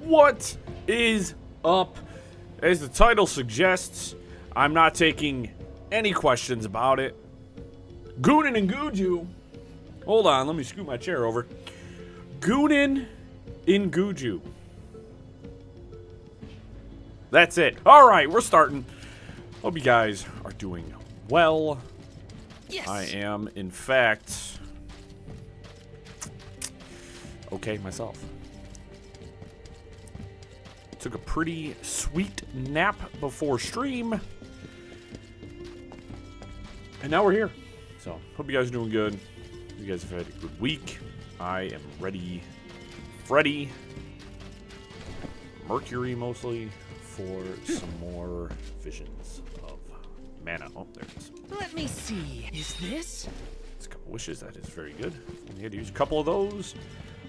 What is up? As the title suggests, I'm not taking any questions about it. Gooning and Gudju. Hold on, let me scoot my chair over. Gooning in Gudju. That's it. All right, we're starting. Hope you guys are doing well. Yes. I am, in fact, okay myself. Took a pretty sweet nap before stream. And now we're here. So, hope you guys are doing good. You guys have had a good week. I am ready, Freddy, Mercury mostly, for some more visions of mana. Oh, there it is. Let me see. Is this? It's a couple wishes. That is very good. We had to use a couple of those.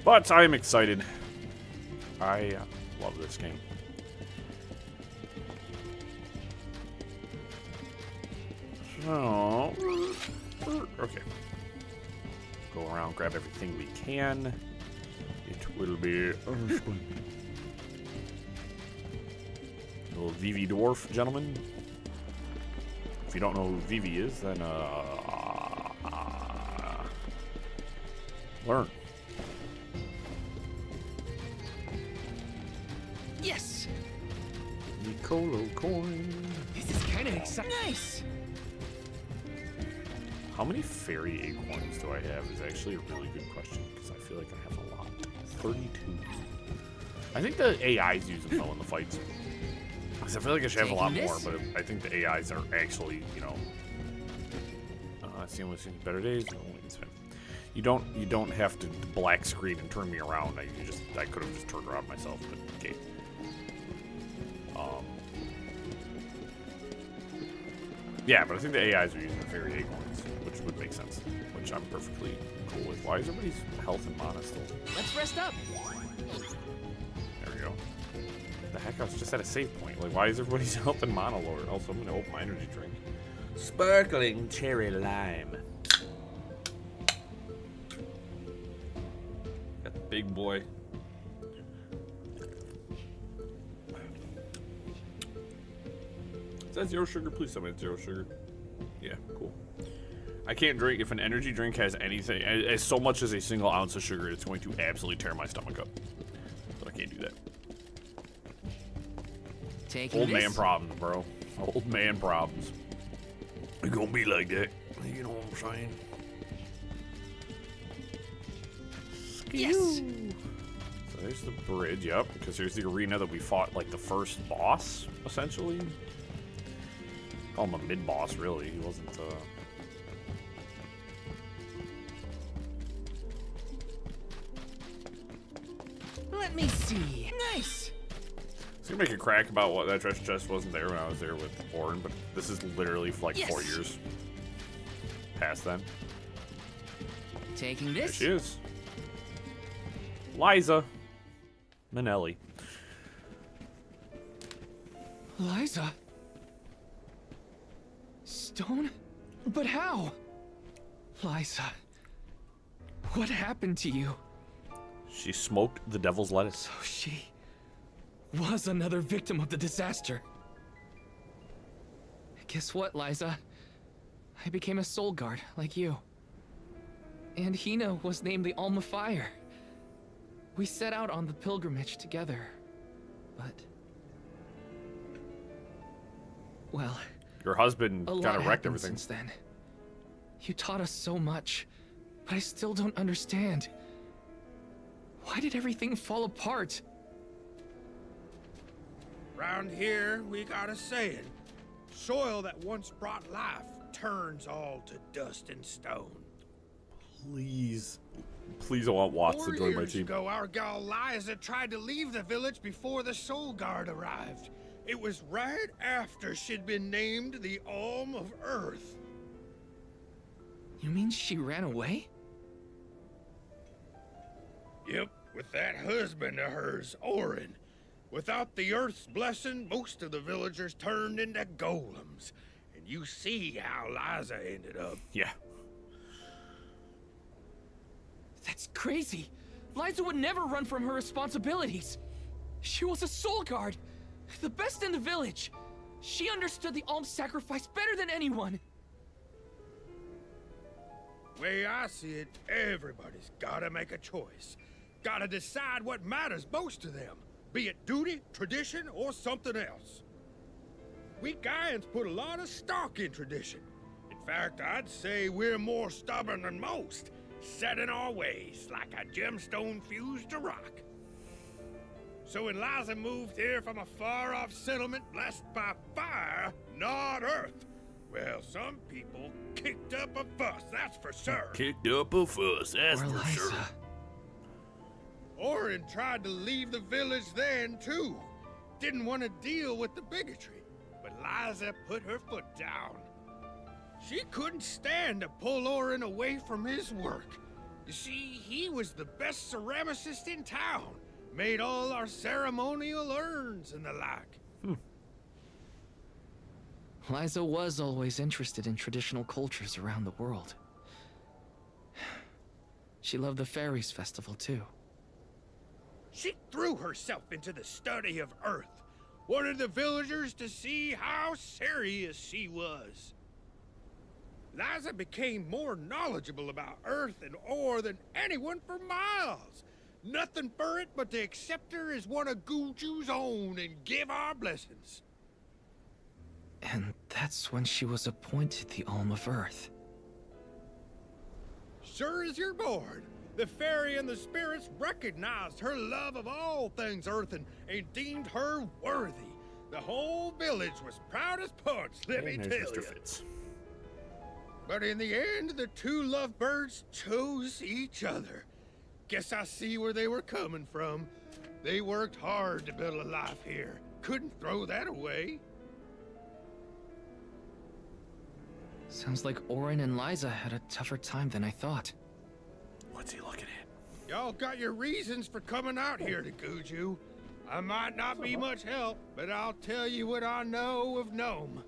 But I am excited. I love this game. So, okay. Go around, grab everything we can. It will be fun. Little Vivi dwarf, gentlemen. If you don't know who Vivi is, then learn. Yes. Nicolo coin. This is kind of exciting. Nice. How many fairy acorns do I have is actually a really good question, because I feel like I have a lot. 32. I think the AIs use them though in the fights. Because I feel like I should have a lot more, but I think the AIs are actually, you know, seeing what's in better days. No, it's fine. You don't have to black screen and turn me around. I could have just turned around myself, but okay. Yeah, but I think the AIs are using the fairy acorns, which would make sense. Which I'm perfectly cool with. Why is everybody's health and mana still? Let's rest up. There we go. The heck, I was just at a save point. Like, why is everybody's health and mana lower? Also, I'm gonna open my energy drink. Sparkling cherry lime. Got the big boy. Is that 0 sugar? Please tell me it's 0 sugar. Yeah, cool. I can't drink if an energy drink has anything as so much as a single ounce of sugar. It's going to absolutely tear my stomach up. So I can't do that. Old man problems, bro. Old man problems. It's gonna be like that. You know what I'm saying? Yes. So there's the bridge, yep. Because here's the arena that we fought, like, the first boss, essentially. Call him a mid-boss, really. He wasn't, Let me see. Nice. I was gonna make a crack about what that treasure chest wasn't there when I was there with Orin, but this is literally like 4 years past then. Taking There this. she is. Liza Minnelli. Liza. Stone? But how? Liza. What happened to you? She smoked the devil's lettuce. So she was another victim of the disaster. Guess what, Liza? I became a soul guard, like you. And Hina was named the Alma Fire. We set out on the pilgrimage together, but... well... Your husband kind of wrecked everything. Since then. You taught us so much, but I still don't understand. Why did everything fall apart? Round here, we got a saying. Soil that once brought life turns all to dust and stone. Please. Please, I want Watts to join my 4 years team. ago, our gal Liza tried to leave the village before the Soul Guard arrived. It was right after she'd been named the Alm of Earth. You mean she ran away? Yep, with that husband of hers, Orin. Without the Earth's blessing, most of the villagers turned into golems. And you see how Liza ended up. Yeah. That's crazy. Liza would never run from her responsibilities. She was a soul guard, the best in the village. She understood the alms sacrifice better than anyone. Way I see it, everybody's gotta make a choice. Gotta decide what matters most to them, be it duty, tradition, or something else. We Gaians put a lot of stock in tradition. In fact, I'd say we're more stubborn than most, set in our ways like a gemstone fused to rock. So when Liza moved here from a far-off settlement blessed by fire, not earth, well, some people kicked up a fuss, that's for sure. Kicked up a fuss, that's Poor for sure. Liza. Orin tried to leave the village then, too. Didn't want to deal with the bigotry, but Liza put her foot down. She couldn't stand to pull Orin away from his work. You see, he was the best ceramicist in town. Made all our ceremonial urns and the like. Liza was always interested in traditional cultures around the world. She loved the Fairies Festival, too. She threw herself into the study of Earth. Wanted the villagers to see how serious she was. Liza became more knowledgeable about Earth and ore than anyone for miles. Nothing for it but to accept her as one of Gudju's own and give our blessings. And that's when she was appointed the Alm of Earth. Sure as you're born, the fairy and the spirits recognized her love of all things earthen and deemed her worthy. The whole village was proud as punch, let me tell Mr. you. Fitz. But in the end, the two lovebirds chose each other. Guess I see where they were coming from. They worked hard to build a life here. Couldn't throw that away. Sounds like Orin and Liza had a tougher time than I thought. What's he looking at? Y'all got your reasons for coming out here to Gudju. I might not be much help, but I'll tell you what I know of Gnome.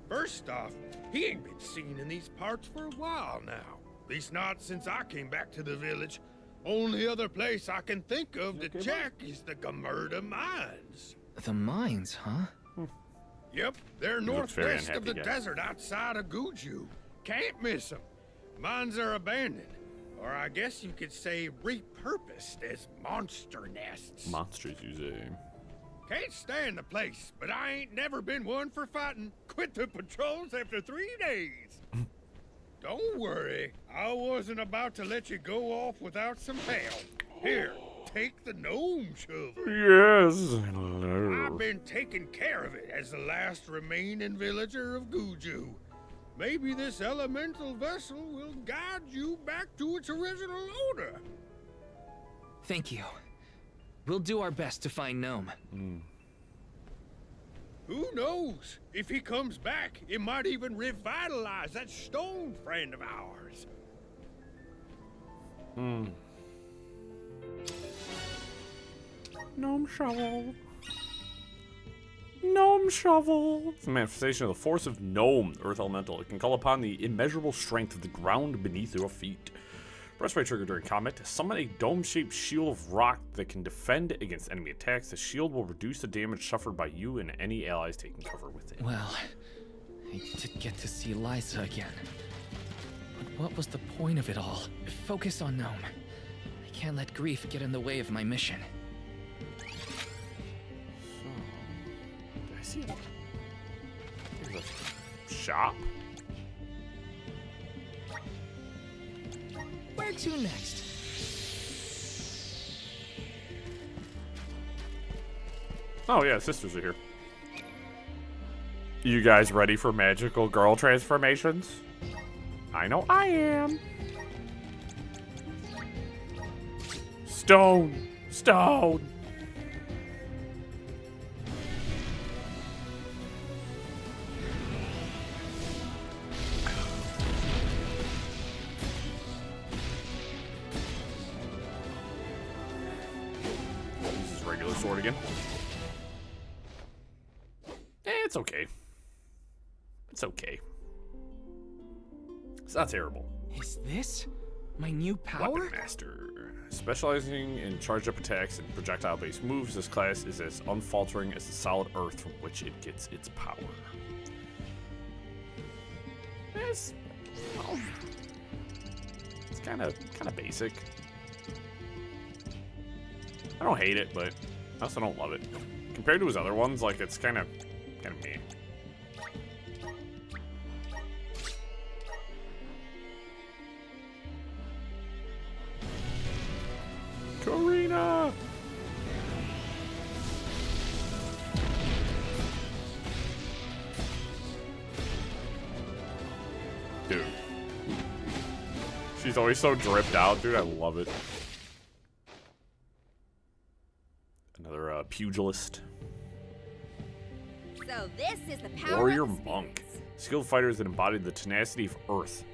First off, he ain't been seen in these parts for a while now. At least not since I came back to the village. Only other place I can think of to check is the Gamerda Mines. The mines, huh? Yep, they're looks very northwest of the unhappy guy. desert outside of Gudju. Can't miss them. Mines are abandoned, or I guess you could say repurposed as monster nests. Monsters, you say. Can't stand the place, but I ain't never been one for fighting. Quit the patrols after 3 days. Don't worry, I wasn't about to let you go off without some help. Here, take the gnome shovel. Yes. I've been taking care of it as the last remaining villager of Gudju. Maybe this elemental vessel will guide you back to its original owner. Thank you. We'll do our best to find Gnome. Who knows? If he comes back, it might even revitalize that stone friend of ours. Gnome shovel. Gnome shovel. It's a manifestation of the force of Gnome, Earth Elemental. It can call upon the immeasurable strength of the ground beneath your feet. Press right trigger during combat to summon a dome-shaped shield of rock that can defend against enemy attacks. The shield will reduce the damage suffered by you and any allies taking cover with it. Well, I did get to see Liza again. But what was the point of it all? Focus on Gnome. I can't let grief get in the way of my mission. Did I see a shop? Where to next? Oh yeah, sisters are here. You guys ready for magical girl transformations? I know I am. Stone! Stone! Use his regular sword again. It's okay. It's okay. It's not terrible. Is this My new power? Weapon Master. Specializing in charge-up attacks and projectile-based moves, this class is as unfaltering as the solid earth from which it gets its power. It's kind of basic. I don't hate it, but I also don't love it. Compared to his other ones, like, it's kind of meh. Karina! Dude. She's always so dripped out, dude. I love it. Another pugilist. So this is the power Warrior of the monk. spirits. Skilled fighters that embody the tenacity of earth.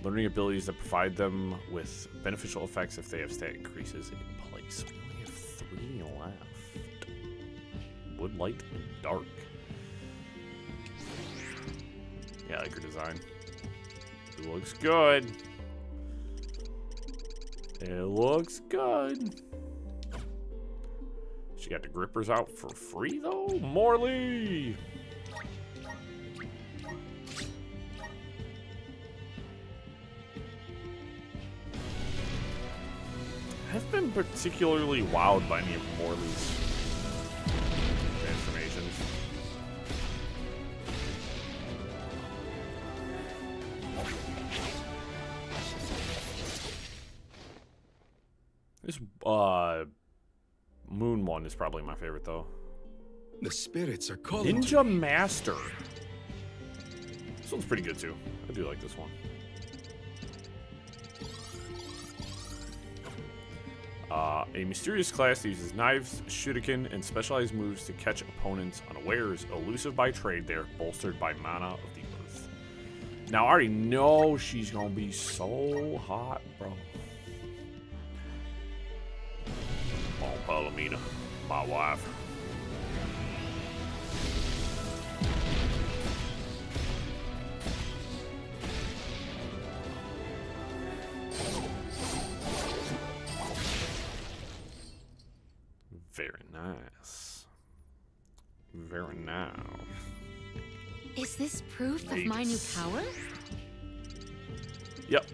Learning abilities that provide them with beneficial effects if they have stat increases in place. We only have 3 left. Wood, light, and dark. Yeah, I like her design. It looks good. It looks good. She got the grippers out for free, though? Morley! I've been particularly wowed by any of Morley's transformations. This Moon one is probably my favorite, though. The spirits are calling. Ninja Master. This one's pretty good, too. I do like this one. A mysterious class that uses knives, shuriken, and specialized moves to catch opponents unawares. Elusive by trade, they are bolstered by mana of the earth. Now, I already know she's gonna be so hot, bro. Oh, Palomina, my wife. Very nice. Very nice. Is this proof of my new Nice. power? Yep.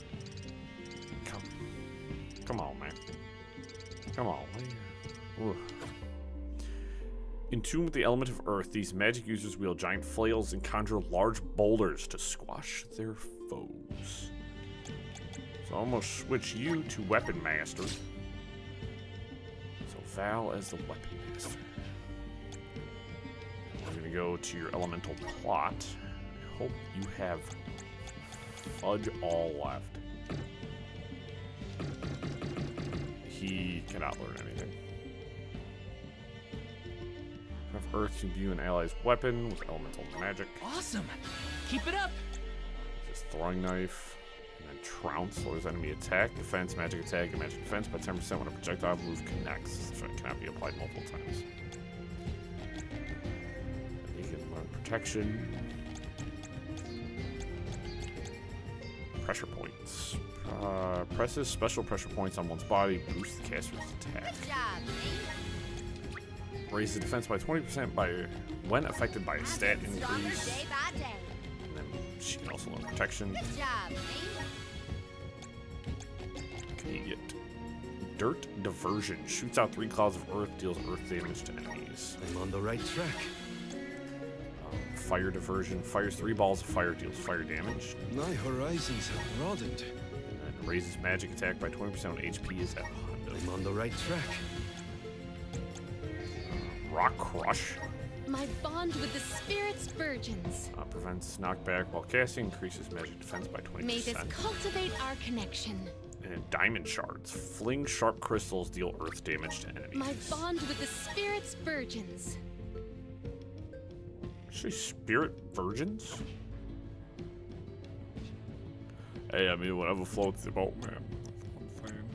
Come on, man. Come on. Ooh. In tune with the element of earth, these magic users wield giant flails and conjure large boulders to squash their foes. So I'm gonna switch you to Weapon Master. So Val as the Weapon Master. We're gonna go to your elemental plot. I hope you have fudge all left. He cannot learn anything. Have Earth to imbue an ally's weapon with elemental magic. Awesome. Keep it up. Just throwing knife. And then trounce lowers enemy attack, defense, magic attack, and magic defense by 10% when a projectile move connects. This effect cannot be applied multiple times. You can learn protection. Pressure points. Presses special pressure points on one's body, boosts the caster's attack. Good job, mate. Raises defense by 20% when affected by a stat I'm getting stronger increase. day by day. And then she can also learn protection. Good job, mate. Can you get Dirt Diversion? Shoots out 3 clouds of earth, deals earth damage to enemies. I'm on the right track. Fire Diversion fires 3 balls of fire, deals fire damage. My horizons have broadened. And then raises magic attack by 20% when HP is at 100. I'm on the right track. Rock Crush My bond with the spirits virgins. prevents knockback while casting, increases magic defense by 20%. May this cultivate our connection. And Diamond Shards fling sharp crystals, deal earth damage to enemies. My bond with the spirits virgins. Say Spirit Virgins? Hey, I mean, whatever floats the boat, man. That's what I'm saying.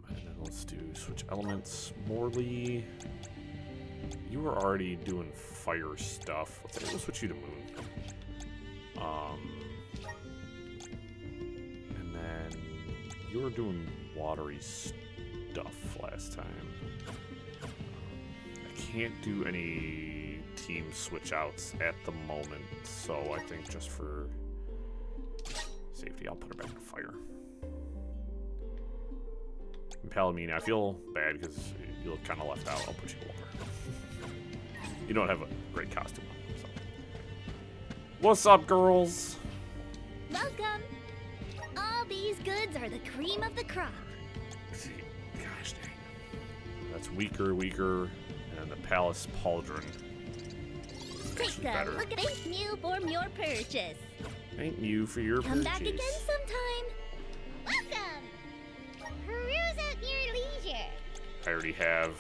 And then let's do switch elements. Morley, you were already doing fire stuff. Let's switch you to moon. And then you were doing watery stuff last time. I can't do any team switch outs at the moment, so I think just for safety, I'll put her back in fire. And Palomino, I feel bad because you look kind of left out. I'll put you in water. You don't have a great costume on, so. What's up, girls? Welcome. All these goods are the cream of the crop. See, gosh dang. That's weaker, and the palace pauldron. Take a Better. look at it. New for your purchase. Thank you for your Come purchase. back again sometime. Welcome. Peruse at your leisure. I already have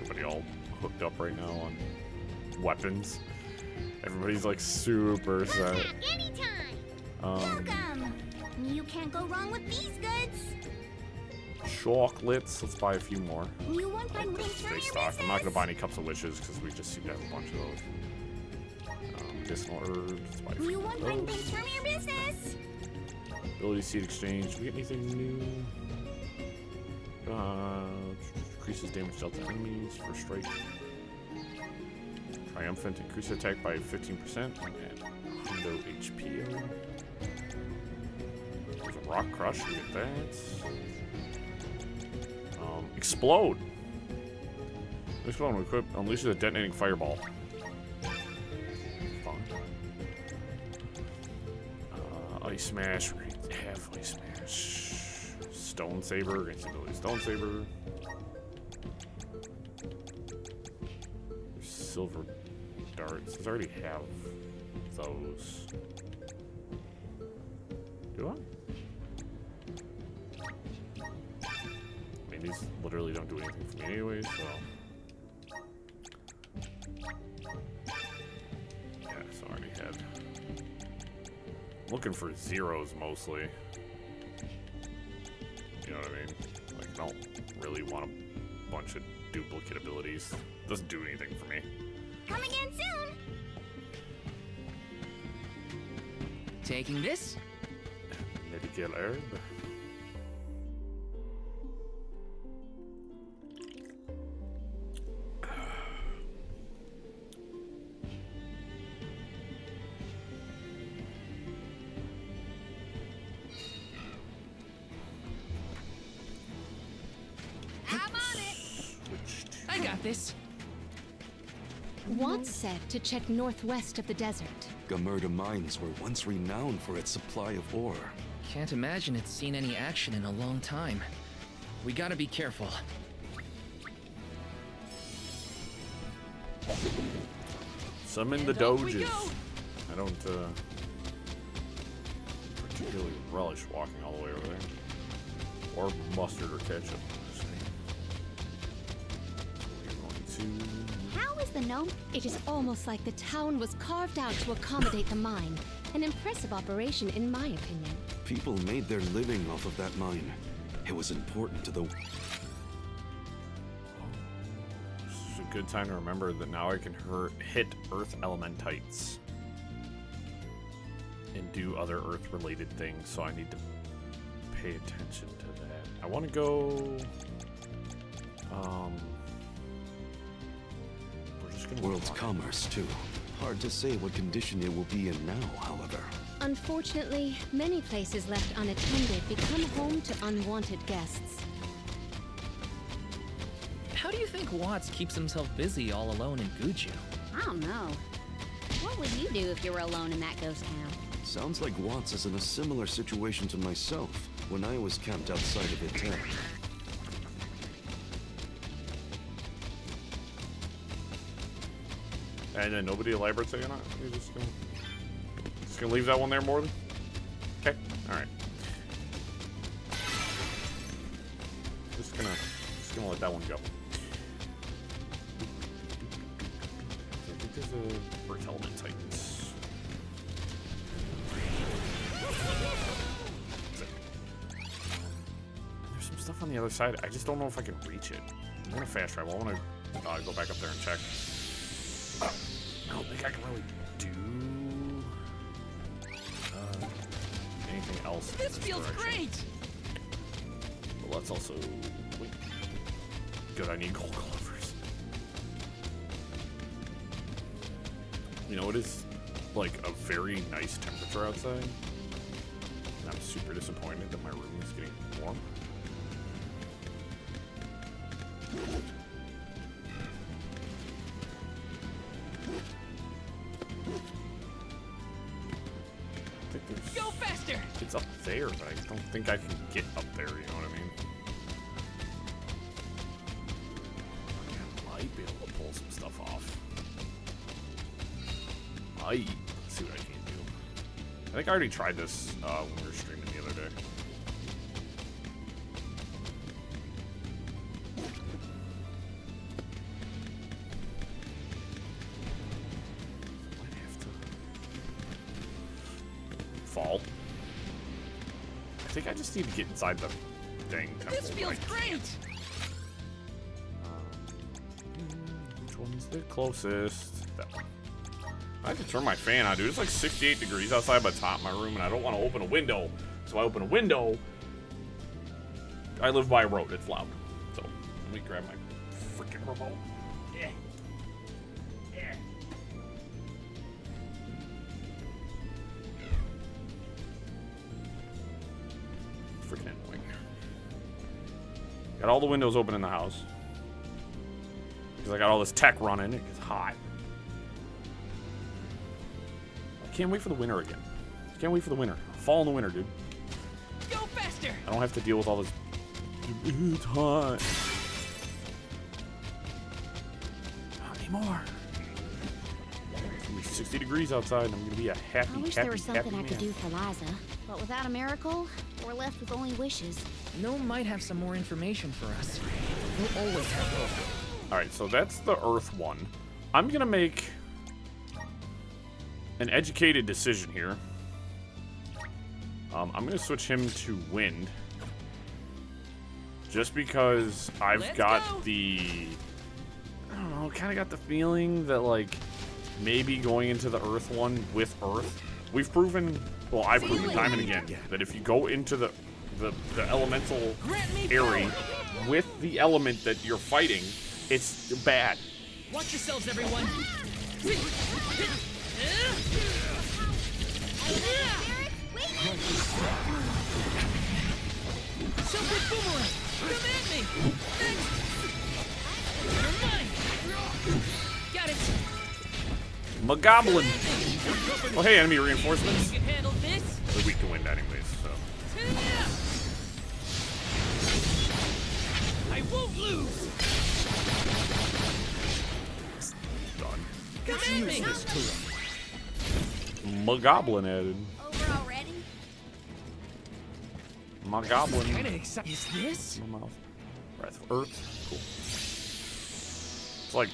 everybody all hooked up right now on weapons. Everybody's like super Come set. back anytime. Welcome. You can't go wrong with these goods. Chocolates. Let's buy a few more. You want my ring Stay stocked. I'm not gonna buy any cups of wishes because we just seem to have a bunch of those. Medicinal herbs. Let's buy a few You of want my those. things from your business? Ability seed exchange. Do we get anything new? Increases damage dealt to enemies for strike. Triumphant. Increase attack by 15% and 100 HP. There's a rock crush. We get that. Explode. Explode when equipped. Unleashes a detonating fireball. Fun. Ice Smash. We're gonna have Ice Smash. Stone Saber. Against ability Stone Saber. There's Silver Darts. I already have those. Do I? I mean, these literally don't do anything for me anyway, so. Yeah, so I already had. I'm looking for zeros mostly. You know what I mean? Like, I don't really want a bunch of duplicate abilities. Doesn't do anything for me. Come again soon. Taking this? Medical herb. I'm on it. Switch to I got this. Watt said to check northwest of the desert. Gamerda mines were once renowned for its supply of ore. Can't imagine it's seen any action in a long time. We gotta be careful. summon the And off we doges. go. I don't particularly relish walking all the way over there. Or mustard or ketchup. We're going to. How is the gnome? It is almost like the town was carved out to accommodate the mine. An impressive operation, in my opinion. People made their living off of that mine. It was important to the... This is a good time to remember that now I can hit Earth Elementites and do other Earth-related things, so I need to pay attention to that. I want to go... we're just gonna world's move on. commerce, too. Hard to say what condition it will be in now, however. Unfortunately, many places left unattended become home to unwanted guests. How do you think Watts keeps himself busy all alone in Gudju? I don't know. What would you do if you were alone in that ghost town? Sounds like Watts is in a similar situation to myself when I was camped outside of Itel. And then nobody elaborates on it? You're just gonna leave that one there, Morley? Okay, alright. Just gonna let that one go. I think there's a Earth Element Titans. There's some stuff on the other side. I just don't know if I can reach it. I'm gonna fast travel. I wanna go back up there and check. I don't think I can really do anything else else. in This feels direction. great! But let's also... Wait. Good, I need gold clovers. You know, it is, like, a very nice temperature outside. And I'm super disappointed that my room is getting warm. I think there's... Go faster! It's up there, but I don't think I can get up there, you know what I mean? I might be able to pull some stuff off. Let's see what I can do. I think I already tried this when we were streaming the other day. Might have to fall. I think I just need to get inside the dang temple. This feels but I great! can't. Which one's the closest? That one. I have to turn my fan on, dude. It's like 68 degrees outside by the top of my room, and I don't want to open a window. So I open a window. I live by a road. It's loud. So let me grab my freaking remote. Yeah. Yeah. Freaking annoying. Got all the windows open in the house. Because I got all this tech running. It gets hot. I can't wait for the winter again. Can't wait for the winter. Fall in the winter, dude. Go faster! I don't have to deal with all this. It's hot. Not anymore. It's gonna be 60 degrees outside, and I'm gonna be a happy, I wish happy, there was something happy I could man. do for Liza, but without a miracle, we're left with only wishes. Gnome might have some more information for us. We'll always have hope. All right, so that's the Earth one. I'm gonna make an educated decision here. I'm gonna switch him to Wind, just because I've Let's got go. I don't know, kind of got the feeling that like maybe going into the Earth one with Earth, we've proven, well, I've proven time and again that if you go into the elemental Grant me area power. with the element that you're fighting, it's bad. Watch yourselves, everyone! Silver boomerang! Come at me! You're mine! Got it! Magoblin. Oh, hey, enemy reinforcements. You can handle this! They're weak to wind anyways, so. I won't lose! Done. Come at me! Magoblin added. Over already? Magoblin. Kinda exciting. Is this? My mouth. Breath of Earth. Cool. It's like,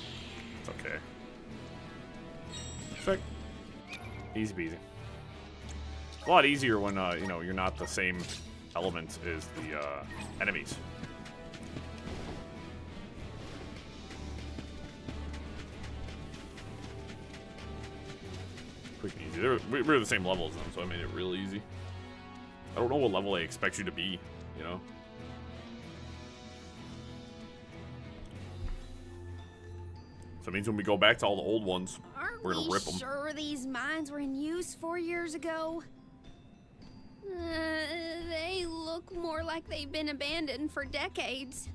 it's okay. Sick. Easy peasy. It's a lot easier when, you know, you're not the same element as the, enemies. Quick and easy. We're the same level as them, so I made it real easy. I don't know what level they expect you to be, you know? So it means when we go back to all the old ones, Aren't we're gonna we rip them. sure these mines were in use 4 years ago? They look more like they've been abandoned for decades.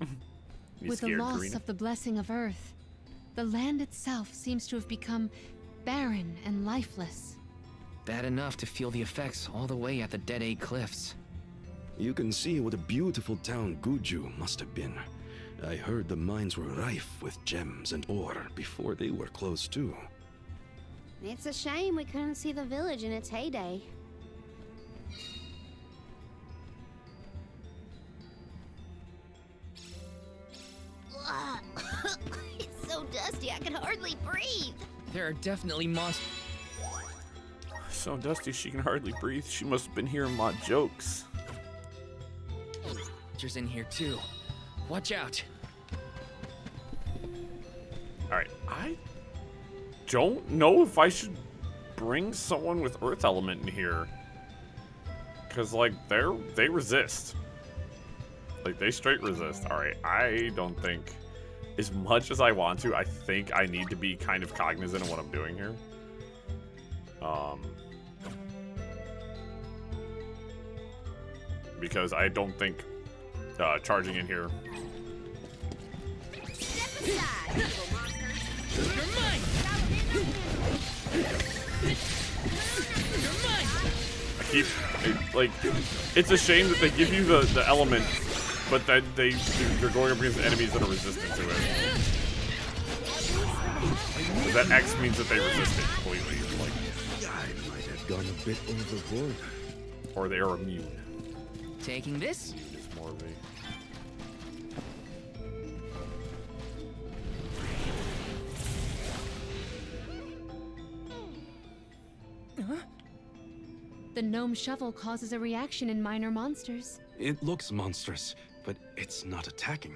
You With the scared, loss Karina? of the blessing of Earth, the land itself seems to have become barren and lifeless. Bad enough to feel the effects all the way at the Dead Egg Cliffs. You can see what a beautiful town Gudju must have been. I heard the mines were rife with gems and ore before they were closed too. It's a shame we couldn't see the village in its heyday. It's so dusty I can hardly breathe. There are definitely monsters. So dusty she can hardly breathe. She must have been hearing my jokes. in here too. Watch out. Alright, I don't know if I should bring someone with Earth Element in here. Because, like, they resist. Like, they straight resist. Alright, I don't think, as much as I want to, I think I need to be kind of cognizant of what I'm doing here. Because I don't think charging in here. It's a shame that they give you the element, but then they're going up against enemies that are resistant to it. So that X means that they resist it completely. Like, I might have gone a bit overboard. or they are immune. Taking this? It's more of a... The gnome shovel causes a reaction in minor monsters. It looks monstrous, but it's not attacking.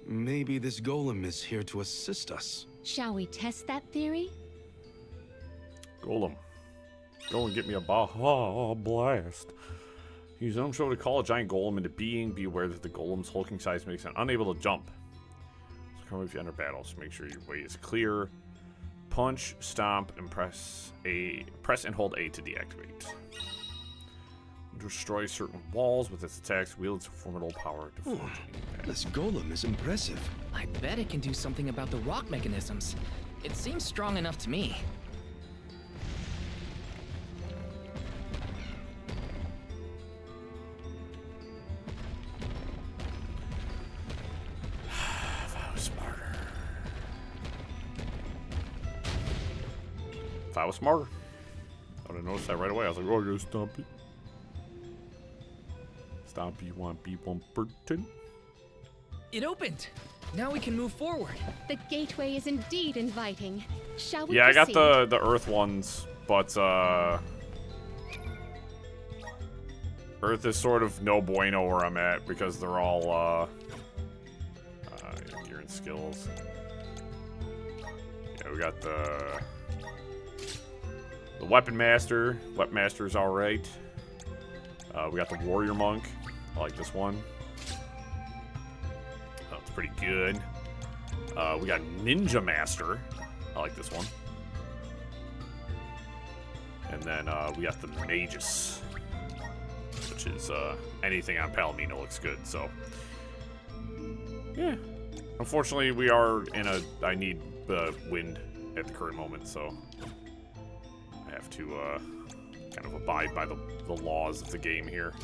Maybe this golem is here to assist us. Shall we test that theory? Golem. Go and get me a blast. Use gnome shovel to call a giant golem into being. Be aware that the golem's hulking size makes it unable to jump. So come if you enter battle. So make sure your way is clear. Punch, stomp, and press and hold A to deactivate. Destroy certain walls with its attacks. Wields formidable power to forge This golem is impressive. I bet it can do something about the rock mechanisms. It seems strong enough to me. If I was smarter. If I was smarter, I would have noticed that right away. I was like, oh, you're stomp it. Stomp, you want be 1%. It opened. Now we can move forward. The gateway is indeed inviting. Shall we Yeah, I got proceed? the Earth ones, but Earth is sort of no bueno where I'm at because they're all gear and skills. Yeah, we got the Weapon Master. Weapon Master's alright. We got the Warrior Monk. I like this one. That's pretty good. We got Ninja Master. I like this one. And then we got the Magus, which is anything on Palomino looks good. So yeah, unfortunately we are in a I need wind at the current moment, so I have to kind of abide by the laws of the game here.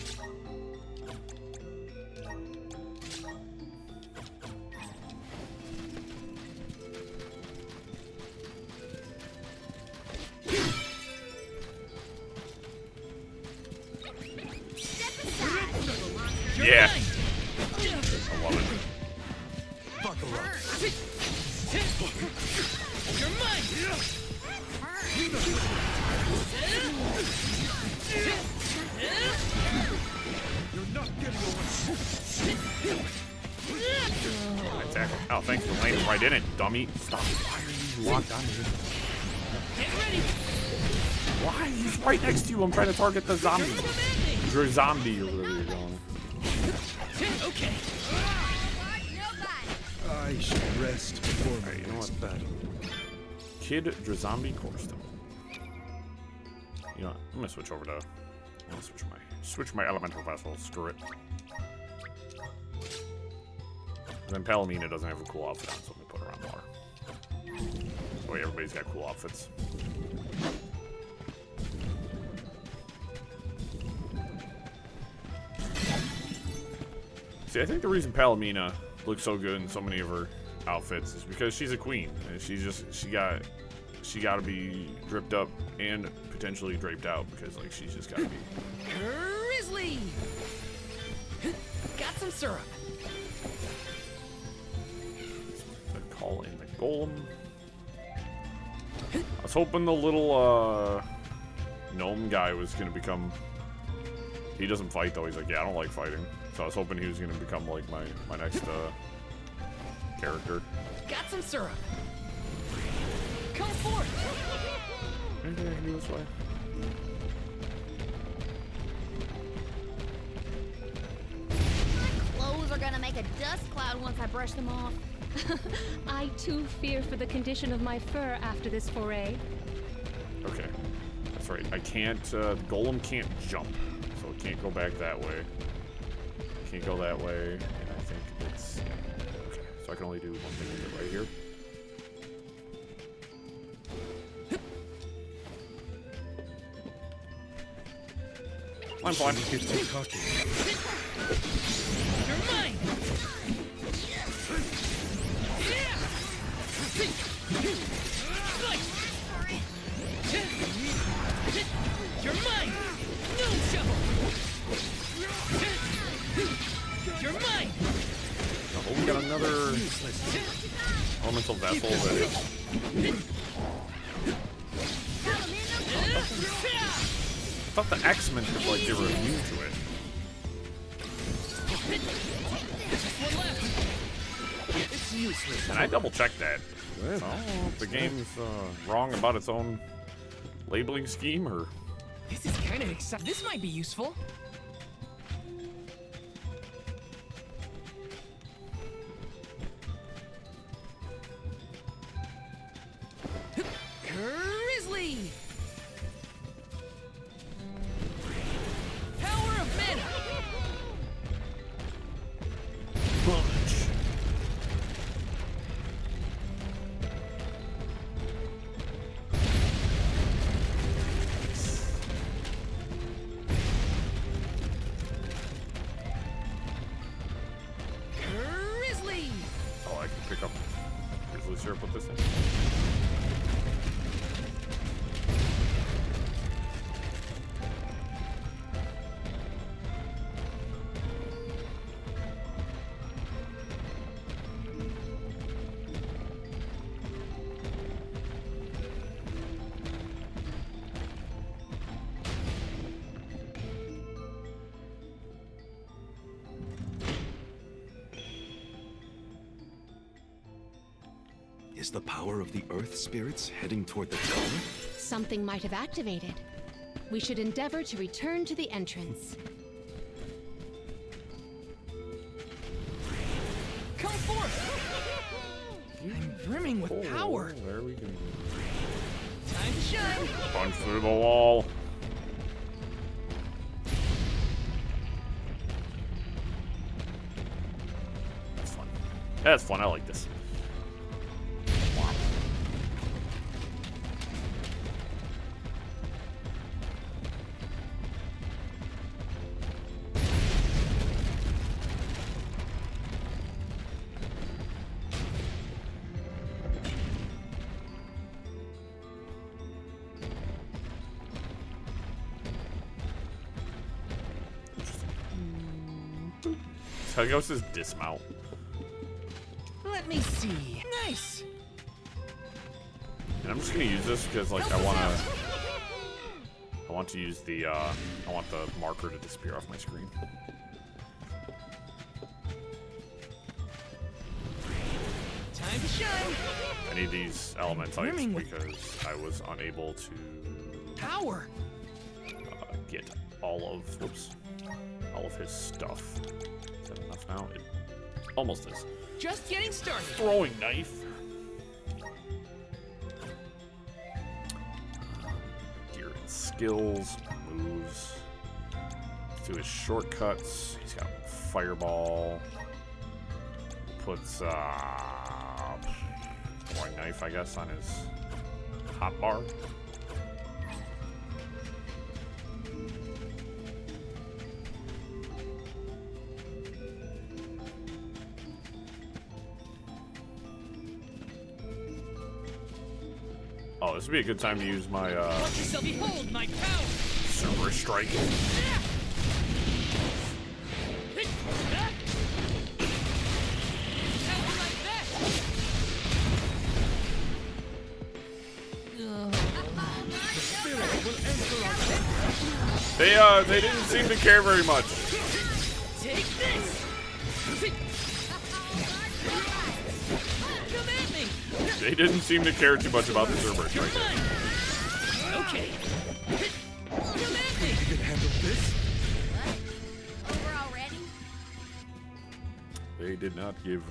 Yeah. I love it. Buckle up. You're mine. You're not getting away. Attack. Oh, thanks for landing right in it, dummy. Stop. Why are you locked on me? Get ready. Why? He's right next to you. I'm trying to target the zombie. Or zombie or whatever you're going. Okay. I should rest before my You know next what? battle. Kid Drazombie Corstone. You know what? I'm gonna switch over to. I'm gonna switch my elemental vessel. Screw it. And then Palomino doesn't have a cool outfit on, so I'm gonna put her on more. That way everybody's got cool outfits. See, I think the reason Palomino looks so good in so many of her outfits is because she's a queen, and she got to be dripped up and potentially draped out because like she's just got to be. Grizzly. Got some syrup. Call in the golem. I was hoping the little gnome guy was gonna become. He doesn't fight though. He's like, yeah, I don't like fighting. So I was hoping he was gonna become like my next character. Got some syrup. Come forth. Anything I can do this way? are gonna make a dust cloud once I brush them off. I too fear for the condition of my fur after this foray. Okay. That's right. I can't, the golem can't jump. So it can't go back that way. Can't go that way. And I think it's, yeah. Okay. So I can only do one thing with it right here. I'm fine. You're mine! You're mine! No shovel! You're mine! Oh, we got another elemental vessel that is... I thought the X-Men could, like, they were immune to it. And I double-checked that. Oh, the game's wrong about its own labeling scheme, or... This is kind of exciting. This might be useful. Grizzly! Power of mana! Punch. Grizzly! Oh, I can pick up Grizzly syrup with this thing. Is the power of the Earth spirits heading toward the tower? Something might have activated. We should endeavor to return to the entrance. Come forth! I'm brimming with power. There we go. Time to shine! Punch through the wall. That's fun. That's fun. I like this. Helios' dismount. Let me see. Nice! And I'm just gonna use this because, like, I want to use the, I want the marker to disappear off my screen. Time to shine! I need these elementites because I was unable to Power! get all of his stuff. Is that enough now? It almost is. Just getting started. Throwing knife. Gear and skills, moves. Let's do his shortcuts. He's got fireball. Puts throwing knife, I guess, on his hotbar. Oh, this would be a good time to use my Behold my power! Silver Strike. They didn't seem to care very much. Take this! Come at me! They didn't seem to care too much about the Silver Strike. Okay. Come at me! You can handle this? Over already? They did not give.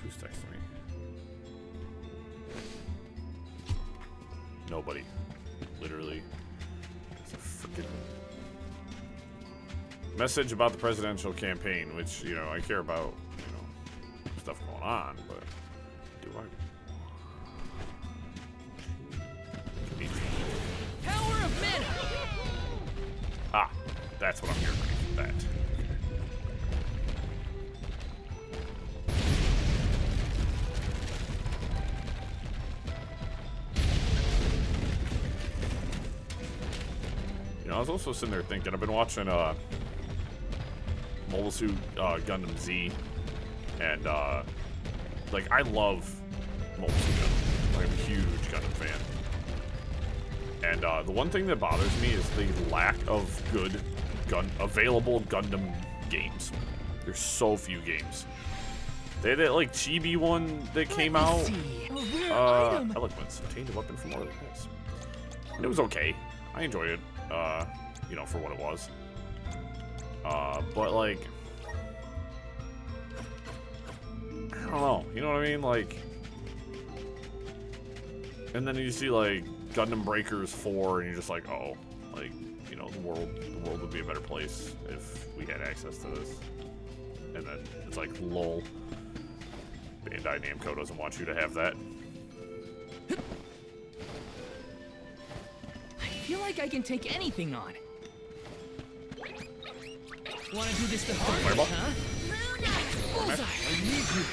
Who's texting me? Nobody. Literally. It's a freaking message about the presidential campaign, which, you know, I care about, you know, stuff going on, but do I? Power of mana! Ah, that's what I'm here for. That. You know, I was also sitting there thinking, I've been watching Mobile Suit Gundam Z, and like, I love Mobile Suit Gundam. I'm a huge Gundam fan. And the one thing that bothers me is the lack of good available Gundam games. There's so few games. They had that like chibi one that came out. Eloquence. Obtained a weapon from Orly. Nice. It was okay. I enjoyed it. You know, for what it was. But like, I don't know. You know what I mean? Like, and then you see like Gundam Breakers 4, and you're just like, oh, like, you know, the world would be a better place if we had access to this. And then it's like, lol. Bandai Namco doesn't want you to have that. I feel like I can take anything on. Wanna do this the hard way, huh? Bullseye! I need you.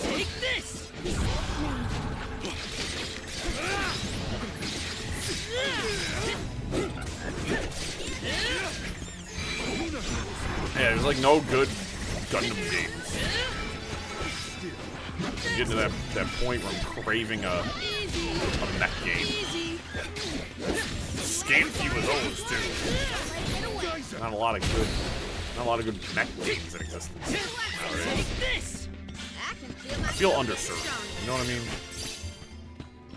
Take this! Yeah, there's like no good Gundam games. I'm getting to that point where I'm craving a mech game. Scant few of those too. Not a lot of good mech games in existence nowadays. I feel underserved. You know what I mean?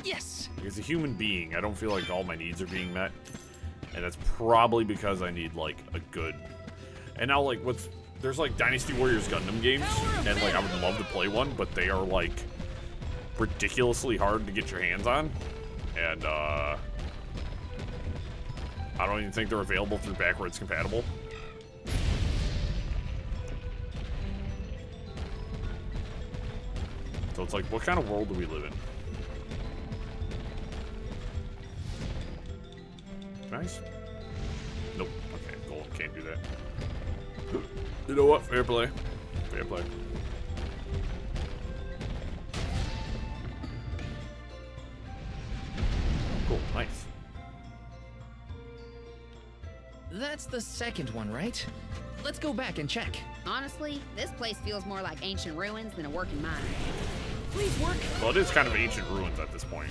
Yes. As a human being, I don't feel like all my needs are being met, and that's probably because I need like a good. And now like there's like Dynasty Warriors Gundam games, and like I would love to play one, but they are like ridiculously hard to get your hands on, and I don't even think they're available through backwards compatible. So it's like, what kind of world do we live in? Nice. Nope. Okay, gold. Can't do that. You know what? Fair play. Fair play. Cool. Nice. That's the second one, right? Let's go back and check. Honestly, this place feels more like ancient ruins than a working mine. Please work. Well, it is kind of ancient ruins at this point.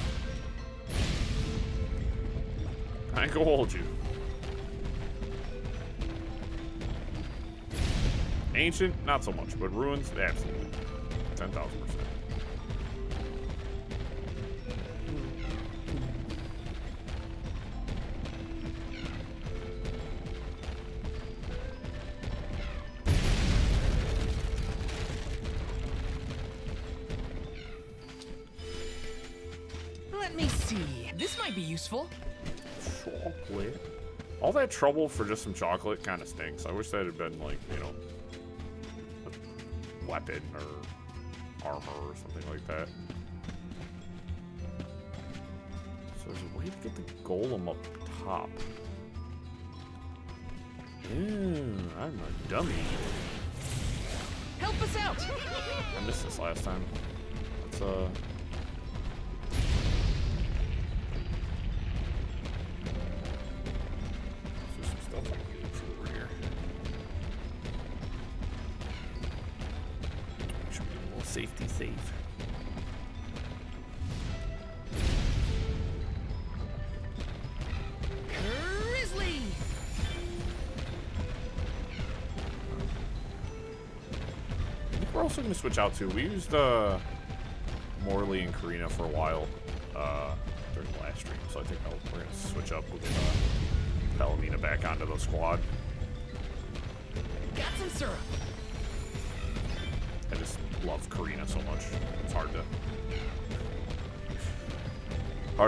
I ain't gonna hold you. Ancient, not so much, but ruins, absolutely. 10,000%. Let me see. This might be useful. Chocolate. All that trouble for just some chocolate kind of stinks. I wish that had been like, you know, a weapon or armor or something like that. So there's a way to get the golem up top. Ew, I'm a dummy. Help us out. I missed this last time. Let's safety save. Grizzly. I think we're also going to switch out too. We used Morley and Karina for a while during the last stream, so I think we're going to switch up with Palomina back onto the squad. Got some syrup. I just love Karina so much. It's hard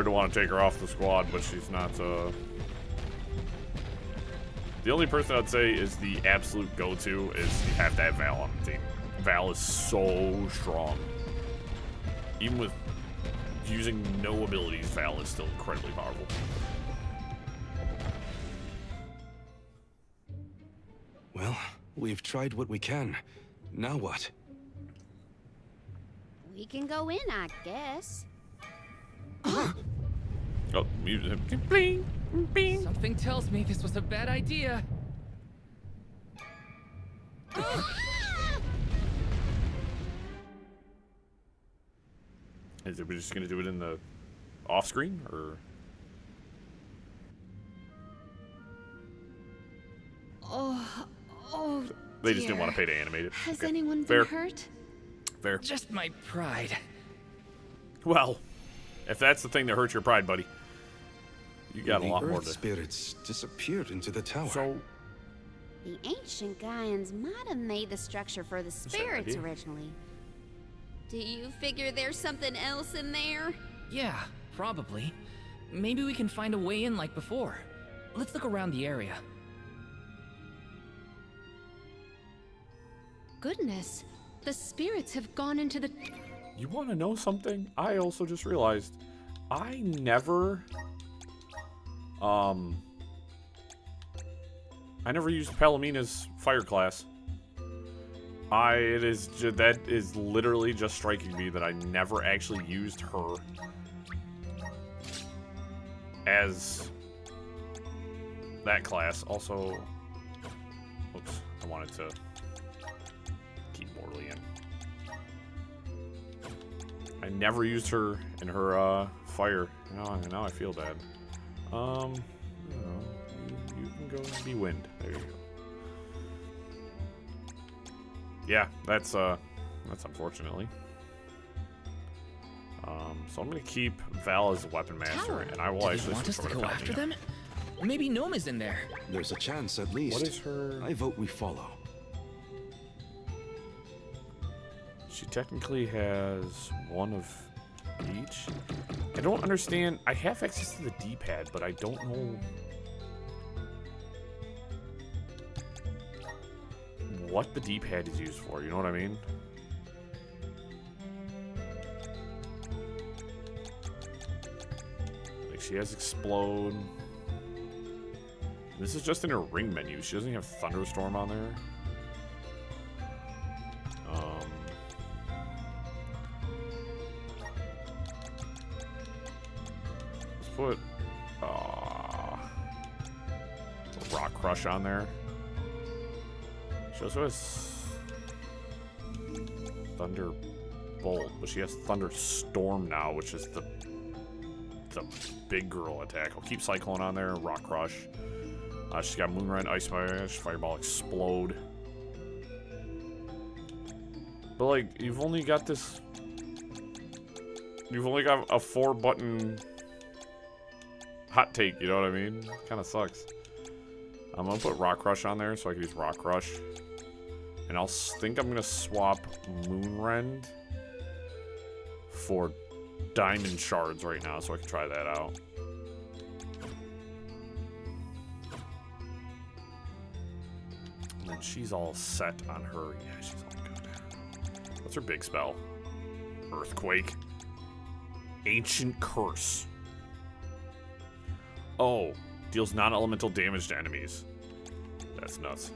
to want to take her off the squad, but she's not. The only person I'd say is the absolute go-to is you have to have Val on the team. Val is so strong. Even with using no abilities, Val is still incredibly powerful. Well, we've tried what we can. Now what? We can go in, I guess. Oh, music. Bling, bing. Something tells me this was a bad idea. Is it, we're just gonna do it in the off-screen, or? Oh, They just didn't dear. want to pay to animate it. Has Okay. anyone Fair. been hurt? Fair. Just my pride. Well, if that's the thing that hurts your pride, buddy, you got a The lot more Earth to. spirits disappeared into the tower. So, The ancient Gaians might have made the structure for the spirits idea. originally. Do you figure there's something else in there? Yeah, probably. Maybe we can find a way in like before. Let's look around the area. Goodness, the spirits have gone into the... you want to know something? I also just realized I never used Palomina's fire class. That is literally just striking me that I never actually used her as that class. Also, oops, I wanted to keep Morley in. I never used her in her fire. Now I feel bad. You know, you can go be wind. There you go. Yeah, that's unfortunately. So I'm gonna keep Val as a weapon master, Tower. and I will Do they actually want us switch to over go to after Palomina. them? Maybe Gnome is in there. There's a chance, at least. What is her? I vote we follow. She technically has one of each. I don't understand. I have access to the D-pad, but I don't know what the D-pad is used for. You know what I mean? Like, she has explode. This is just in her ring menu. She doesn't have thunderstorm on there. Let's put Rock Crush on there. She also has Thunderbolt, but she has Thunderstorm now, which is the big girl attack. I'll keep Cyclone on there, Rock Crush. She's got Moonrend, Ice Smash, Fireball, Explode. But like, you've only got a 4-button hot take, you know what I mean? Kind of sucks. I'm gonna put Rock Crush on there so I can use Rock Crush. And I'll think I'm gonna swap Moonrend for Diamond Shards right now so I can try that out. And then she's all set on her. Yeah, she's all good. What's her big spell? Earthquake. Ancient Curse. Oh, deals non-elemental damage to enemies. That's nuts.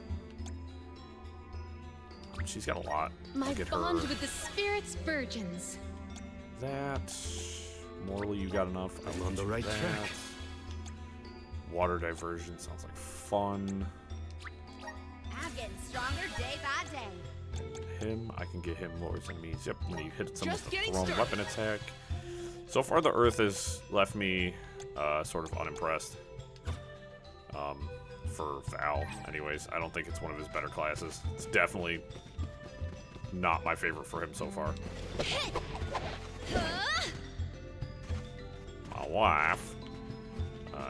She's got a lot. My I'll get her bond with the spirits virgins. that. Morley, you got enough. I'm on the right track. Water diversion sounds like fun. I'm getting stronger day by day. Him, I can get him Lord's enemies. Yep, when you hit someone Just with a getting thrown started. weapon attack. So far, the Earth has left me sort of unimpressed. For Val, anyways. I don't think it's one of his better classes. It's definitely not my favorite for him so far. My wife.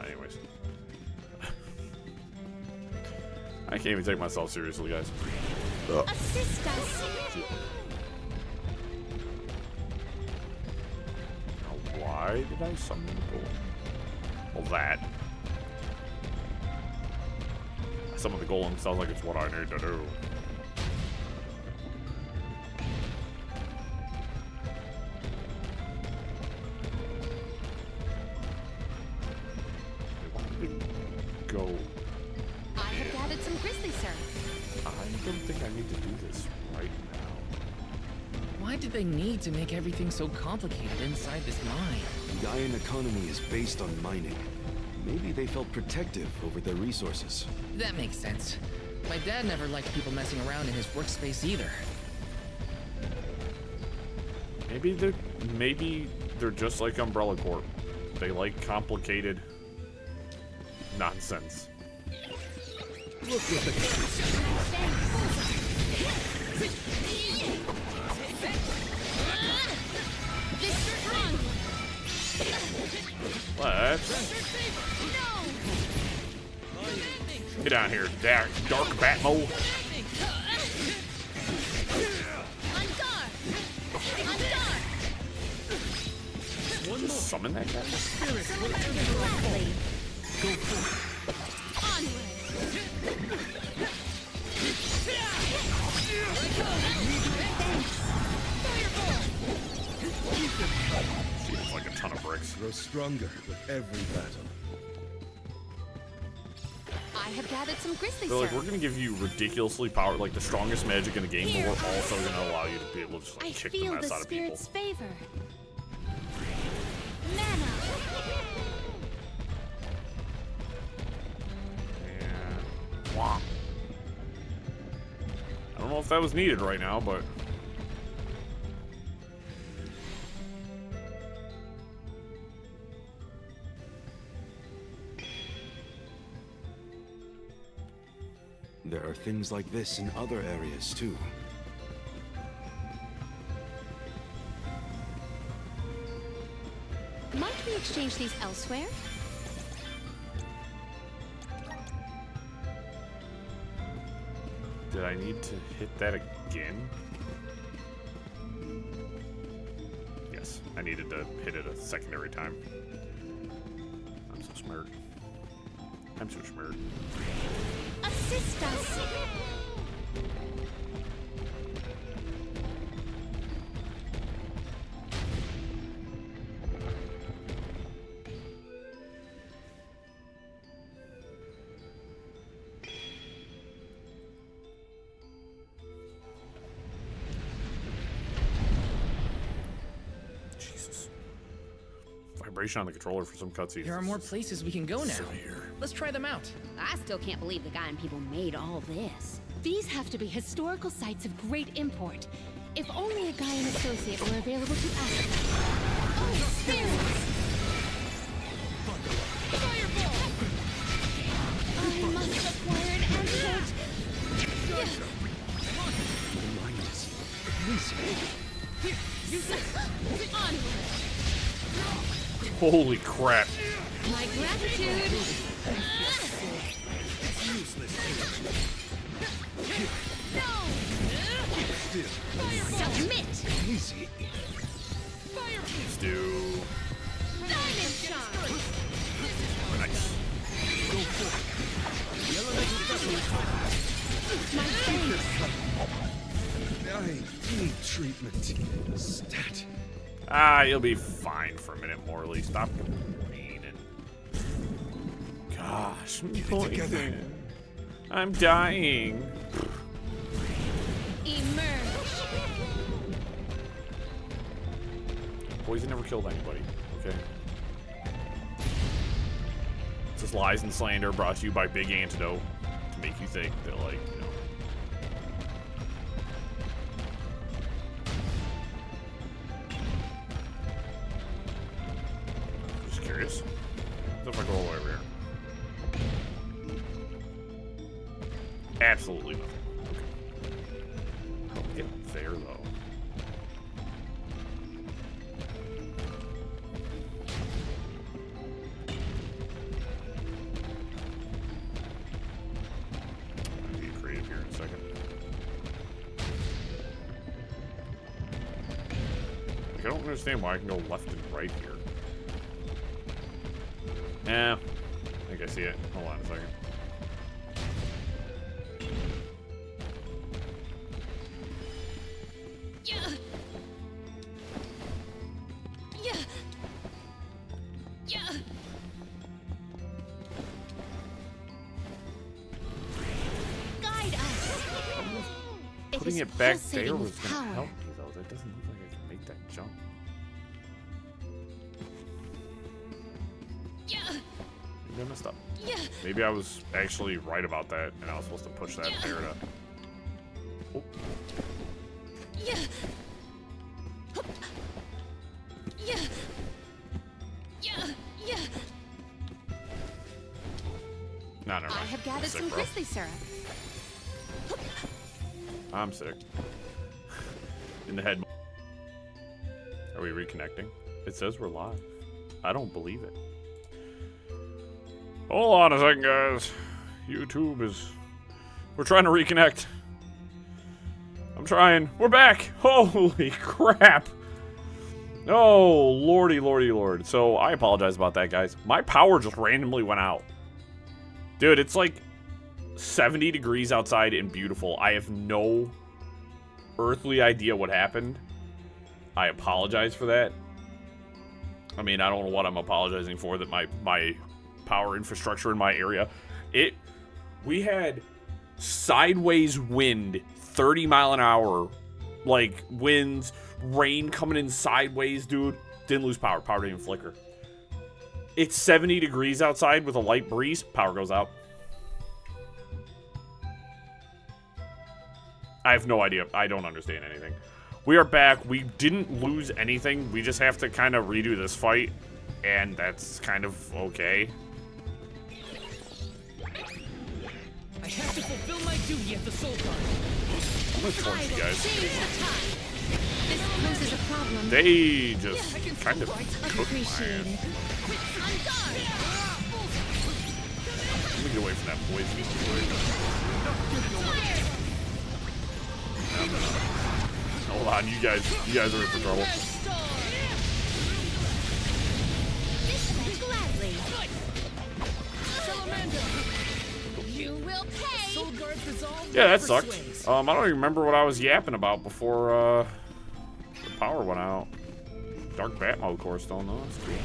Anyways. I can't even take myself seriously, guys. Assist us. Now, why did I summon the golem? Well, that. I summoned the golem. Sounds like it's what I need to do. Go. I have gathered some grizzly, sir. I don't think I need to do this right now. Why did they need to make everything so complicated inside this mine? The Gaian economy is based on mining. Maybe they felt protective over their resources. That makes sense. My dad never liked people messing around in his workspace either. Maybe they're just like Umbrella Corp. They like complicated nonsense. Look what What? Get down here, dark Batmo. Just summon that guy. She has like a ton of bricks. grow stronger with every battle. I have gathered some grizzly, They're like, sir. we're gonna give you ridiculously powered, like the strongest magic in the game, but we're also gonna allow you to be able to just like I kick the feel mess the out of people. spirit's favor. Mana. And womp. I don't know if that was needed right now, but There are things like this in other areas too. Might we exchange these elsewhere? did I need to hit that again? Yes, I needed to hit it a secondary time. I'm so smart. I'm so smart. Assist us. Jesus. Vibration on the controller for some cutscenes. There are more places we can go now. Let's try them out. I still can't believe the Gaian people made all this. These have to be historical sites of great import. If only a Gaian associate were available to ask them. Oh, spirits! I must acquire an antidote. The mine is freezing. Onward. Holy crap. My gratitude. Submit. Easy. Let's do. Diamond charm. Nice. My thanks. I need treatment. Stat. Ah, you'll be fine for a minute, Morley. Stop complaining. Gosh, I'm Get it together. poison. I'm dying. Emerge. Poison never killed anybody, okay? This is Lies and Slander brought to you by Big Antidote to make you think that, like, you know. Just curious. What if I go all the way over here? Absolutely nothing. Okay. How do we get up there, though? understand why I can go left and right here. I think I see it. Hold on a second. Guide us. Putting is it back pulsating there with was gonna power. help me though. That doesn't look like I can make that jump. Maybe I messed up. Maybe I was actually right about that, and I was supposed to push that there to. Oh. No, never I mind. have gathered Sick, some bro. grizzly syrup. I'm sick. In the head. Are we reconnecting? It says we're live. I don't believe it. Hold on a second, guys. YouTube is... We're trying to reconnect. I'm trying. We're back. Holy crap. Oh, lordy, lordy, lord. So, I apologize about that, guys. My power just randomly went out. Dude, it's like 70 degrees outside and beautiful. I have no earthly idea what happened. I apologize for that. I mean, I don't know what I'm apologizing for, that my power infrastructure in my area. We had sideways wind, 30 mile an hour, like winds, rain coming in sideways, dude. Didn't lose power. Power didn't even flicker. It's 70 degrees outside with a light breeze. Power goes out. I have no idea. I don't understand anything. We are back. We didn't lose anything. We just have to kind of redo this fight. And that's kind of okay. I have to fulfill my duty at the Soul Guard. I'm gonna torch you guys. This poses a problem. They just kind of cooked my Appreciated. ass. Let me get away from that poison real quick. Hold on, you guys are in for trouble. Gladly. You will pay. Soul Guard's resolve Yeah, that never sucked. sways. I don't even remember what I was yapping about before the power went out. Dark Bat Mode core stone though, that's cool.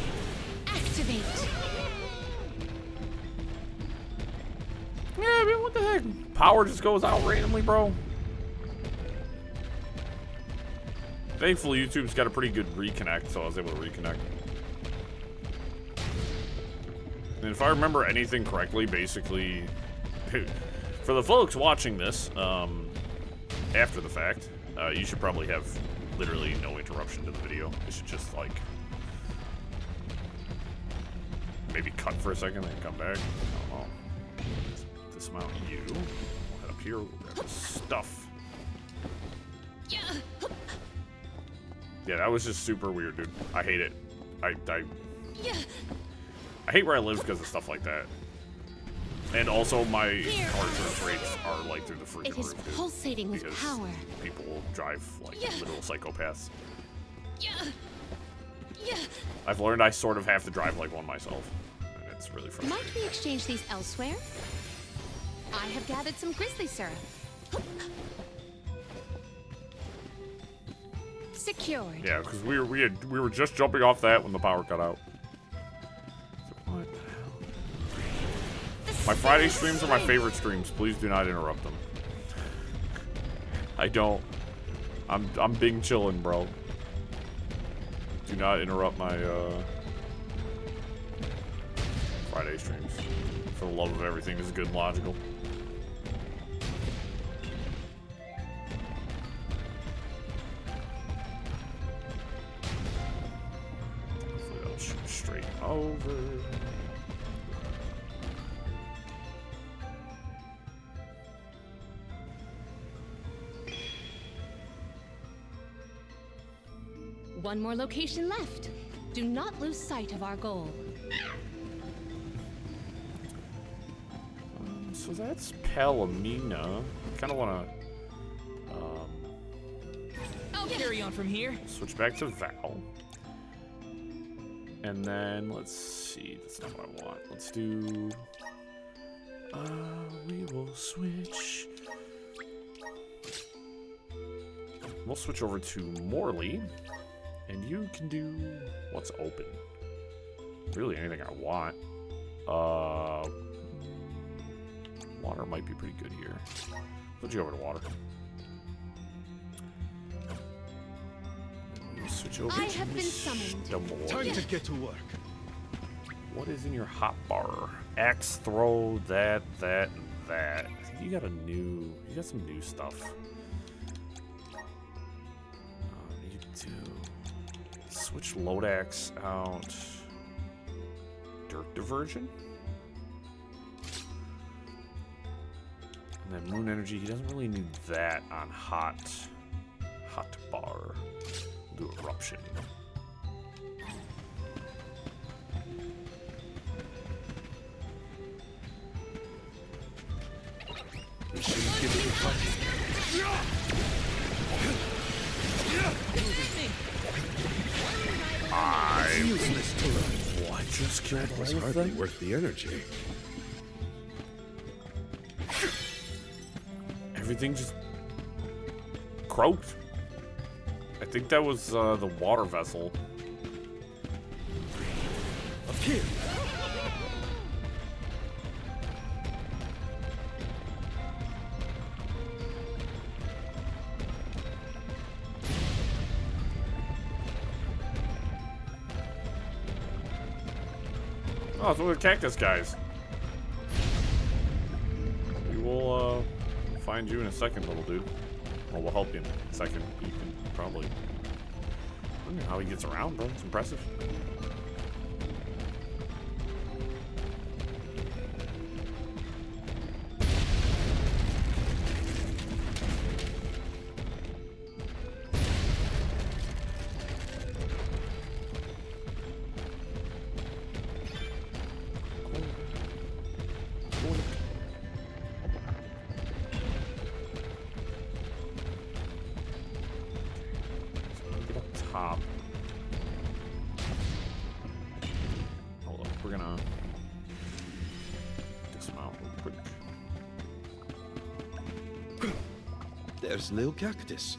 Activate. Yeah, man, what the heck? Power just goes out randomly, bro. Thankfully, YouTube's got a pretty good reconnect, so I was able to reconnect. And if I remember anything correctly, basically, for the folks watching this after the fact, you should probably have literally no interruption to the video. It should just, like, maybe cut for a second and come back. I don't know. Dismount you. We'll head up here. We'll grab this stuff. Yeah, that was just super weird, dude. I hate it. I hate where I live because of stuff like that. And also, my car insurance rates are like through the freaking It is roof, dude. pulsating with Because power. people will drive like literal psychopaths. I've learned I sort of have to drive like one myself, and it's really frustrating. Might we exchange these elsewhere? I have gathered some grizzly syrup. Secured. Yeah, because we were just jumping off that when the power cut out. So what the hell? My Friday streams are my favorite streams. Please do not interrupt them. I don't. I'm being chillin', bro. Do not interrupt my Friday streams. For the love of everything is good and logical. Hopefully that'll shoot straight over. One more location left. Do not lose sight of our goal. So that's Palomina. Kind of want to. I'll carry on from here. Switch back to Val. And then, let's see. That's not what I want. Let's do... we will switch... We'll switch over to Morley. And you can do... What's open? Really anything I want. Water might be pretty good here. Switch you over to water. We'll switch over I to have been summoned. the Morley. Time to get to work. What is in your hot bar? Axe, throw, that, and that. I think you got you got some new stuff. You do. Switch load axe out. Dirt diversion? And then moon energy, he doesn't really need that on hot bar. We'll do eruption. We shouldn't give it a touch. Useless to run. What just killed That was all of hardly them? worth the energy. Everything just croaked. I think that was the water vessel. Up here. Oh, it's one of the cactus guys. We will find you in a second, little dude. Or we'll help you in a second. You can probably... I don't know how he gets around, bro. It's impressive. Top. Hold up, we're gonna dismount real quick. There's little cactus.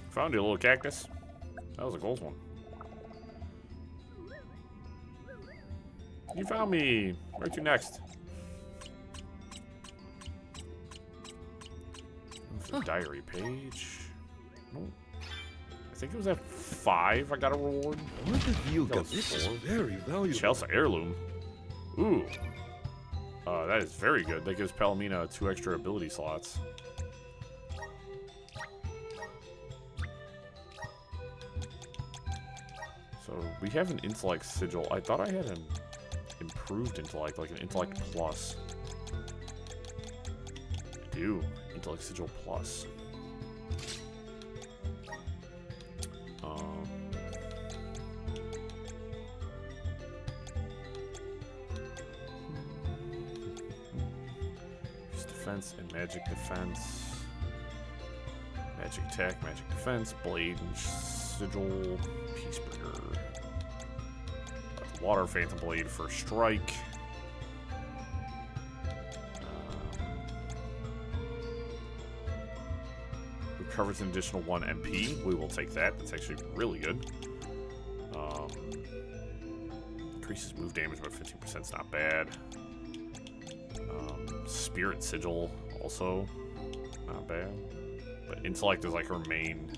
Found you, little cactus. That was a gold one. You found me. Where to next? The diary page. No. I think it was at 5 I got a reward. What have you That got? was This is 4. very valuable. Chelsea heirloom. Ooh. That is very good. That gives Palomina 2 extra ability slots. So we have an intellect sigil. I thought I had an improved intellect, like an intellect plus. I do. Intellect sigil plus. Defense and magic defense. Magic attack, magic defense, blade and sigil, peacebringer. Water phantom blade for strike. Recovers an additional 1 MP. We will take that. That's actually really good. Increases move damage by 15%. It's not bad. Spirit sigil also not bad. But intellect is like her main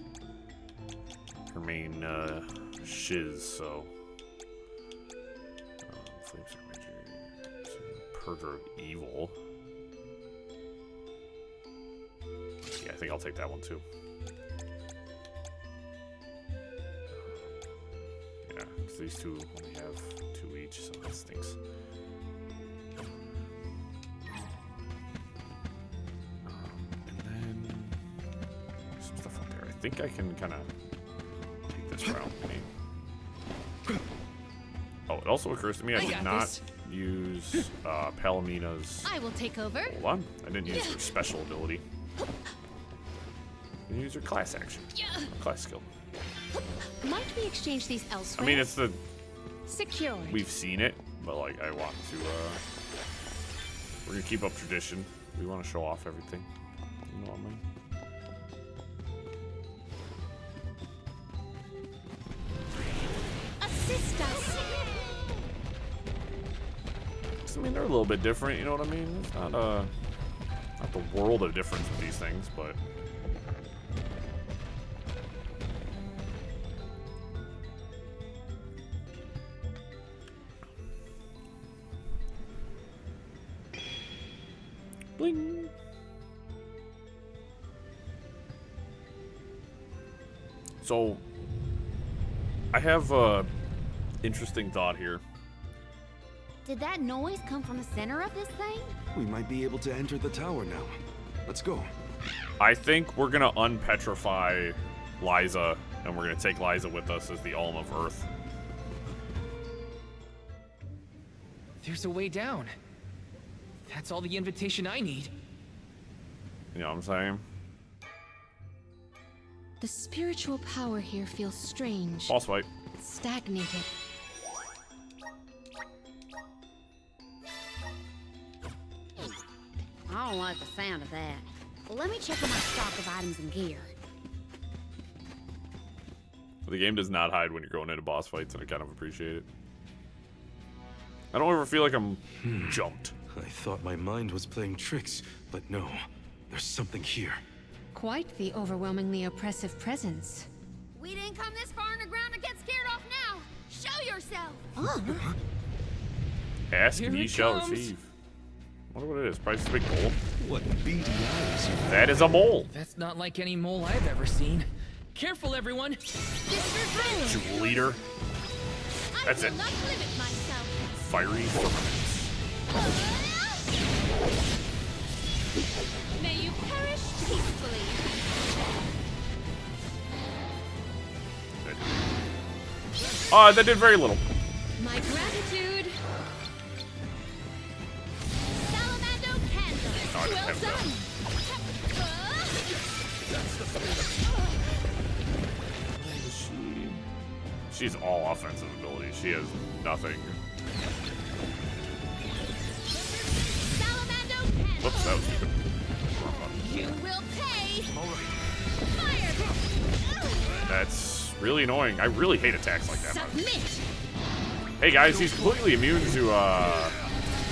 shiz. So flames are major. Purger of evil. Yeah, I think I'll take that one too. Yeah, because these two only have 2 each, so that stinks. And then some stuff up there. I think I can kind of take this route. Maybe. Oh, it also occurs to me I did not use Palomina's. I will take over. Hold on, I didn't use her special ability. You use your class action. Class skill. Might we exchange these I elsewhere? mean, it's the Secured. we've seen it, but like I want to. We're gonna keep up tradition. We want to show off everything. You know what I mean? Assist us. I mean, they're a little bit different. You know what I mean? It's not not the world of difference with these things, but. Bling. So, I have a interesting thought here. Did that noise come from the center of this thing? We might be able to enter the tower now. Let's go. I think we're gonna unpetrify Liza, and we're gonna take Liza with us as the Alm of Earth. There's a way down. That's all the invitation I need. You know what I'm saying? The spiritual power here feels strange, Boss fight. stagnated. I don't like the sound of that. Let me check on my stock of items and gear. The game does not hide when you're going into boss fights, and I kind of appreciate it. I don't ever feel like I'm jumped. I thought my mind was playing tricks, but no. There's something here. Quite the overwhelmingly oppressive presence. We didn't come this far underground to get scared off now. Show yourself. Ask Here and ye it shall comes. receive. I wonder what it is. Probably just a big mole. What beady eyes you have. That is a mole. That's not like any mole I've ever seen. Careful, everyone. Jewel eater. That's it. Not limit myself. Fiery firmaments. May you perish peacefully. That did very little. My gratitude. Salamando candle. Oh, I didn't Well have that. done. She's all offensive ability. She has nothing. Salamando candle. Whoops, that was stupid. You will pay. Fire. That's really annoying. I really hate attacks like that. Submit. Hey guys, he's completely immune to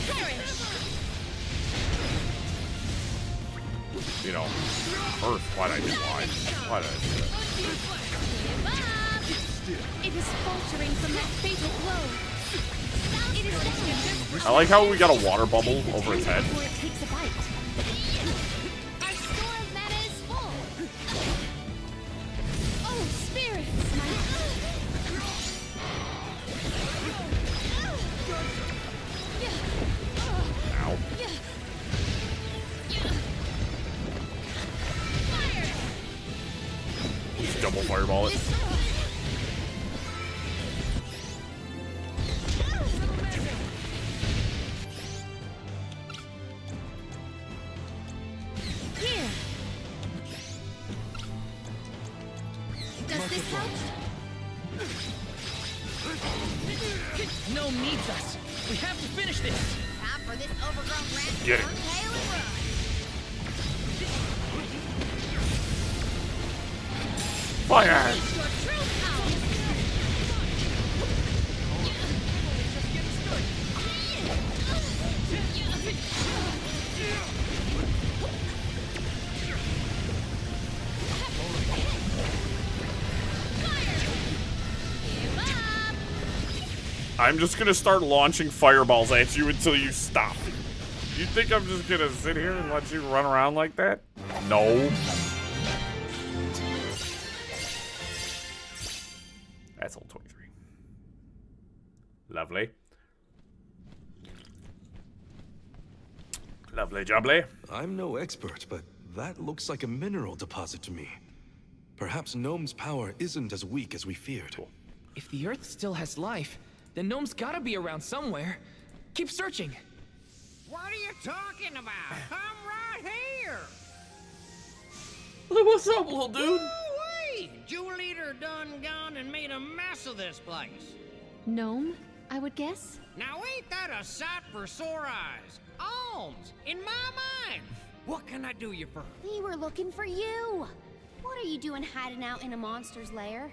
Perish. you know, Earth. Why did I do why? Why did I do that? Give up. It is faltering from that fatal blow. It is destined. I like how we got a water bubble over its head. Before it takes a bite. Our store of mana is full. Oh, spirits. Ow. Just double fireball it. Here. Does this help? Gnome needs us. We have to finish this. Time for this overgrown rat to Get it. turn tail and run. Fire! Your true power. Give up. I'm just gonna start launching fireballs at you until you stop. You think I'm just gonna sit here and let you run around like that? No. That's all 23. Lovely. Lovely jubbly. I'm no expert, but that looks like a mineral deposit to me. Perhaps Gnome's power isn't as weak as we feared. If the Earth still has life, then Gnome's gotta be around somewhere. Keep searching. What are you talking about? I'm right here. What's up, little dude? Woo-wee! Jewel Eater done gone and made a mess of this place. Gnome, I would guess? Now ain't that a sight for sore eyes? Alms, in my mind. What can I do you for? We were looking for you. What are you doing hiding out in a monster's lair?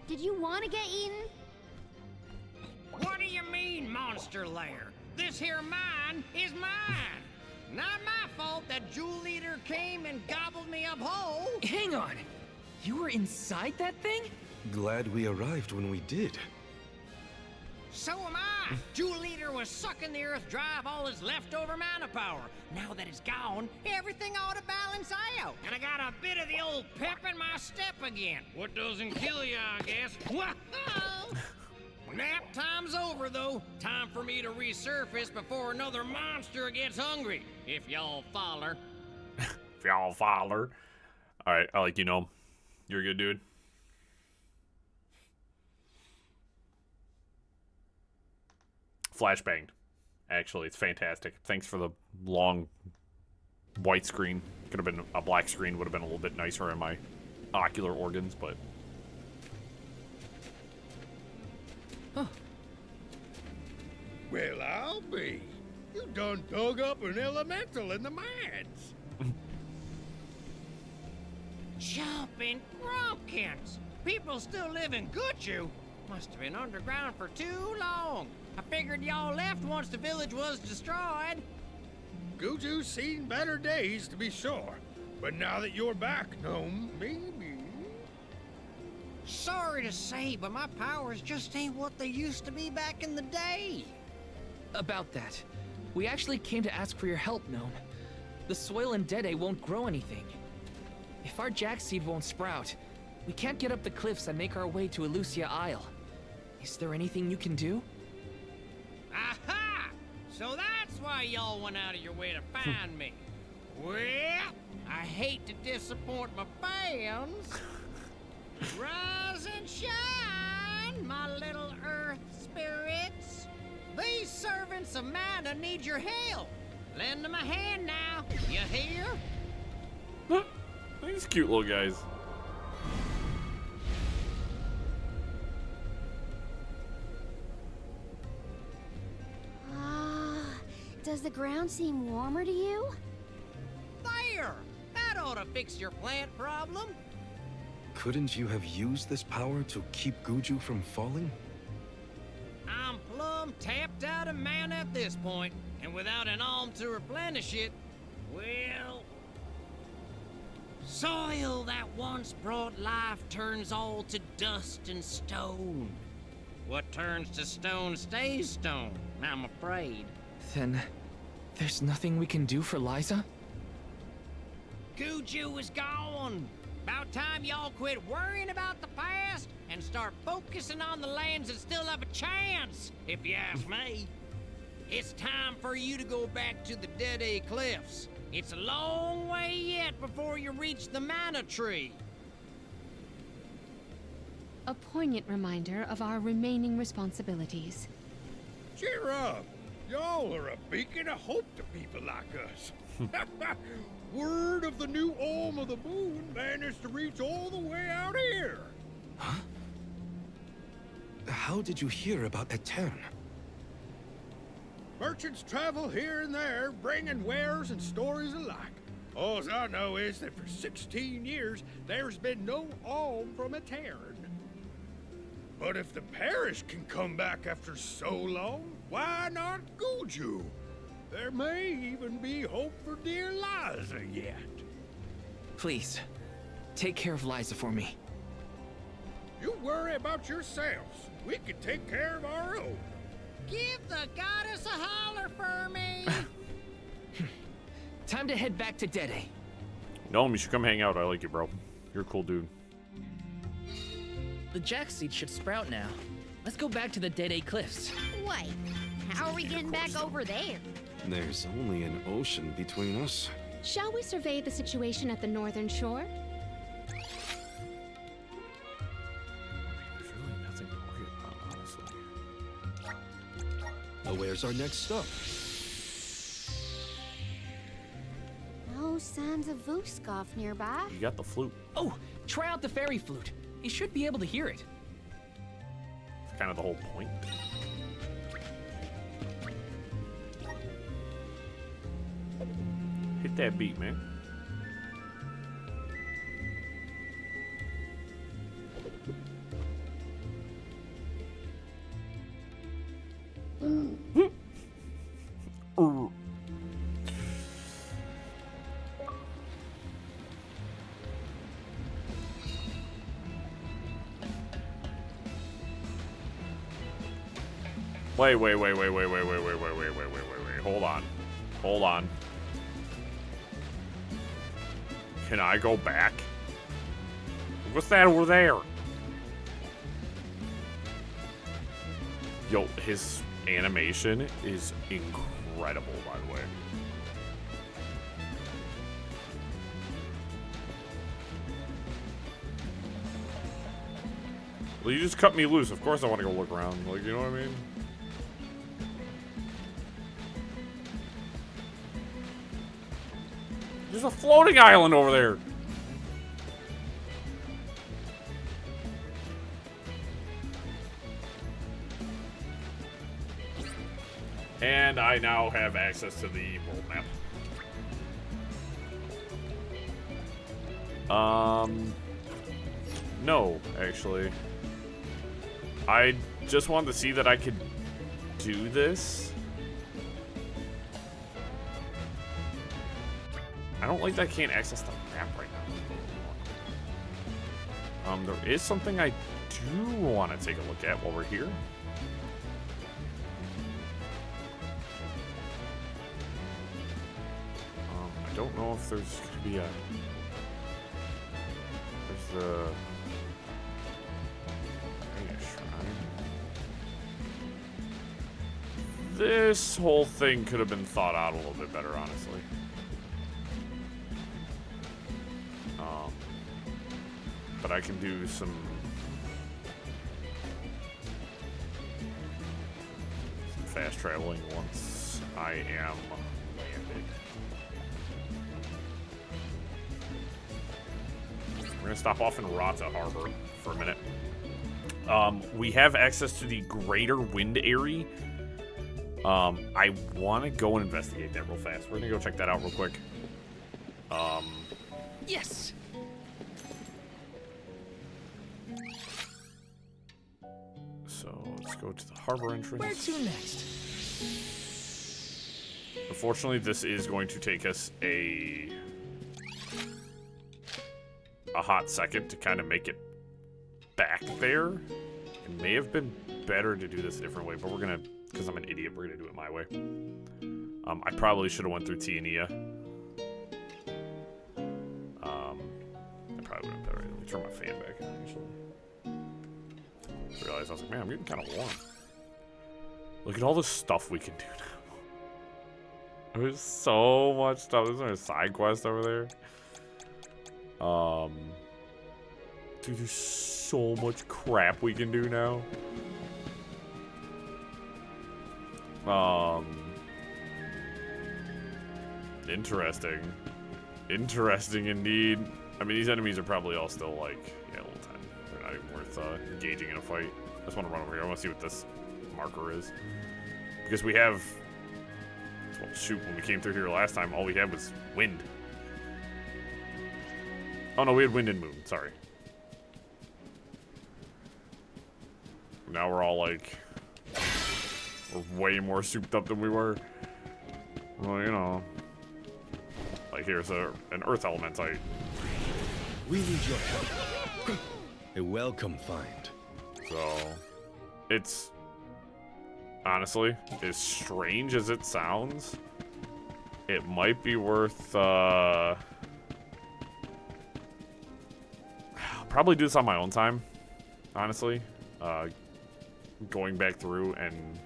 Did you want to get eaten? What do you mean, monster lair? This here mine is mine. Not my fault that Jewel Eater came and gobbled me up whole. Hang on. You were inside that thing? Glad we arrived when we did. So am I. Jewel Eater was sucking the earth dry of all his leftover mana power. Now that it's gone, everything ought to balance out. And I got a bit of the old pep in my step again. What doesn't kill you, I guess. Whoa! Nap time's over, though. Time for me to resurface before another monster gets hungry. If y'all follow. If y'all follow. Alright, I like you, Gnome. You're a good dude. Flashbanged. Actually, it's fantastic. Thanks for the long white screen. Could have been a black screen, would have been a little bit nicer in my ocular organs, but... Huh. Well, I'll be. You done dug up an elemental in the mines. Jumping Grumpkins! People still live in Gudju. Must have been underground for too long. I figured y'all left once the village was destroyed. Gudju's seen better days, to be sure. But now that you're back, Gnome, maybe... Sorry to say, but my powers just ain't what they used to be back in the day. About that, we actually came to ask for your help, Gnome. The soil in Dede won't grow anything. If our jack seed won't sprout, we can't get up the cliffs and make our way to Elusia Isle. Is there anything you can do? Aha! So that's why y'all went out of your way to find me. Well, I hate to disappoint my fans. Rise and shine, my little earth spirits. These servants of mana need your help. Lend them a hand now, you hear? These cute little guys. Does the ground seem warmer to you? There! That ought to fix your plant problem. Couldn't you have used this power to keep Gudju from falling? I'm plumb tapped out of mana at this point, and without an alm to replenish it, well... Soil that once brought life turns all to dust and stone. What turns to stone stays stone, I'm afraid. Then, there's nothing we can do for Liza? Gudju is gone. About time y'all quit worrying about the past and start focusing on the lands that still have a chance, if you ask me. It's time for you to go back to the Dede Cliffs. It's a long way yet before you reach the mana tree. A poignant reminder of our remaining responsibilities. Cheer up. Y'all are a beacon of hope to people like us. Word of the new Alm of the Moon managed to reach all the way out here. Huh? How did you hear about Etern? Merchants travel here and there, bringing wares and stories alike. All I know is that for 16 years, there's been no alm from Etern. But if the parish can come back after so long, why not Gudju? There may even be hope for dear Liza yet. Please, take care of Liza for me. You worry about yourselves. We can take care of our own. Give the goddess a holler for me. Time to head back to Dede. Gnome, you should come hang out. I like you, bro. You're a cool dude. The jack seed should sprout now. Let's go back to the Dede Cliffs. Wait, how are we getting back over there? There's only an ocean between us. Shall we survey the situation at the northern shore? There's really nothing to worry about, honestly. Where's our next stop? No signs of Vuskov nearby. You got the flute. Oh, try out the fairy flute. You should be able to hear it. It's kind of the whole point. Hit that beat, man. Wait. Hold on. Can I go back? What's that over there? Yo, his animation is incredible, by the way. Well, you just cut me loose. Of course I want to go look around. Like, you know what I mean? There's a floating island over there. And I now have access to the world map. No, actually. I just wanted to see that I could do this. I don't like that I can't access the map right now. There is something I do want to take a look at while we're here. I don't know if there's going to be a... There's the... Shrine. This whole thing could have been thought out a little bit better, honestly. But I can do some fast traveling once I am landed. We're gonna stop off in Rata Harbor for a minute. We have access to the Greater Wind Area. I want to go and investigate that real fast. We're gonna go check that out real quick. Yes. So let's go to the harbor entrance. Where to next? Unfortunately, this is going to take us a hot second to kind of make it back there. It may have been better to do this a different way, but we're gonna, because I'm an idiot, we're gonna do it my way. I probably should have went through Tiania. I probably would have better. Let me turn my fan back on, actually. I realized I was like, man, I'm getting kind of warm. Look at all the stuff we can do now. There's so much stuff. There's a side quest over there. Dude, there's so much crap we can do now. Interesting. Interesting indeed. I mean, these enemies are probably all still like, yeah, level 10. They're not even worth engaging in a fight. I just want to run over here. I want to see what this marker is. Because we have... Well, shoot, when we came through here last time, all we had was wind. Oh no, we had wind and moon. Sorry. Now we're all like... We're way more souped up than we were. Well, you know... Like, here's an earth elementite. We need your help. A welcome find. So, it's honestly, as strange as it sounds, it might be worth, probably do this on my own time, honestly. Going back through and,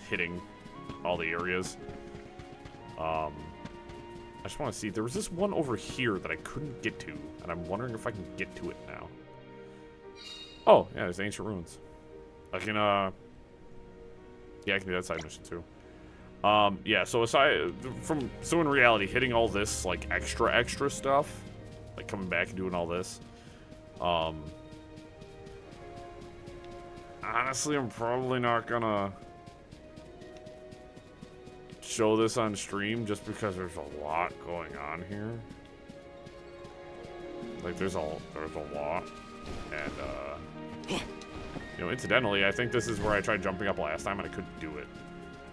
hitting all the areas. I just want to see, there was this one over here that I couldn't get to, and I'm wondering if I can get to it now. Oh, yeah, there's ancient ruins. I can, yeah, I can do that side mission too. Yeah, so in reality, hitting all this, like, extra stuff, like coming back and doing all this, honestly, I'm probably not gonna show this on stream just because there's a lot going on here. Like, there's a lot, and, you know, incidentally, I think this is where I tried jumping up last time and I couldn't do it.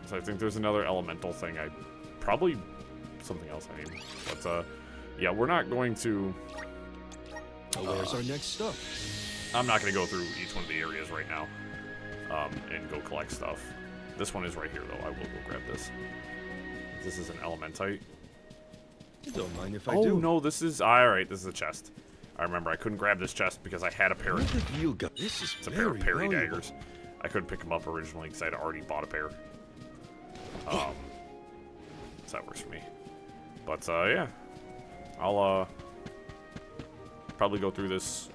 So I think there's another elemental thing. Probably something else I need. But, yeah, we're not going to... Where's our next stop? I'm not going to go through each one of the areas right now and go collect stuff. This one is right here, though. I will go grab this. This is an elementite. Don't mind if I Oh, do. no, this is... Alright, this is a chest. I remember I couldn't grab this chest because I had a pair What of... have you got? This is It's a pair of parry valuable. daggers. I couldn't pick them up originally because I'd already bought a pair. So that works for me. But, yeah. I'll, probably go through this.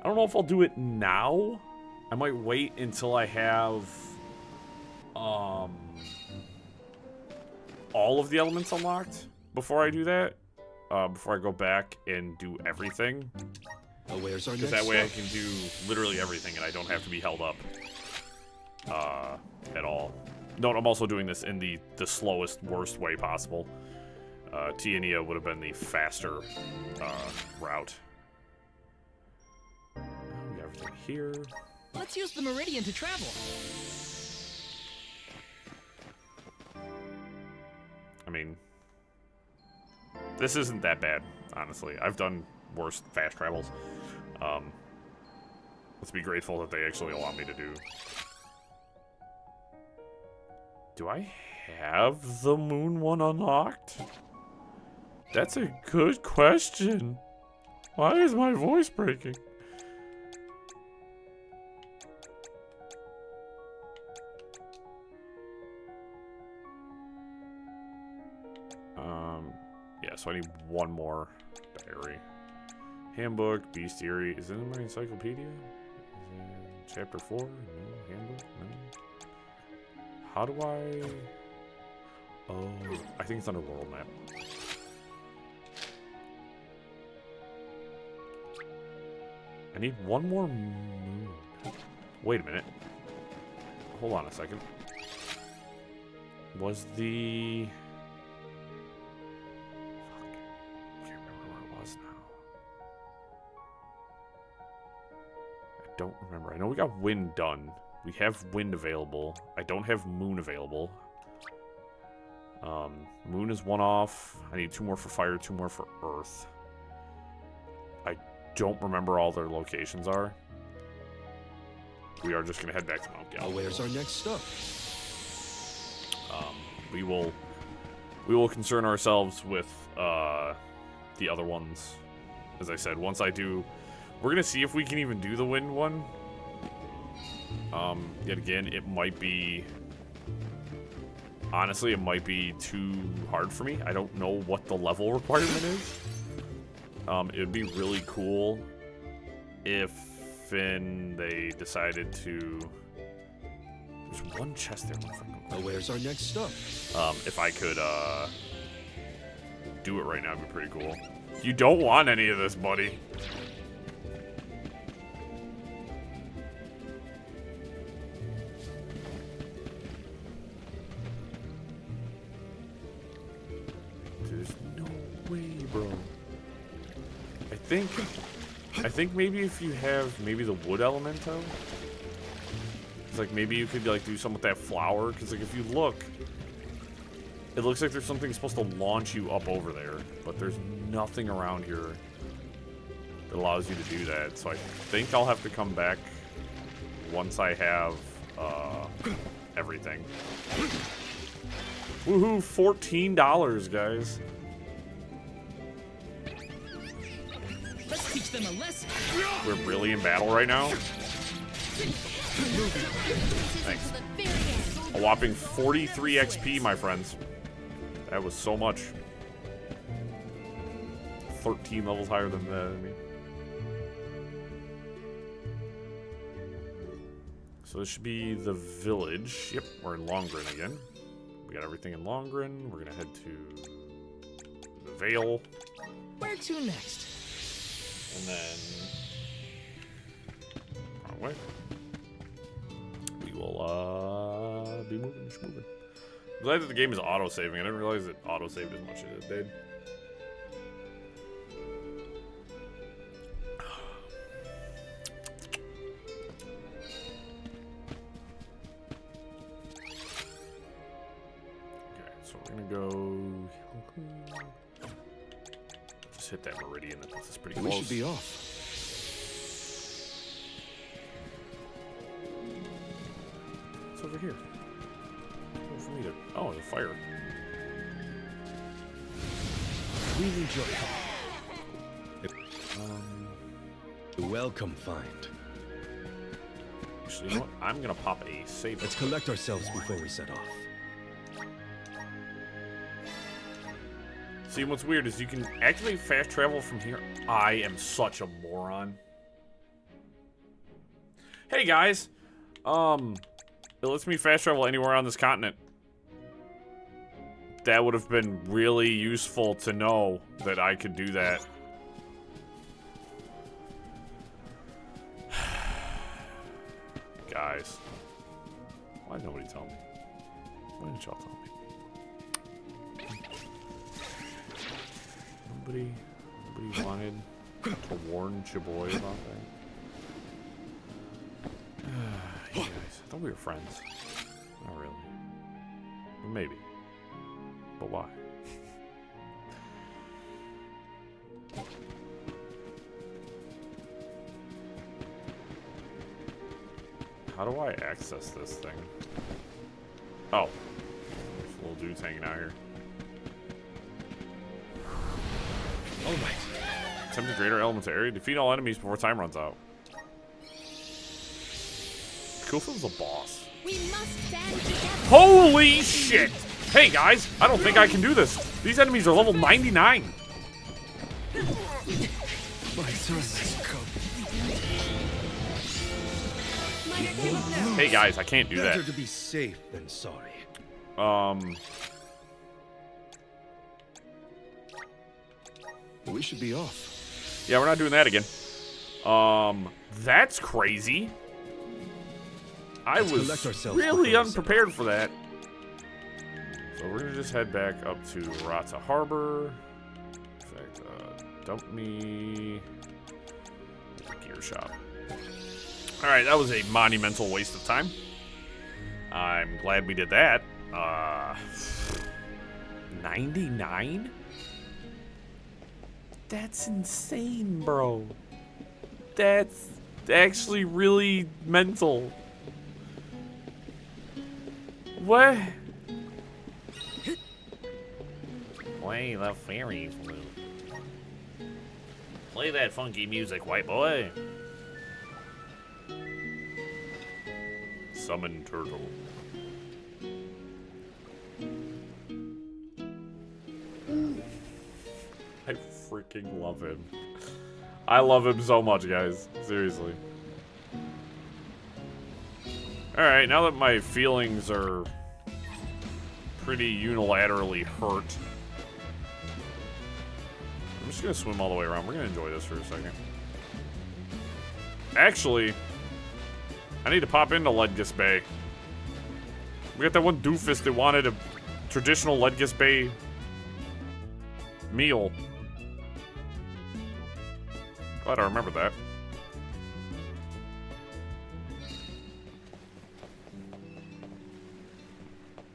I don't know if I'll do it now. I might wait until I have, all of the elements unlocked before I do that. Before I go back and do everything. Where's our Because next that way I stop? can do literally everything and I don't have to be held up at all. No, I'm also doing this in the slowest, worst way possible. Tiania would have been the faster route. We got everything here. Let's use the meridian to travel. I mean, this isn't that bad, honestly. I've done worse fast travels. Let's be grateful that they actually allow me to do. Do I have the moon one unlocked? That's a good question. Why is my voice breaking? Yeah, so I need one more diary. Handbook, bestiary. Is it in my encyclopedia? Is it chapter 4? No. Handbook? No. How do I... Oh, I think it's under world map. I need one more moon. Wait a minute. Hold on a second. Was the... Fuck. I can't remember where it was now. I don't remember. I know we got wind done. We have wind available. I don't have moon available. Moon is one off. I need 2 more for fire, 2 more for earth. I don't remember all their locations are. We are just gonna head back to Mount Gallo. Where's our next stop? We will concern ourselves with the other ones. As I said, once I do, we're gonna see if we can even do the wind one. Yet again, it might be... Honestly, it might be too hard for me. I don't know what the level requirement is. It would be really cool if they decided to... There's one chest there. Where's our next stop? If I could do it right now, it'd be pretty cool. You don't want any of this, buddy. There's no way, bro. I think maybe if you have maybe the wood elemento, it's like maybe you could like do something with that flower. Because like if you look, it looks like there's something supposed to launch you up over there, but there's nothing around here that allows you to do that. So I think I'll have to come back once I have everything. Woohoo! $14, guys. Let's teach them a lesson. We're really in battle right now. Thanks. A whopping 43 XP, my friends. That was so much. 13 levels higher than that, I mean. So this should be the village. Yep, we're in Longren again. We got everything in Longren. We're gonna head to the Vale. Where to next? And then... wrong way. We will, be moving, just moving. I'm glad that the game is auto-saving. I didn't realize it auto-saved as much as it did. Okay, so we're gonna go... just hit that meridian. That puts us pretty close. We should be off. What's over here? What for me to... oh, the fire. We need your help. Welcome, find. Actually, you know what? I'm gonna pop a save. Let's collect ourselves before we set off. See, what's weird is you can activate fast travel from here. I am such a moron. Hey guys, it lets me fast travel anywhere on this continent. That would have been really useful to know that I could do that. Guys, why did nobody tell me? Why didn't y'all tell me? Nobody wanted to warn Chaboy about that. You guys, I thought we were friends. Not really. Maybe. But why? How do I access this thing? Oh. There's little dudes hanging out here. All right. Attempt to greater elements area. Defeat all enemies before time runs out. Kufil's a boss. We must stand together. Holy shit! Hey guys, I don't think I can do this. These enemies are level 99. My service come. Hey guys, I can't do that. Better to be safe than sorry. We should be off. Yeah, we're not doing that again. That's crazy. I was really unprepared for that. So we're gonna just head back up to Rata Harbor. In fact, dump me at the gear shop. Alright, that was a monumental waste of time. I'm glad we did that. 99? That's insane, bro. That's actually really mental. What? Play the fairy flute. Play that funky music, white boy. Summon turtle. I freaking love him. I love him so much, guys. Seriously. Alright, now that my feelings are pretty unilaterally hurt, I'm just gonna swim all the way around. We're gonna enjoy this for a second. Actually, I need to pop into Ledgis Bay. We got that one doofus that wanted a traditional Ledgis Bay meal. Glad I remembered that.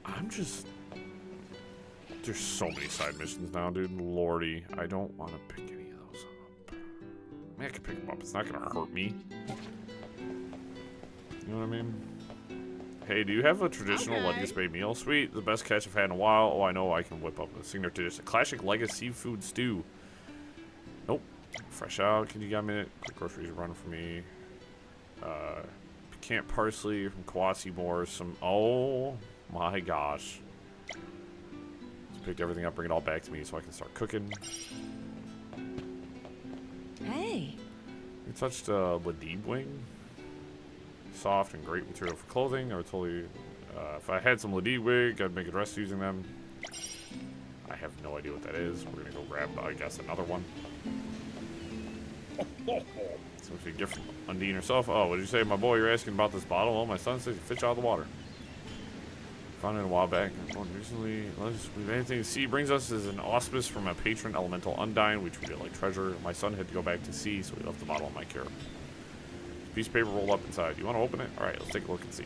I'm just... There's so many side missions now, dude. Lordy, I don't want to pick any of those up. I mean, I can pick them up. It's not going to hurt me. You know what I mean? Hey, do you have a traditional Ledgis Bay meal? Sweet, the best catch I've had in a while. Oh, I know I can whip up a signature dish. A classic Ledgis seafood stew. Nope. Fresh out. Can you get a minute? Quick groceries run for me. Piquant parsley from Kawasi Moore. Some... Oh, my gosh. Just picked everything up, bring it all back to me so I can start cooking. Hey. You touched Ladib wing? Soft and great material for clothing. I would totally, if I had some Ladie wig, I'd make a dress using them. I have no idea what that is. We're gonna go grab, I guess, another one. So if you gift from Undine herself. Oh, what did you say, my boy? You're asking about this bottle? Oh, my son says you fish out of the water. Found it a while back. Recently, we've anything to see brings us is an auspice from a patron elemental Undine. We treat it like treasure. My son had to go back to sea, so he left the bottle in my care. Piece of paper rolled up inside. You want to open it? All right, let's take a look and see.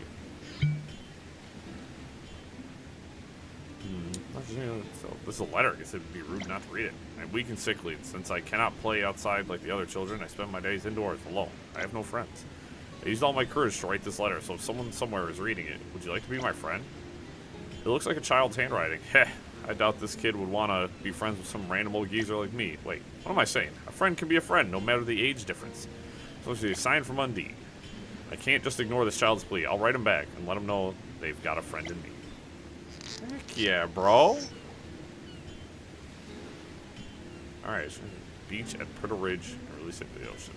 So this is a letter. I guess it would be rude not to read it. I'm weak and sickly. Since I cannot play outside like the other children, I spend my days indoors alone. I have no friends. I used all my courage to write this letter, so if someone somewhere is reading it, would you like to be my friend? It looks like a child's handwriting. Heh, I doubt this kid would want to be friends with some random old geezer like me. Wait, what am I saying? A friend can be a friend, no matter the age difference. So it's a sign from Undine. I can't just ignore this child's plea. I'll write him back and let him know they've got a friend in me. Heck yeah, bro. Alright, so beach at Puerto Ridge and release it to the ocean.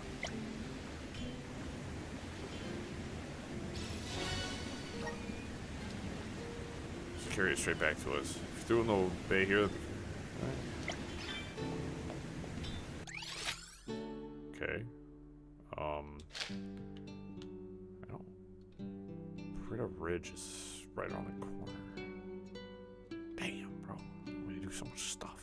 Just carry it straight back to us. If you threw in the bay here. Okay. I don't. Puerto Ridge is right around the corner. Damn, bro. We do so much stuff.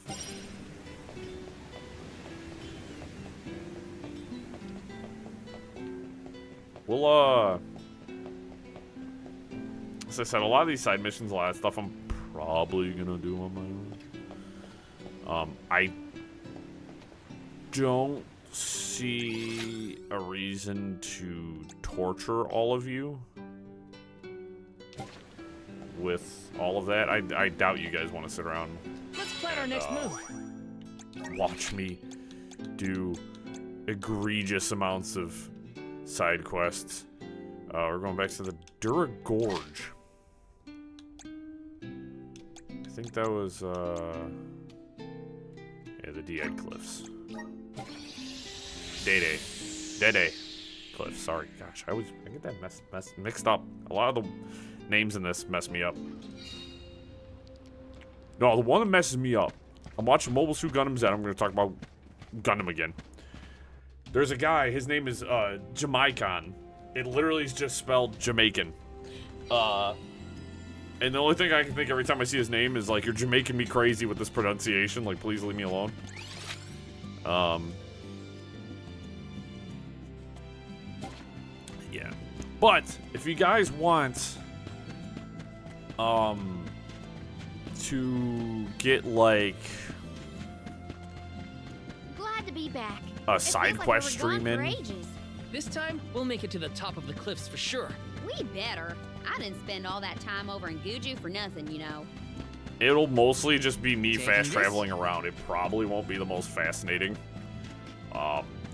We'll, as I said, a lot of these side missions, a lot of stuff I'm probably gonna do on my own. I don't see a reason to torture all of you with all of that. I doubt you guys want to sit around. Let's plan our next move. Watch me do egregious amounts of side quests. We're going back to the Dura Gorge. I think that was yeah, the D-Ed Cliffs. Dede Cliffs. Sorry, gosh, I get that mixed up. A lot of the names in this mess me up. No, the one that messes me up. I'm watching Mobile Suit Gundam Z. I'm going to talk about Gundam again. There's a guy. His name is Jamaican. It literally is just spelled Jamaican. And the only thing I can think every time I see his name is like, you're Jamaican me crazy with this pronunciation. Like, please leave me alone. Yeah. But if you guys want to get like Glad to be back. a It side feels like quest we were stream gone for in, ages. This time, we'll make it to the top of the cliffs for sure. We better. I didn't spend all that time over in Gudju for nothing, you know. it'll mostly just be me Taking fast this? traveling around. It probably won't be the most fascinating.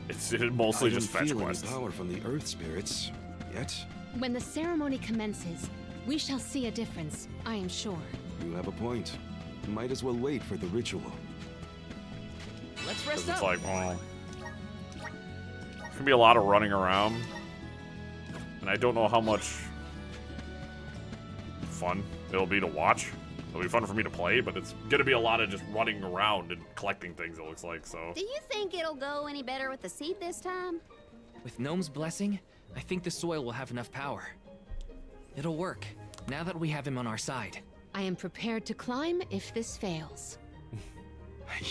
It's mostly just fetch I don't feel quests. any power from the earth spirits yet. When the ceremony commences, we shall see a difference, I am sure. You have a point. Might as well wait for the ritual. Let's 'Cause rest it's up. like, well, there's gonna be a lot of running around, and I don't know how much fun it'll be to watch. It'll be fun for me to play, but it's gonna be a lot of just running around and collecting things, it looks like, so. Do you think it'll go any better with the seed this time? With Gnome's blessing, I think the soil will have enough power. It'll work, now that we have him on our side. I am prepared to climb if this fails.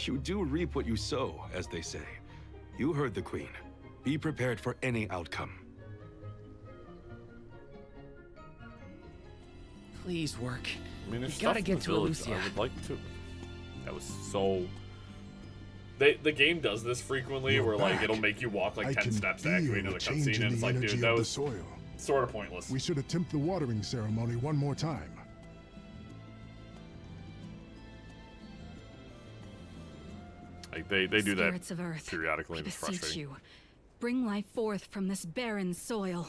You do reap what you sow, as they say. You heard the queen. Be prepared for any outcome. Please work. I mean, there's We stuff gotta in get the to village Elusia. I would like to. That was so. The game does this frequently, You're where like back. it'll make you walk like I 10 can steps to feel activate another the change cutscene, in and it's the like, energy dude, that of the was soil. sort of pointless. We should attempt the watering ceremony one more time. Like they do that Spirits of Earth, periodically, I and it's beseech frustrating. you, bring life forth from this barren soil.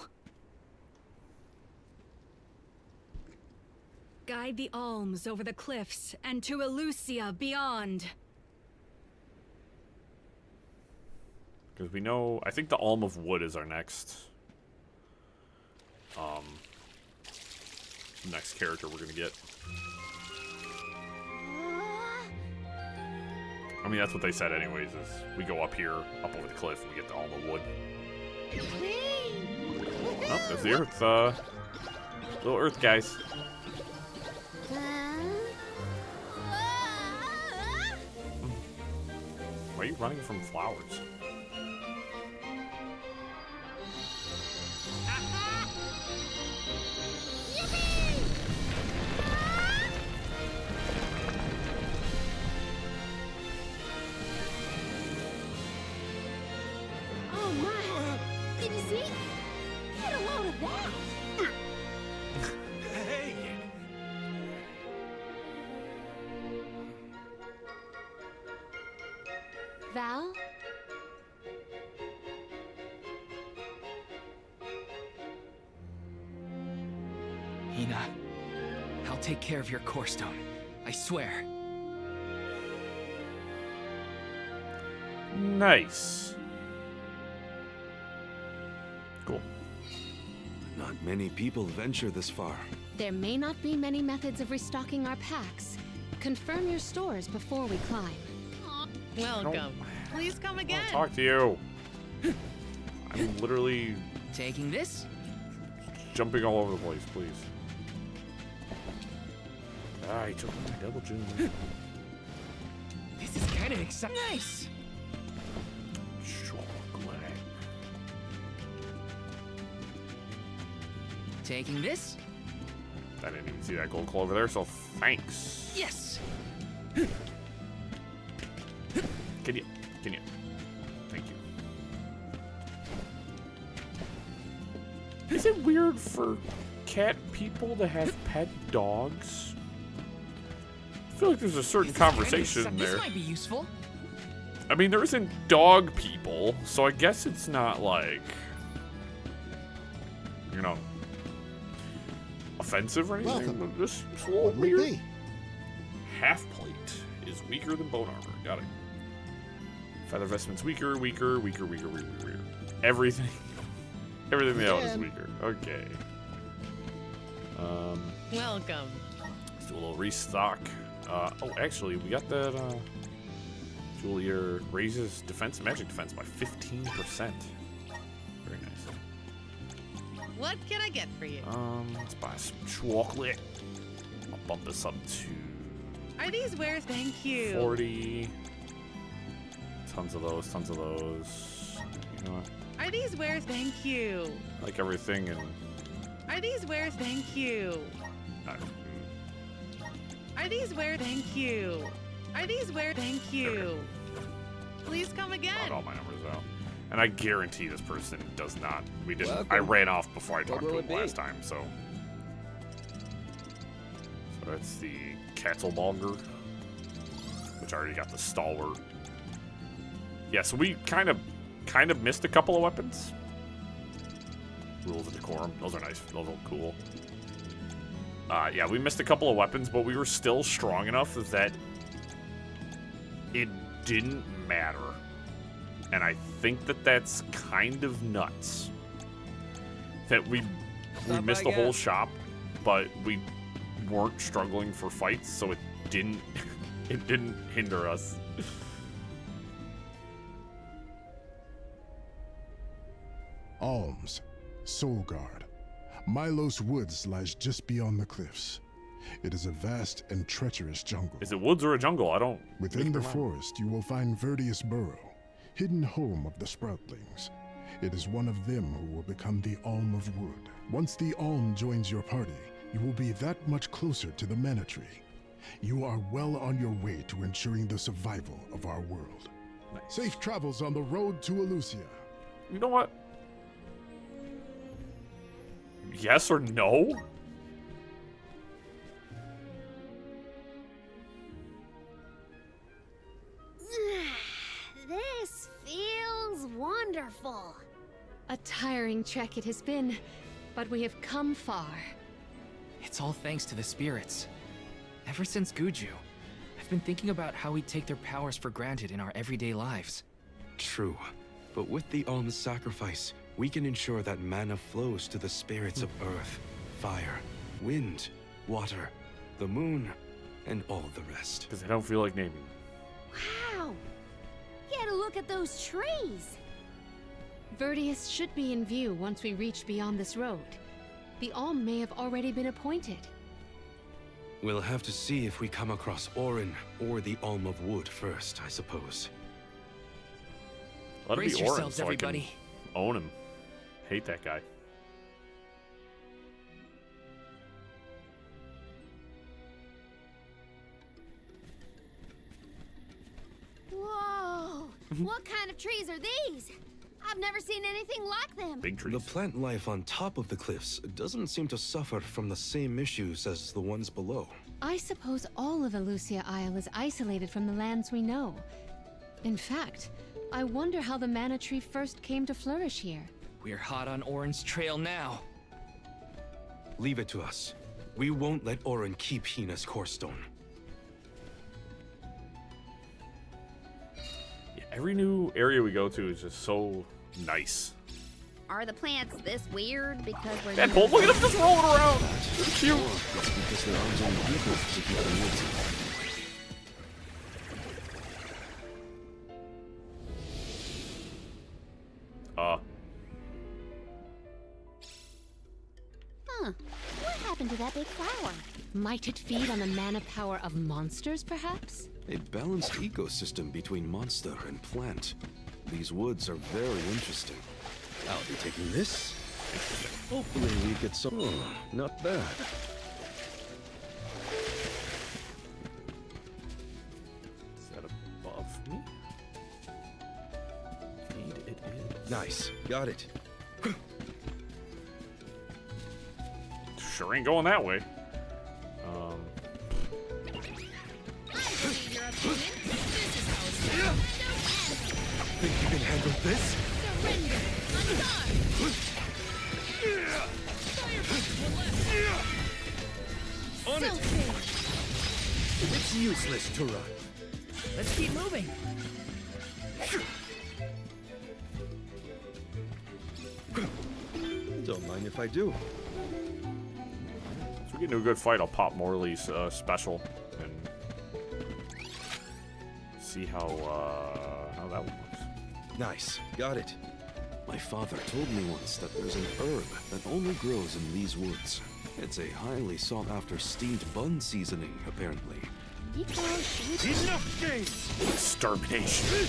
Guide the alms over the cliffs and to Elusia beyond. Because we know, I think the Alm of Wood is our next the next character we're gonna get. I mean, that's what they said anyways, is we go up here, up over the cliff, and we get to all the wood. Oh, there's the earth, little earth guys. Why are you running from flowers? Oh my! Did you see? Get a load of that! Hey! Val? Hina, I'll take care of your core stone. I swear. Nice. Cool. Not many people venture this far. There may not be many methods of restocking our packs. Confirm your stores before we climb. Welcome. Please come I again. want to talk to you. I'm literally Taking this? jumping all over the place, please. I took my double jump. This is kind of exciting. Nice. Chocolate. Taking this? I didn't even see that gold claw over there, so thanks. Yes. Can you? Thank you. Is it weird for cat people to have pet dogs? I feel like there's a certain conversation in there. This might be useful. I mean, there isn't dog people, so I guess it's not like, you know, offensive or anything. Welcome. But just a little What may weird. be? Half plate is weaker than bone armor. Got it. Feather vestment's weaker. Everything else is weaker. Okay. Welcome. Let's do a little restock. Oh, actually, we got that. Julia raises defense, magic defense by 15%. Very nice. What can I get for you? Let's buy some chocolate. I'll bump this up to Are these wares? Thank you. 40. Tons of those. You know what? Are these wares? Thank you. I like everything and. Are these wares? Thank you. Are these wares? Thank you. Are these wares? Thank you. Please come again. Got all my numbers out. And I guarantee this person does not. We didn't. Welcome. I ran off before I What talked will to it him be? last time, so. So that's the Katzelmonger, which I already got the Stalwart. Yeah, so we kind of missed a couple of weapons. Rules of Decorum. Those are nice. Those are cool. Yeah, we missed a couple of weapons, but we were still strong enough that it didn't matter. And I think that that's kind of nuts. That we missed the whole shop, but we weren't struggling for fights, so it didn't hinder us. Alms, Soulguard. Milos Woods lies just beyond the cliffs. It is a vast and treacherous jungle. Is it woods or a jungle? I don't. Within the forest, you will find Verdius Burrow, hidden home of the Sproutlings. It is one of them who will become the Alm of Wood. Once the Alm joins your party, you will be that much closer to the Mana Tree. You are well on your way to ensuring the survival of our world. Nice. Safe travels on the road to Elusia. You know what? Yes or no? This feels wonderful. A tiring trek it has been, but we have come far. It's all thanks to the spirits. Ever since Gudju, I've been thinking about how we take their powers for granted in our everyday lives. True, but with the Alm's sacrifice, we can ensure that mana flows to the spirits of earth, fire, wind, water, the moon, and all the rest. Because I don't feel like naming. Wow! Get a look at those trees! Verdius should be in view once we reach beyond this road. The Alm may have already been appointed. We'll have to see if we come across Orin or the Alm of Wood first, I suppose. Let it Brace be Orin yourselves, so everybody. I can own him. Hate that guy. Whoa! What kind of trees are these? I've never seen anything like them. Big trees. The plant life on top of the cliffs doesn't seem to suffer from the same issues as the ones below. I suppose all of Elusia Isle is isolated from the lands we know. In fact, I wonder how the mana tree first came to flourish here. We're hot on Orin's trail now. Leave it to us. We won't let Orin keep Hina's core stone. Yeah, every new area we go to is just so nice. Are the plants this weird because we're... Deadpool, look at him just rolling around. It's cute. It's because there aren't any people to keep the woods alive. Huh. What happened to that big flower? Might it feed on the mana power of monsters, perhaps? A balanced ecosystem between monster and plant. These woods are very interesting. I'll be taking this. Hopefully we get some... Oh, not bad. Is that above me? Indeed it is. Nice. Got it. Sure ain't going that way. Think you can handle this? On it! It's useless to run. Let's keep moving. Don't mind if I do. If we get into a good fight, I'll pop Morley's special and see how that works. Nice. Got it. My father told me once that there's an herb that only grows in these woods. It's a highly sought-after steamed bun seasoning, apparently. Enough games! Extermination.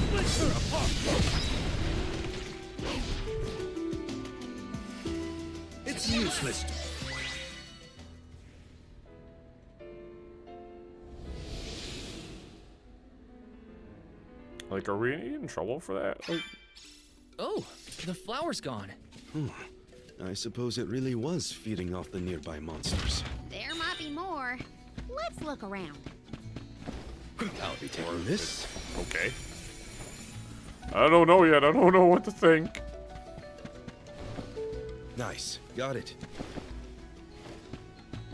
Split her apart! It's useless. Like, are we in trouble for that? Like, Oh, the flower's gone. I suppose it really was feeding off the nearby monsters. There might be more. Let's look around. I'll be taking this. okay. I don't know yet. I don't know what to think. Nice. Got it.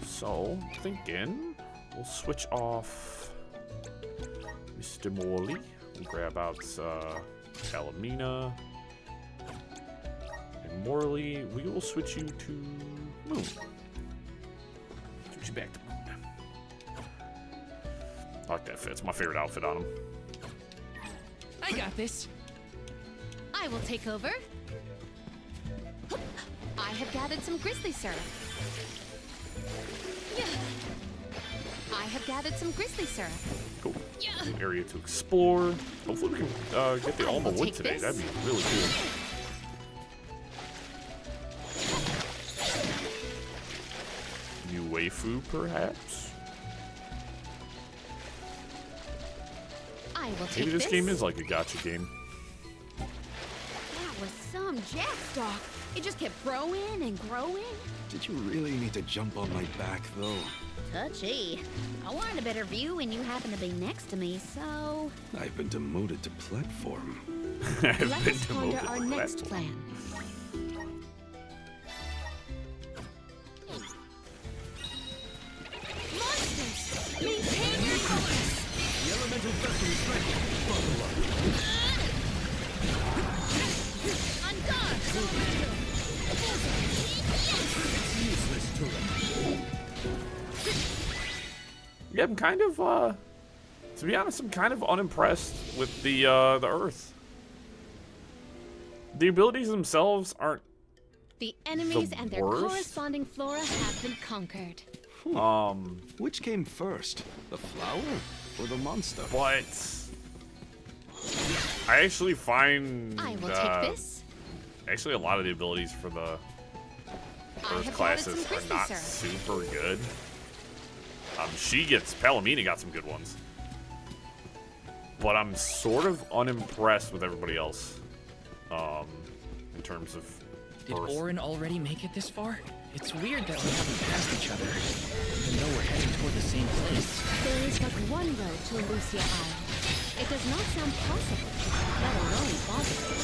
So, thinking we'll switch off Mr. Morley. We'll grab out Talamina. And Morley, we will switch you to Moon. Switch you back to Moon. I like that fit. It's my favorite outfit on him. I got this. I will take over. I have gathered some grizzly syrup. I have gathered some grizzly syrup. Cool. New area to explore. Hopefully we can get the Alma Wood today. this. That'd be really cool. New waifu, perhaps? I will take Maybe this game is like a gacha game. That was some jackstock. It just kept growing and growing. Did you really need to jump on my back, though? Touchy. I wanted a better view when you happened to be next to me, so... I've been demoted to platform. Let us ponder our next plan. Monsters! Maintain your course! The elemental vessel is ready. Buckle up. On guard! Yeah, I'm kind of, to be honest, I'm kind of unimpressed with the Earth. The abilities themselves aren't The enemies and their worst? corresponding flora have been conquered. Which came first, the flower or the monster? But I actually find I will take this. actually a lot of the abilities for the I Earth have classes ordered are some not Christmas, sir. super good. Palomina got some good ones. But I'm sort of unimpressed with everybody else. In terms of Did Earth. Orin already make it this far? It's weird that we haven't passed each other, even though we're heading toward the same place. There is but one road to Lucia Isle. It does not sound possible, let alone possible.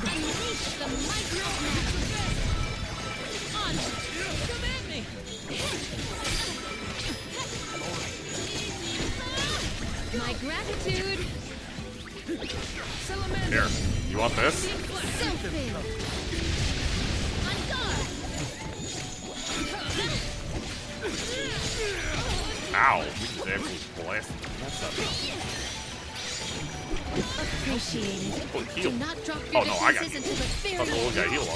Unleash the micro-mass. On! Come at me! My gratitude. Here, you want this? Something. On guard! Ow! We just actually blasted the mess out of Appreciated. Oh, heal. Do not drop Oh your no, I got defenses you. until the Thought the very little guy end. heal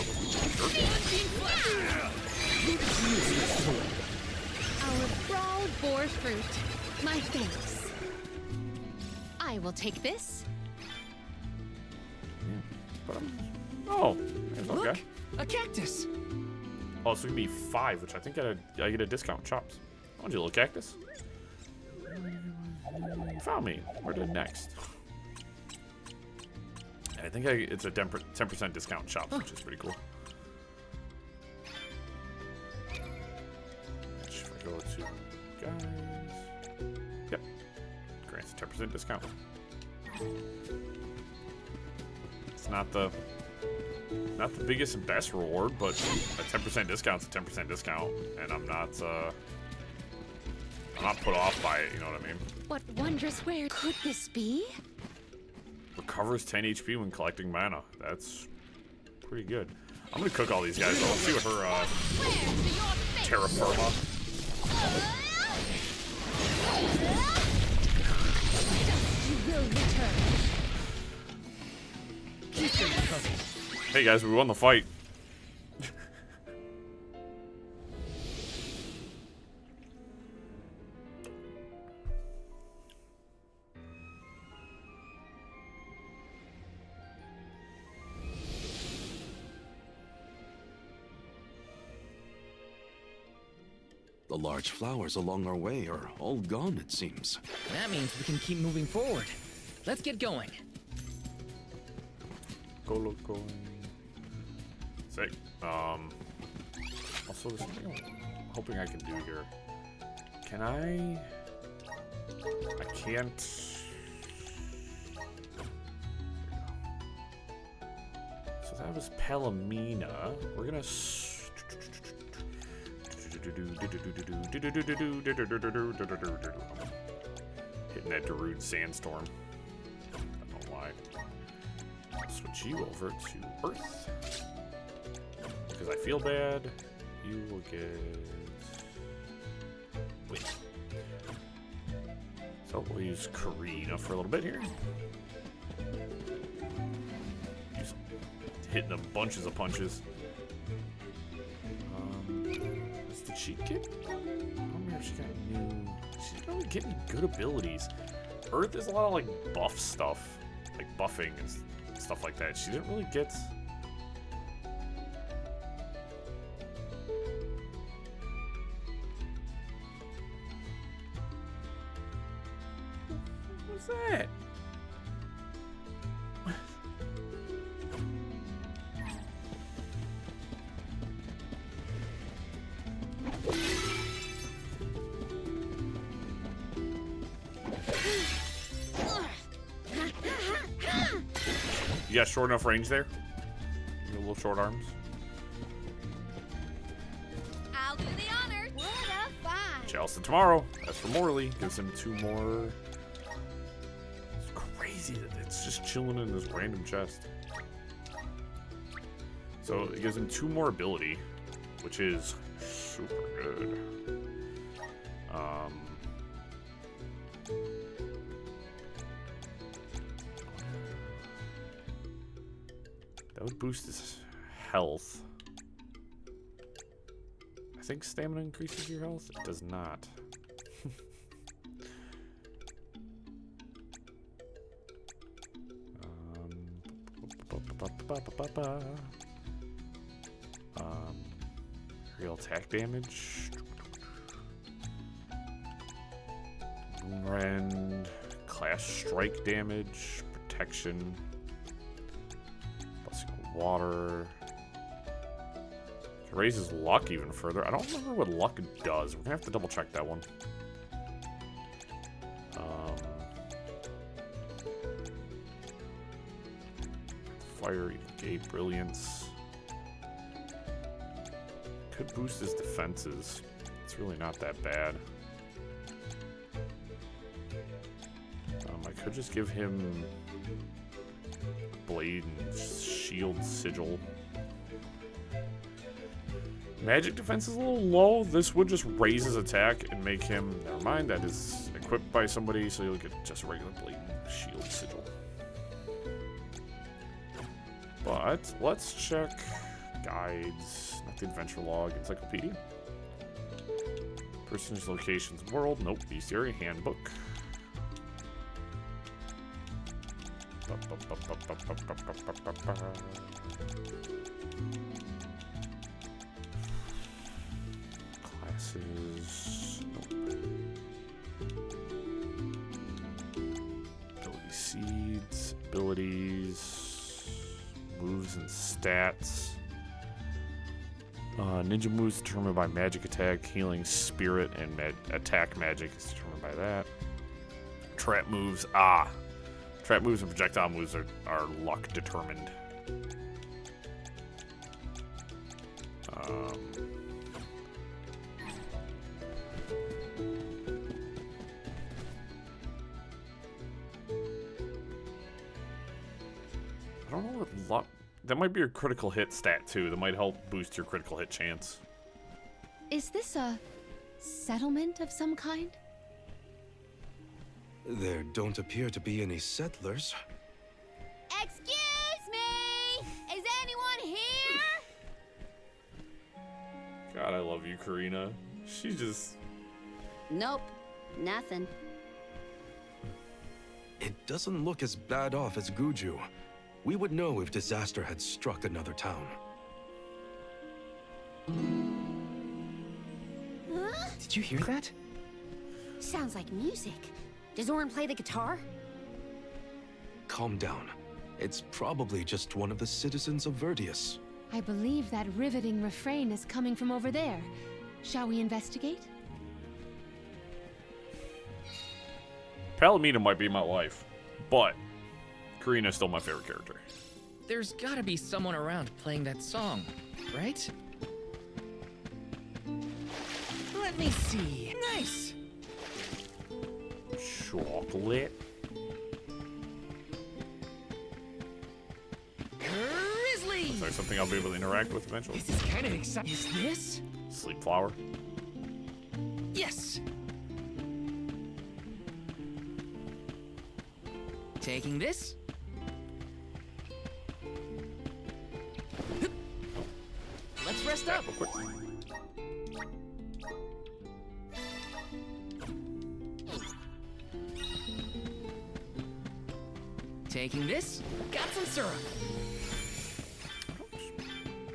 Our brawl bore fruit. My thanks. I will take this. Oh, there's one Look, guy. a cactus. Oh, so it can be 5, which I think I get a discount with chops. I want you, little cactus. You found me. Where to next? I think it's a 10% discount chops, which is pretty cool. Which if I go to guys, yep, grants a 10% discount. It's not the biggest and best reward, but a 10% discount's a 10% discount, and I'm not put off by it. You know what I mean? What wondrous where could this be? Recovers 10 HP when collecting mana. That's pretty good. I'm gonna cook all these guys though. Let's see what her terra firma. You will return. Hey guys, we won the fight. The large flowers along our way are all gone, it seems. That means we can keep moving forward. Let's get going. Go. Sick. Also, there's something I'm hoping I can do here. Can I can't. So that was Palomina. We're gonna. Hitting that Darude sandstorm. I don't know why. I'll switch you over to Earth. Because I feel bad. You will get. Wait. So we'll use Karina for a little bit here. Use hitting them bunches of punches. Did she get? I don't know if she got new. She didn't really get any good abilities. Earth is a lot of like buff stuff, like buffing and stuff like that. She didn't really get. What was that? You got short enough range there? You got little short arms? I'll do the honors. What a find. Chelsea tomorrow. That's for Morley. Gives him 2 more. It's crazy that it's just chilling in this random chest. So it gives him 2 more ability, which is super good. That would boost his health. I think stamina increases your health. It does not. Real attack damage. Boomerang. Class strike damage. Protection. Busting water. It raises luck even further. I don't remember what luck does. We're gonna have to double check that one. Fire, gate, brilliance. Could boost his defenses. It's really not that bad. I could just give him blade and shield sigil. Magic defense is a little low. This would just raise his attack and make him. Never mind, that is equipped by somebody, so you'll get just a regular blade and shield sigil. But let's check guides, not the adventure log, encyclopedia. Person's locations, world, nope, bestiary, handbook. Classes, nope. Ability seeds, abilities. Moves and stats. Ninja moves determined by magic attack, healing spirit, and attack magic is determined by that. Trap moves, trap moves and projectile moves are luck determined. I don't know what luck. That might be your critical hit stat too. That might help boost your critical hit chance. Is this a settlement of some kind? There don't appear to be any settlers. Excuse me! Is anyone here? God, I love you, Karina. She just... Nope, nothing. It doesn't look as bad off as Gudju. We would know if disaster had struck another town. Huh? Did you hear that? Sounds like music. Does Orin play the guitar? Calm down. It's probably just one of the citizens of Verdius. I believe that riveting refrain is coming from over there. Shall we investigate? Palomino might be my wife, but Karina's still my favorite character. There's gotta be someone around playing that song, right? Let me see. Nice! Chocolate. Grizzly! Is there something I'll be able to interact with eventually? This is kind of exciting. Is this? Sleep flower. Yes! Taking this? Let's rest up. Real quick. Taking this? Got some syrup.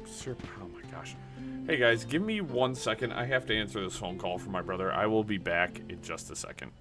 Syrup. Oh my gosh. Hey guys, give me 1 second. I have to answer this phone call from my brother. I will be back in just a second.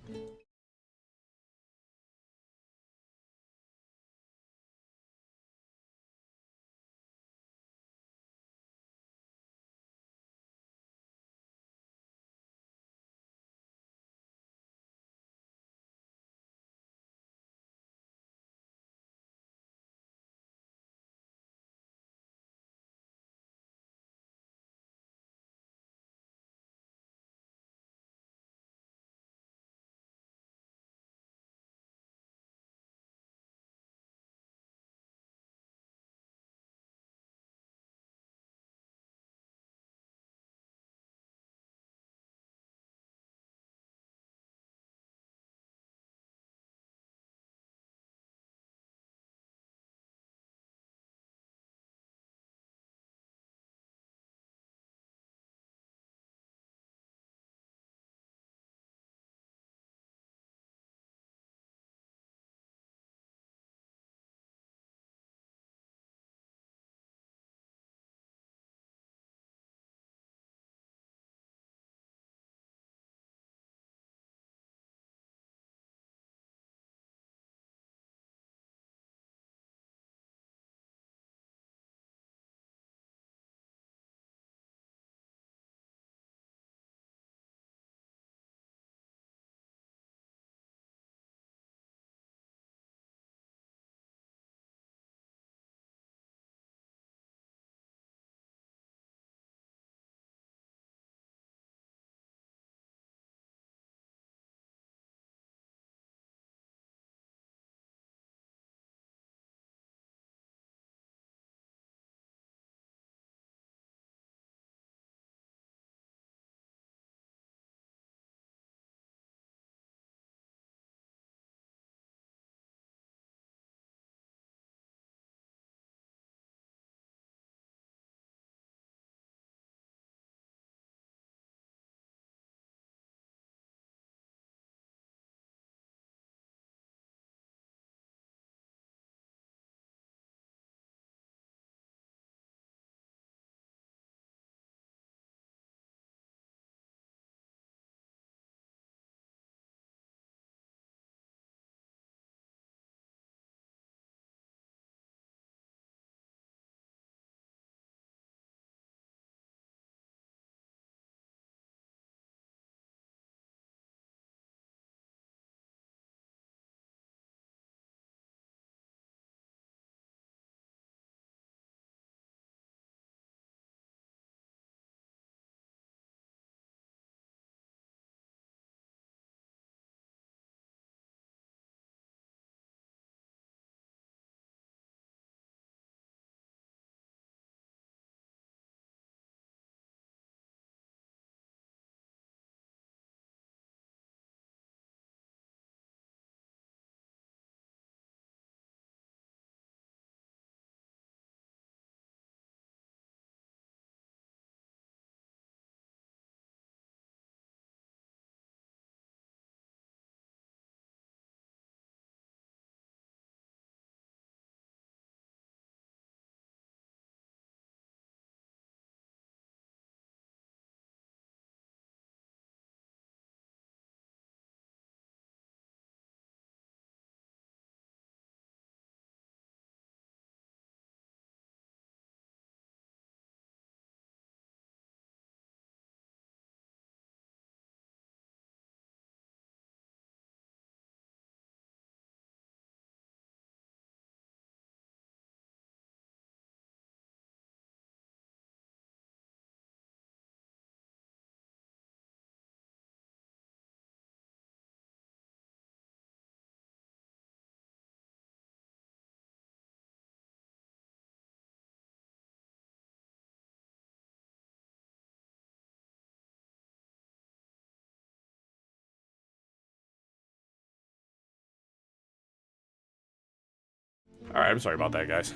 Alright, I'm sorry about that, guys.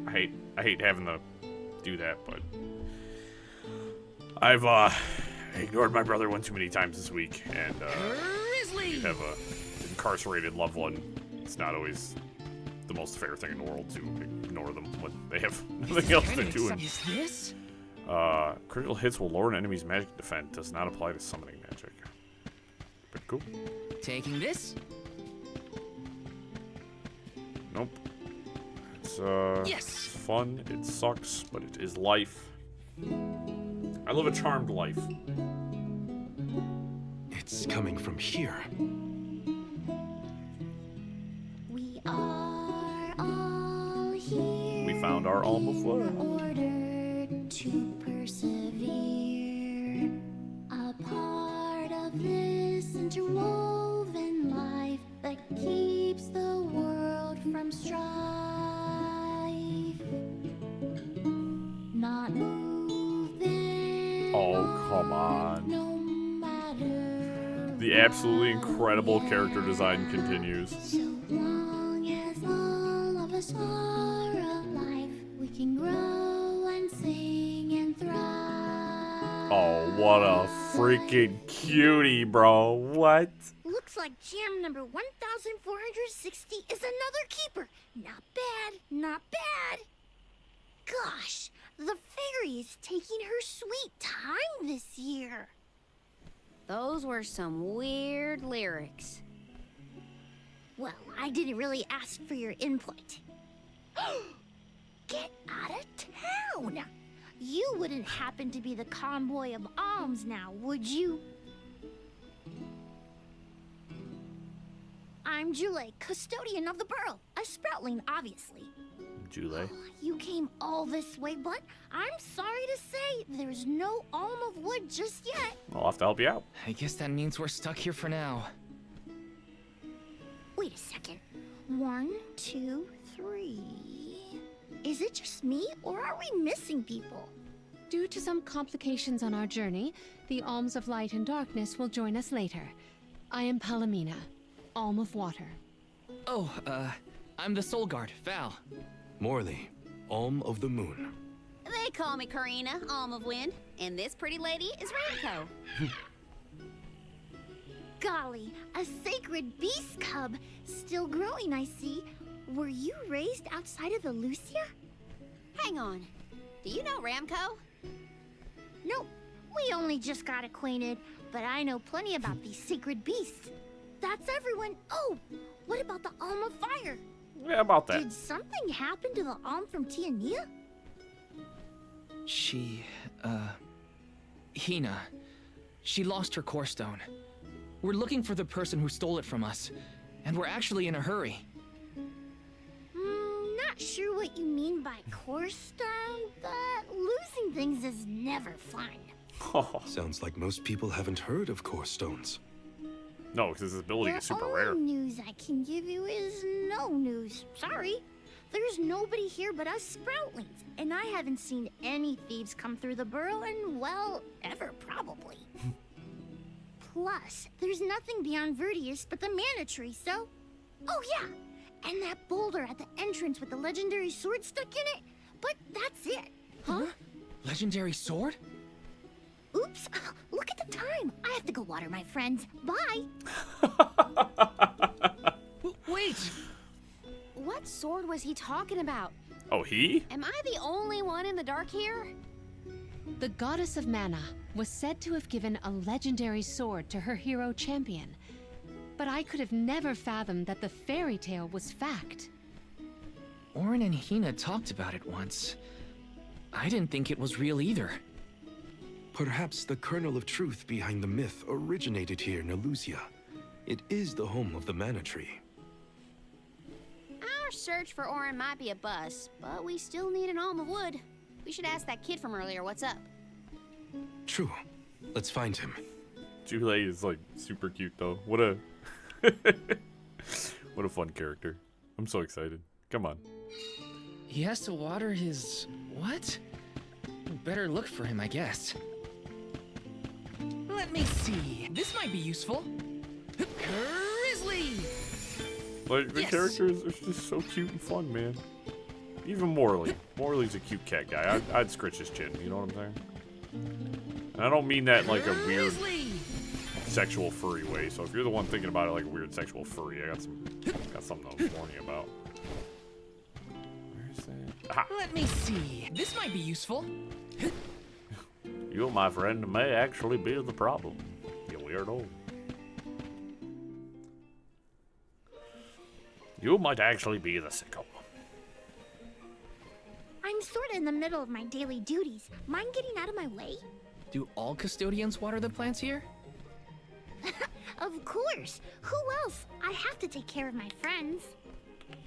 I hate having to do that, but I've ignored my brother one too many times this week, and you have a incarcerated loved one. It's not always the most fair thing in the world to ignore them when they have nothing else to do. Is this? Critical hits will lower an enemy's magic defense. Does not apply to summoning magic. Pretty cool. Taking this? Nope. It's Yes. it's fun. It sucks, but it is life. I live a charmed life. It's coming from here. We are all here. We found our alma flora. Ordered to persevere. A part of this interwoven life that keeps the world from strife. Not moving. Oh, come on. No matter. The absolutely incredible character design continues. So long as all of us are alive, we can grow and sing and thrive. Oh, what a freaking cutie, bro. What? Looks like jam number 1460 is another keeper. Not bad, not bad. Gosh, the fairy is taking her sweet time this year. Those were some weird lyrics. Well, I didn't really ask for your input. Get out of town! You wouldn't happen to be the convoy of alms now, would you? I'm Jule, custodian of the borough. A sproutling, obviously. Jule. You came all this way, but I'm sorry to say there's no alm of wood just yet. I'll have to help you out. I guess that means we're stuck here for now. Wait a second. 1, 2, 3. Is it just me, or are we missing people? Due to some complications on our journey, the Alms of Light and Darkness will join us later. I am Palomina, Alm of Water. Oh, I'm the Soul Guard, Val. Morley, Alm of the Moon. They call me Karina, Alm of Wind, and this pretty lady is Ramco. Golly, a sacred beast cub. Still growing, I see. Were you raised outside of Elusia? Hang on. Do you know Ramco? Nope. We only just got acquainted, but I know plenty about these sacred beasts. That's everyone. Oh, what about the Alm of Fire? Yeah, about that. Did something happen to the Alm from Tiania? She, Hina. She lost her core stone. We're looking for the person who stole it from us, and we're actually in a hurry. Not sure what you mean by core stone, but losing things is never fun. Sounds like most people haven't heard of core stones. No, because this ability is super The rare. only news I can give you is no news. Sorry. There's nobody here but us Sproutlings, and I haven't seen any thieves come through the burrow in, well, ever probably. Plus, there's nothing beyond Vertius but the mana tree, so... Oh yeah, and that boulder at the entrance with the legendary sword stuck in it, but that's it. Huh? Legendary sword? Oops, look at the time. I have to go water my friends. Bye. Wait! What sword was he talking about? Oh, he? Am I the only one in the dark here? The goddess of mana was said to have given a legendary sword to her hero champion. But I could have never fathomed that the fairy tale was fact. Orin and Hina talked about it once. I didn't think it was real either. Perhaps the kernel of truth behind the myth originated here in Elusia. It is the home of the mana tree. Our search for Orin might be a bust, but we still need an alm of wood. We should ask that kid from earlier what's up. True. Let's find him. Jule is like super cute though. What a what a fun character. I'm so excited. Come on. He has to water his... what? Better look for him, I guess. Let me see. This might be useful. Grizzly! Like, the characters are just so cute and fun, man. Even Morley. Morley's a cute cat guy. I'd scratch his chin, you know what I'm saying? And I don't mean that in like a weird sexual furry way. So if you're the one thinking about it like a weird sexual furry, I got something to warn you about. Where's that? Aha. Let me see. This might be useful. You, my friend, may actually be the problem. You weirdo. You might actually be the sicko. I'm sort of in the middle of my daily duties. Mind getting out of my way? Do all custodians water the plants here? Of course. Who else? I have to take care of my friends.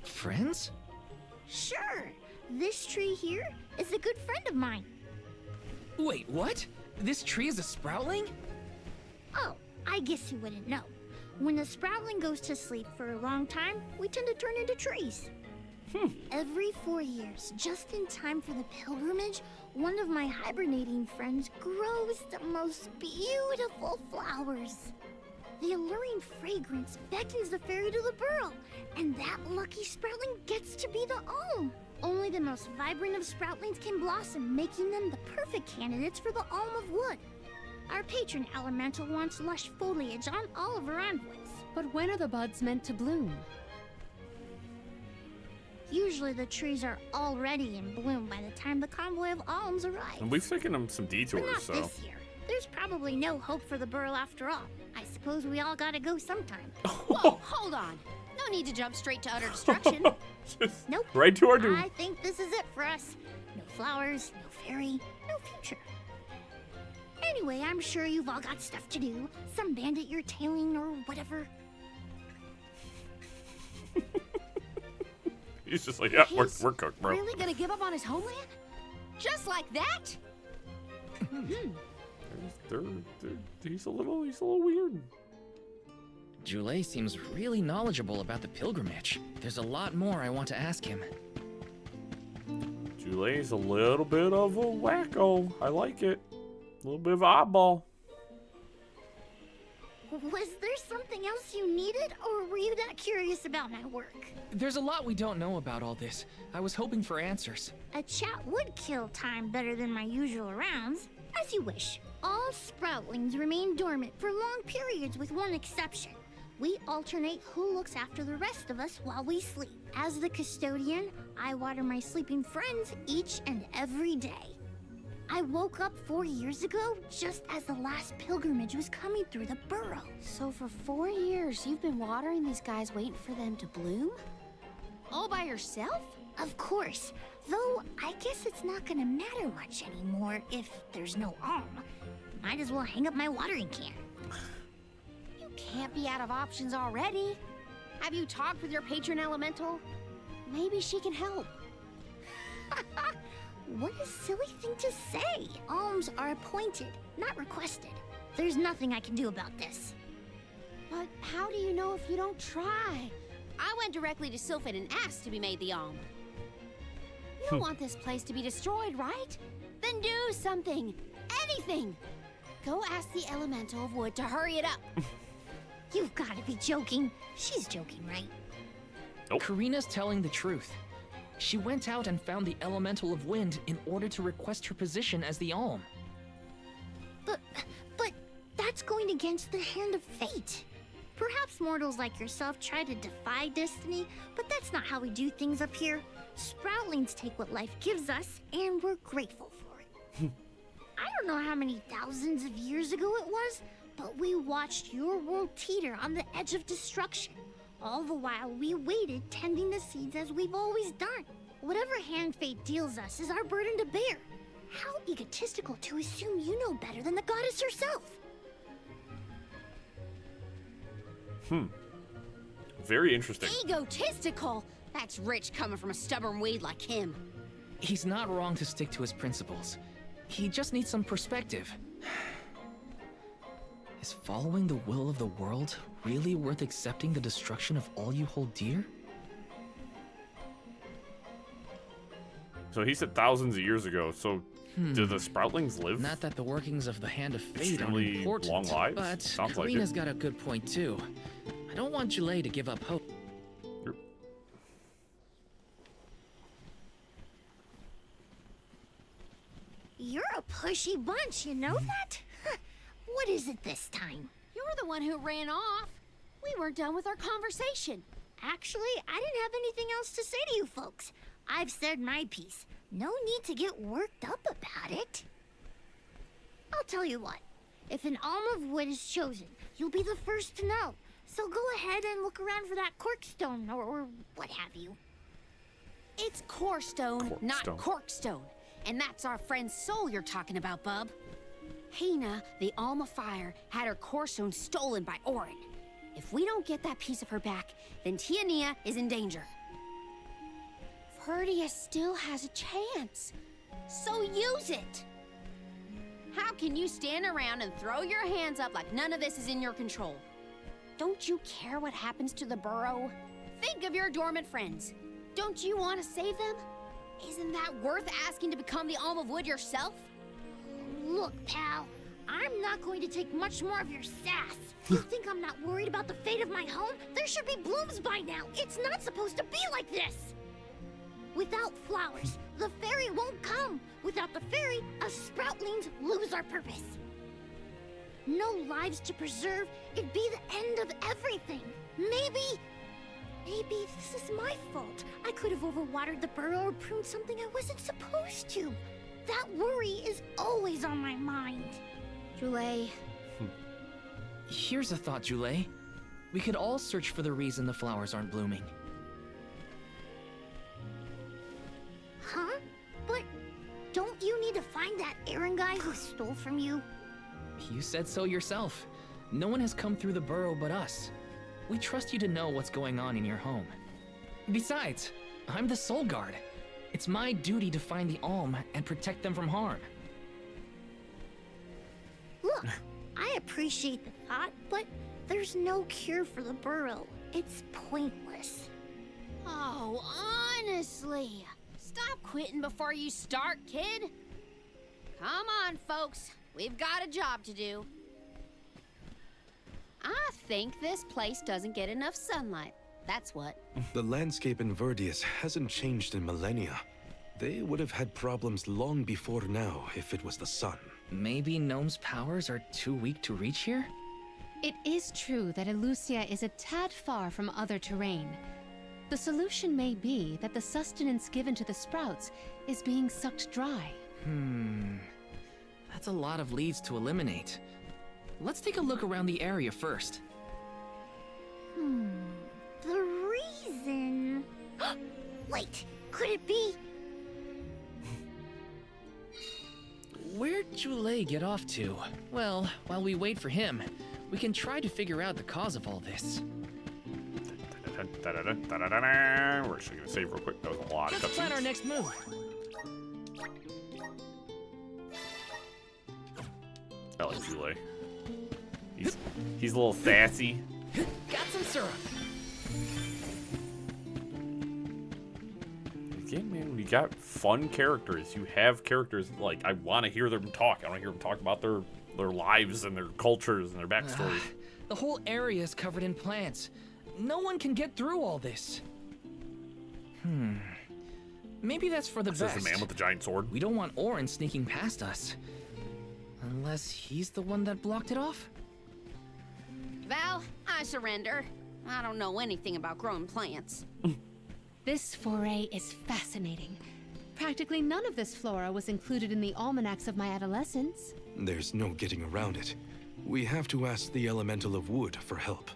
Friends? Sure. This tree here is a good friend of mine. Wait, what? This tree is a sproutling? Oh, I guess you wouldn't know. When the sproutling goes to sleep for a long time, we tend to turn into trees. Every 4 years, just in time for the pilgrimage, one of my hibernating friends grows the most beautiful flowers. The alluring fragrance beckons the fairy to the burrow, and that lucky sproutling gets to be the alm. Only the most vibrant of sproutlings can blossom, making them the perfect candidates for the alm of wood. Our patron elemental wants lush foliage on all of her envoys. But when are the buds meant to bloom? Usually the trees are already in bloom by the time the convoy of alms arrives. And we've taken them some But detours, not so. this year. There's probably no hope for the burrow after all. I suppose we all gotta go sometime. Whoa, hold on. No need to jump straight to utter destruction. Nope. Right to our doom. I think this is it for us. No flowers, no fairy, no future. Anyway, I'm sure you've all got stuff to do. Some bandit you're tailing or whatever. He's just like, yeah, we're cooked, bro. Really gonna give up on his homeland? Just like that? He's a little weird. Jule seems really knowledgeable about the pilgrimage. There's a lot more I want to ask him. Jule's a little bit of a wacko. I like it. A little bit of oddball. Was there something else you needed, or were you that curious about my work? There's a lot we don't know about all this. I was hoping for answers. A chat would kill time better than my usual rounds. As you wish. All sproutlings remain dormant for long periods with one exception. We alternate who looks after the rest of us while we sleep. As the custodian, I water my sleeping friends each and every day. I woke up 4 years ago, just as the last pilgrimage was coming through the burrow. So for 4 years, you've been watering these guys waiting for them to bloom? All by yourself? Of course. Though, I guess it's not gonna matter much anymore if there's no alm. Might as well hang up my watering can. You can't be out of options already. Have you talked with your patron elemental? Maybe she can help. What a silly thing to say. Alms are appointed, not requested. There's nothing I can do about this. But how do you know if you don't try? I went directly to Sylphid and asked to be made the alm. You don't want this place to be destroyed, right? Then do something. Anything. Go ask the elemental of wood to hurry it up. You've got to be joking. She's joking, right? Nope. Karina's telling the truth. She went out and found the elemental of wind in order to request her position as the alm. But that's going against the hand of fate. Perhaps mortals like yourself try to defy destiny, but that's not how we do things up here. Sproutlings take what life gives us, and we're grateful for it. I don't know how many thousands of years ago it was, but we watched your world teeter on the edge of destruction. All the while we waited, tending the seeds as we've always done. Whatever hand fate deals us is our burden to bear. How egotistical to assume you know better than the goddess herself. Very interesting. Egotistical? That's rich coming from a stubborn weed like him. He's not wrong to stick to his principles. He just needs some perspective. Is following the will of the world really worth accepting the destruction of all you hold dear? So he said thousands of years ago. So do the sproutlings live? Not that the workings of the Hand of Fate are Extremely important, long lives? but Sounds like Karina's it. got a good point too. I don't want Jule to give up hope. pushy bunch, you know that? What is it this time? You're the one who ran off. We weren't done with our conversation. Actually, I didn't have anything else to say to you folks. I've said my piece. No need to get worked up about it. I'll tell you what. If an alm of wood is chosen, you'll be the first to know. So go ahead and look around for that corkstone or what have you. It's corkstone, not corkstone. And that's our friend's soul you're talking about, bub. Hina, the alm of fire, had her corkstone stolen by Orin. If we don't get that piece of her back, then Tiania is in danger. Verdia still has a chance, so use it. How can you stand around and throw your hands up like none of this is in your control? Don't you care what happens to the burrow? Think of your dormant friends. Don't you want to save them? Isn't that worth asking to become the alm of wood yourself? Look, pal, I'm not going to take much more of your sass. You think I'm not worried about the fate of my home? There should be blooms by now. It's not supposed to be like this. Without flowers, the fairy won't come. Without the fairy, us sproutlings lose our purpose. No lives to preserve, it'd be the end of everything. Maybe this is my fault. I could have overwatered the burrow or pruned something I wasn't supposed to. That worry is always on my mind. Jule. Here's a thought, Jule. We could all search for the reason the flowers aren't blooming. Huh? But don't you need to find that Aaron guy who stole from you? You said so yourself. No one has come through the burrow but us. We trust you to know what's going on in your home. Besides, I'm the Soul Guard. It's my duty to find the alm and protect them from harm. Look, I appreciate the thought, but there's no cure for the burrow. It's pointless. Oh, honestly. Stop quitting before you start, kid. Come on, folks. We've got a job to do. I think this place doesn't get enough sunlight. That's what. The landscape in Verdius hasn't changed in millennia. They would have had problems long before now if it was the sun. Maybe Gnome's powers are too weak to reach here? It is true that Elusia is a tad far from other terrain. The solution may be that the sustenance given to the sprouts is being sucked dry. That's a lot of leads to eliminate. Let's take a look around the area first. The reason... Wait, could it be... Where'd Jule get off to? Well, while we wait for him, we can try to figure out the cause of all this. We're actually gonna save real quick. That was a lot of Let's plan our next move. I like Jule. He's a little sassy. Got some syrup. Again, man, when you got fun characters, you have characters like I want to hear them talk. I want to hear them talk about their lives and their cultures and their backstories. The whole area is covered in plants. No one can get through all this. Maybe that's for the best. Says the man with the giant sword. We don't want Orin sneaking past us. Unless he's the one that blocked it off? Val, I surrender. I don't know anything about growing plants. This foray is fascinating. Practically none of this flora was included in the almanacs of my adolescence. There's no getting around it. We have to ask the Elemental of Wood for help.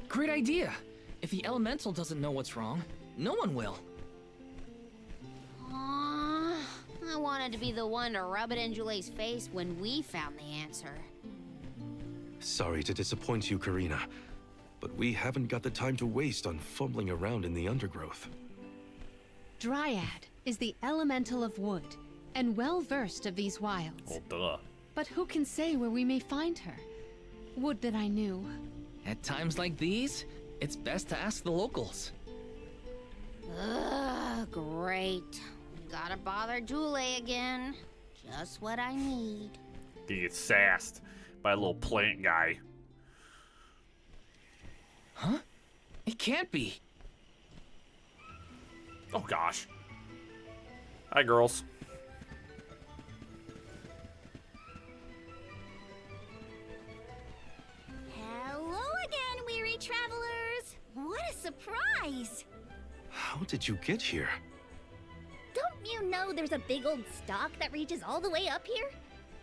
Great idea. If the elemental doesn't know what's wrong, no one will. I wanted to be the one to rub it in Jule's face when we found the answer. Sorry to disappoint you, Karina, but we haven't got the time to waste on fumbling around in the undergrowth. Dryad is the elemental of wood, and well-versed of these wilds. Oh, duh. But who can say where we may find her? Would that I knew. At times like these, it's best to ask the locals. Ugh, great. We gotta bother Jule again. Just what I need. He gets sassed by a little plant guy. Huh? It can't be. Oh gosh. Hi, girls. prize! How did you get here? Don't you know there's a big old stalk that reaches all the way up here?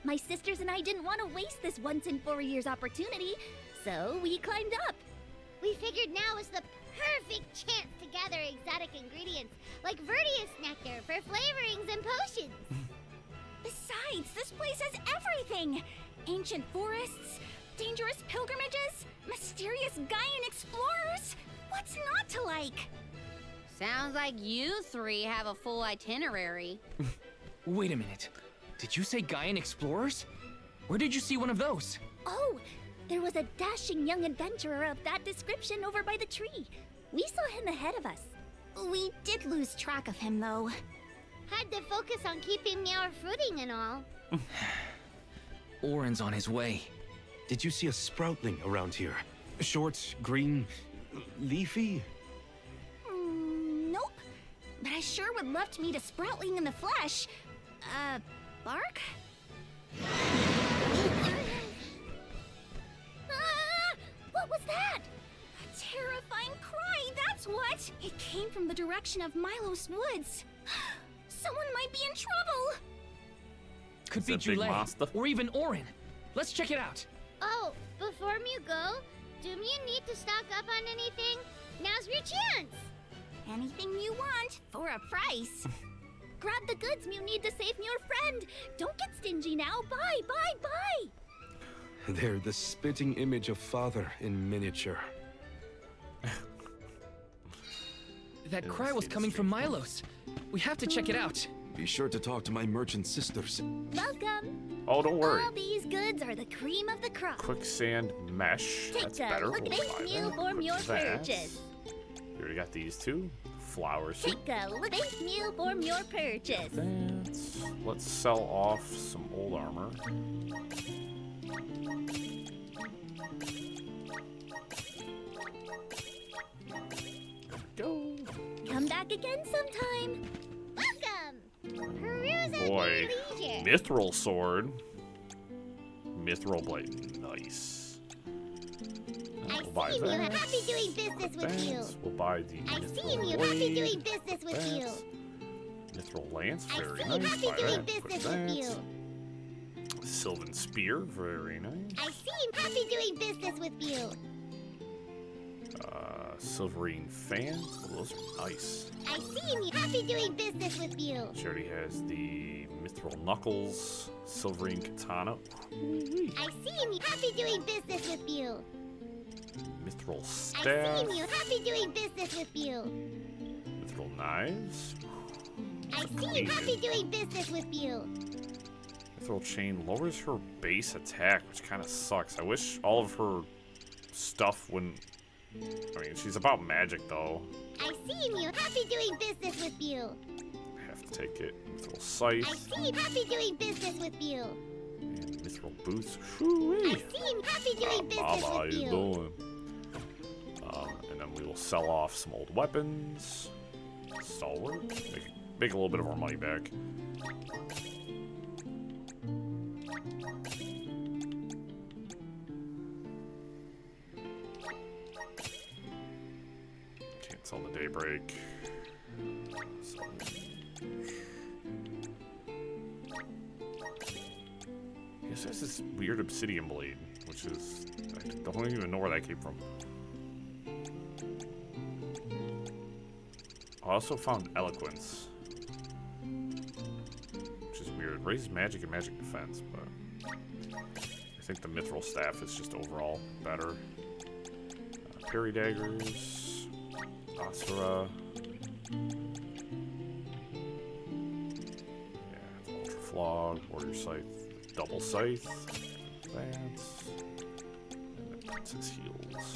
My sisters and I didn't want to waste this once in 4 years opportunity, so we climbed up. We figured now was the perfect chance to gather exotic ingredients like Verdius nectar for flavorings and potions. Besides, this place has everything! Ancient forests, dangerous pilgrimages, mysterious Gaian explorers. What's not to like? Sounds like you three have a full itinerary. Wait a minute. Did you say Gaian explorers? Where did you see one of those? Oh, there was a dashing young adventurer of that description over by the tree. We saw him ahead of us. We did lose track of him, though. Had to focus on keeping our footing and all. Orin's on his way. Did you see a sproutling around here? Short, green, leafy? Nope. But I sure would love to meet a sproutling in the flesh. Bark? What was that? A terrifying cry, that's what! It came from the direction of Milos Woods. Someone might be in trouble! Could be Jule, or even Orin. Let's check it out. Oh, before you go, do you need to stock up on anything? Now's your chance! Anything you want, for a price. Grab the goods you need to save your friend. Don't get stingy now. Bye, bye, bye. They're the spitting image of father in miniature. That cry was coming from Milos. We have to check it out. Be sure to talk to my merchant sisters. Welcome. Oh, don't worry. All these goods are the cream of the crop. Quicksand mesh. Take That's a better. look at We'll this buy meal that. for Put your that. purchase. We already got these two. Flowers. Take a look at this meal for your purchase. Let's sell off some old armor. Go. Come back again sometime. Welcome! Peruse at Boy, your leisure. Mithril sword. Mithril blade. Nice. I We'll buy see you. that. Happy doing business with you. We'll buy the I mithril see you. blade. Happy doing business with you. Mithril lance, I very see nice. you. Happy Buy doing that. Put business with you. that. Sylvan spear, very nice. I see you. Happy doing business with you. Silverine fan. Oh, those are nice. I see you. Happy doing business with you. She already has the mithril knuckles, silverine katana, I see you. Happy doing business with you. mithril I staff, see you. Happy doing business with you. mithril knives, I see you. Happy doing business with you. mithril chain lowers her base attack, which kind of sucks. I wish all of her stuff wouldn't. I mean, she's about magic though. I see you. Happy doing business with you. I have to take it. Mithril scythe I see you. Happy doing business with you. and mithril boots. Whoo-wee. I see you. Happy doing business How with you you. doing? And then we will sell off some old weapons. Stalwart. Make a little bit of our money back. Cancel the daybreak. Yes, there's this weird obsidian blade, which is I don't even know where that came from. I also found eloquence, which is weird. It raises magic and magic defense, but I think the mithril staff is just overall better. Parry daggers, Asura. Yeah, ultra flog, warrior scythe, double scythe, advance, and then princess heals.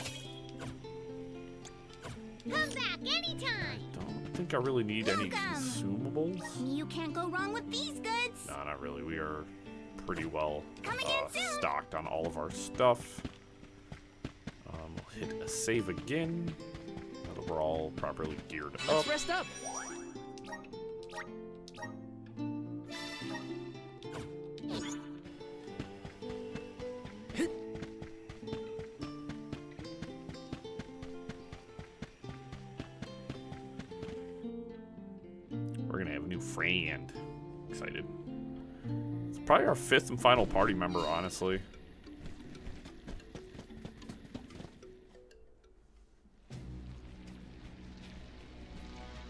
Come back anytime. Don't think I really need any consumables. You can't go wrong with these goods. No, not really. We are pretty well Come again soon. stocked on all of our stuff. We'll hit a save again. Now that we're all properly geared up. Let's rest up. friend. Excited. It's probably our 5th and final party member, honestly.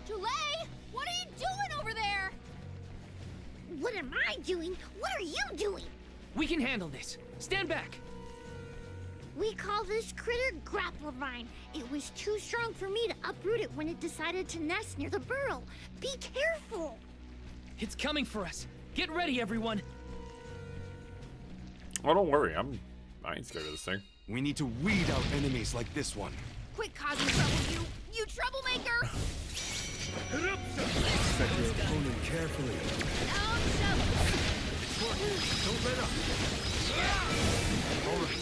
Julay, what are you doing over there? What am I doing? What are you doing? We can handle this. Stand back. We call this critter Grapplevine. It was too strong for me to uproot it when it decided to nest near the burrow. Be careful. It's coming for us. Get ready, everyone. Oh, don't worry. I ain't scared of this thing. We need to weed out enemies like this one. Quit causing trouble, you troublemaker. Set your opponent carefully. Don't let up. All right.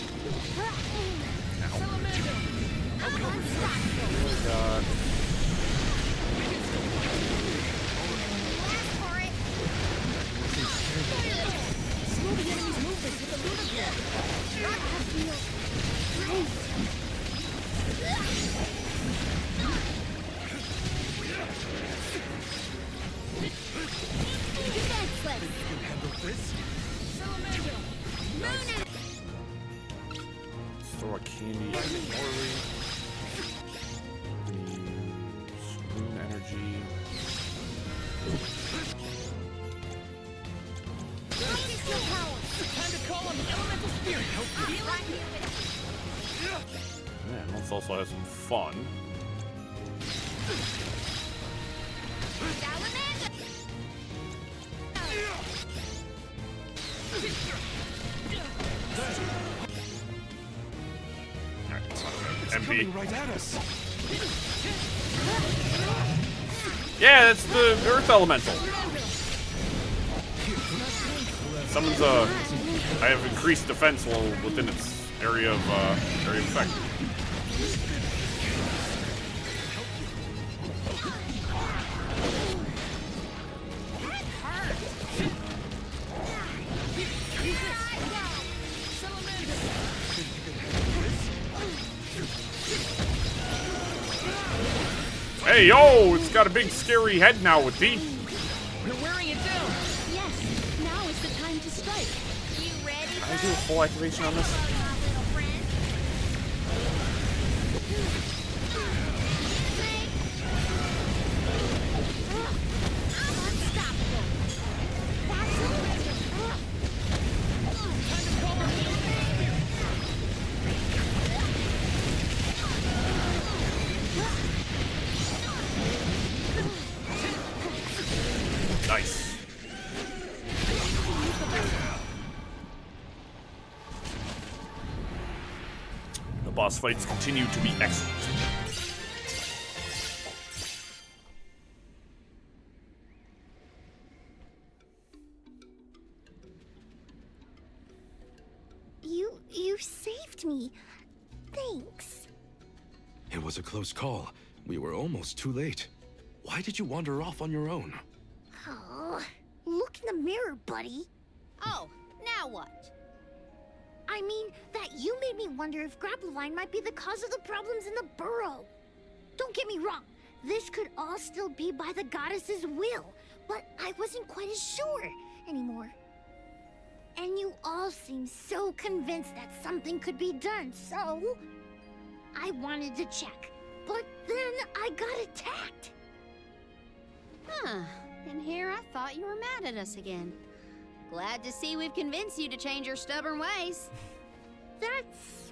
God. Slow the enemy's movement with a lunar. That feels great. Defenseless. You can handle this? Moon. Let's throw a candy at Morley. Moon energy. Time to call on the elemental spirit. Man, let's also have some fun. Coming right at us. Yeah, that's the Earth Elemental. Summons I have increased defense while within its area of effect. Hey, yo! It's got a big scary head now with teeth. We're wearing it down. Yes, now is the time to strike. You ready? Can I do a full activation on this? Nice. The boss fights continue to be excellent. You saved me. Thanks. It was a close call. We were almost too late. Why did you wander off on your own? Oh, look in the mirror, buddy. Oh, now what? I mean, that you made me wonder if Grapplevine might be the cause of the problems in the burrow. Don't get me wrong, this could all still be by the goddess's will, but I wasn't quite as sure anymore. And you all seem so convinced that something could be done, so I wanted to check. But then I got attacked. Huh. And here I thought you were mad at us again. Glad to see we've convinced you to change your stubborn ways. That's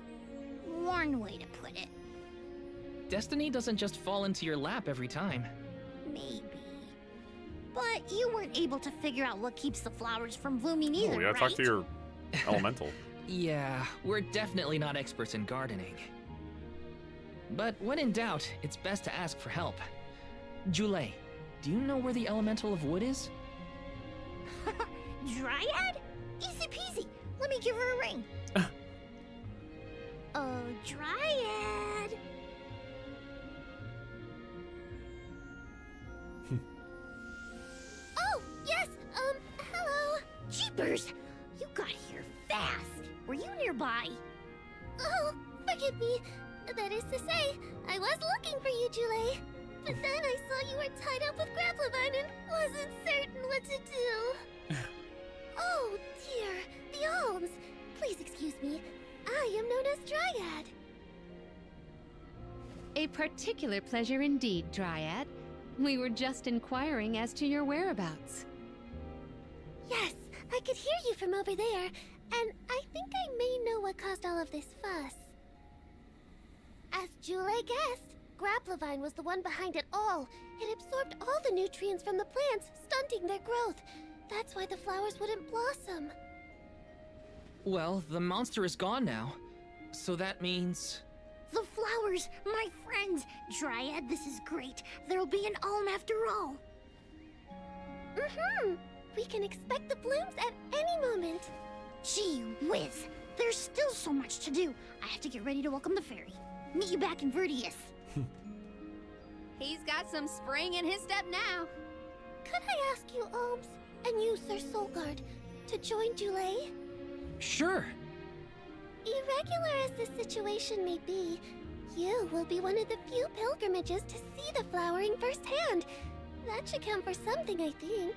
one way to put it. Destiny doesn't just fall into your lap every time. Maybe. But you weren't able to figure out what keeps the flowers from blooming either, Oh, yeah, right? talk to your elemental. Yeah, we're definitely not experts in gardening. But when in doubt, it's best to ask for help. Julay, do you know where the elemental of wood is? Dryad? Easy peasy. Let me give her a ring. Oh, Dryad. Oh, yes, hello. Jeepers, you got here fast. Were you nearby? Oh, forgive me. That is to say, I was looking for you, Julay. But then I saw you were tied up with Grapplevine and wasn't certain what to do. Oh, dear. The alms. Please excuse me. I am known as Dryad. A particular pleasure indeed, Dryad. We were just inquiring as to your whereabouts. Yes, I could hear you from over there, and I think I may know what caused all of this fuss. As Jule guessed, Grapplevine was the one behind it all. It absorbed all the nutrients from the plants, stunting their growth. That's why the flowers wouldn't blossom. Well, the monster is gone now. So that means... The flowers, my friends! Dryad, this is great. There'll be an alm after all. We can expect the blooms at any moment. Gee whiz! There's still so much to do. I have to get ready to welcome the fairy. Meet you back in Verdius. He's got some spring in his step now. Could I ask you, Alms, and you, Sir Soulguard, to join Jule? Sure. Irregular as this situation may be, you will be one of the few pilgrimages to see the flowering firsthand. That should count for something, I think.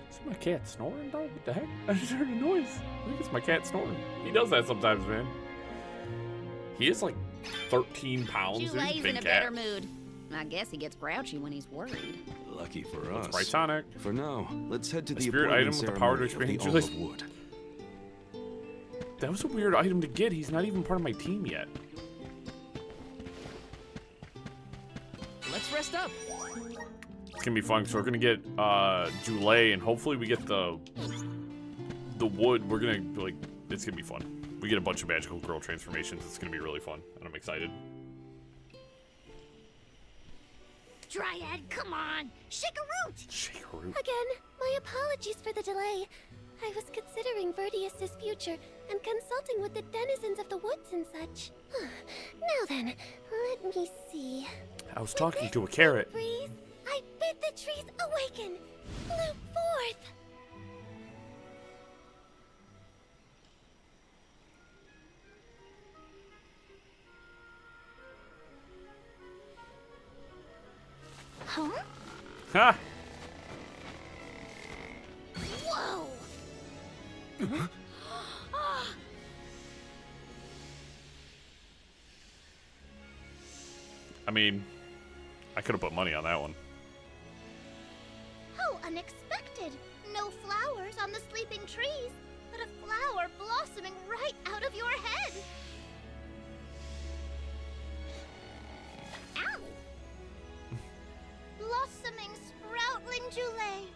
Is my cat snoring, dog? What the heck? I just heard a noise. I think it's my cat snoring. He does that sometimes, man. He is like 13 pounds. He's a Jule's big in a cat. better mood. I guess he gets grouchy when he's worried. Lucky for us. That's right, Sonic. For now, let's head to A the spirit appointment item with the power to ceremony expand of the Jule's- Alm of Wood. That was a weird item to get. He's not even part of my team yet. Let's rest up. It's gonna be fun. So we're gonna get Jule, and hopefully we get the wood. We're gonna like. It's gonna be fun. We get a bunch of magical girl transformations. It's gonna be really fun, and I'm excited. Dryad, come on! Shake a root! Shake a root. Again, my apologies for the delay. I was considering Verdius' future and consulting with the denizens of the woods and such. Now then, let me see. I was talking to a carrot. Breeze, I bid the trees awaken! Bloom forth! Huh? Ha! Whoa! I mean, I could have put money on that one. How unexpected! No flowers on the sleeping trees, but a flower blossoming right out of your head! Ow! Blossoming sproutling Jule!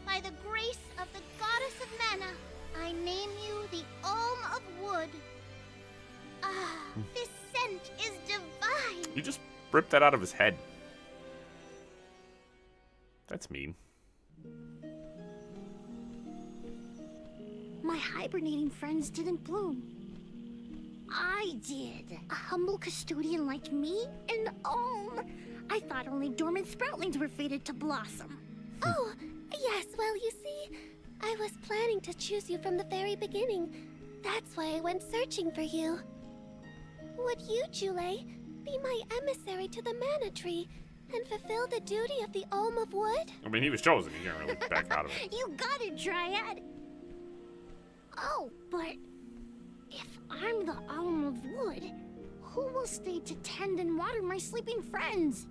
By the grace of the goddess of mana, I name you the Alm of Wood. Ah, this scent is divine! You just ripped that out of his head. That's mean. My hibernating friends didn't bloom. I did. A humble custodian like me? An alm? I thought only dormant sproutlings were fated to blossom. Oh, yes, well, you see, I was planning to choose you from the very beginning. That's why I went searching for you. Would you, Jule, be my emissary to the mana tree and fulfill the duty of the Alm of Wood? I mean, he was chosen. You can't really back out of it. You got it, Dryad. Oh, but if I'm the Alm of Wood, who will stay to tend and water my sleeping friends?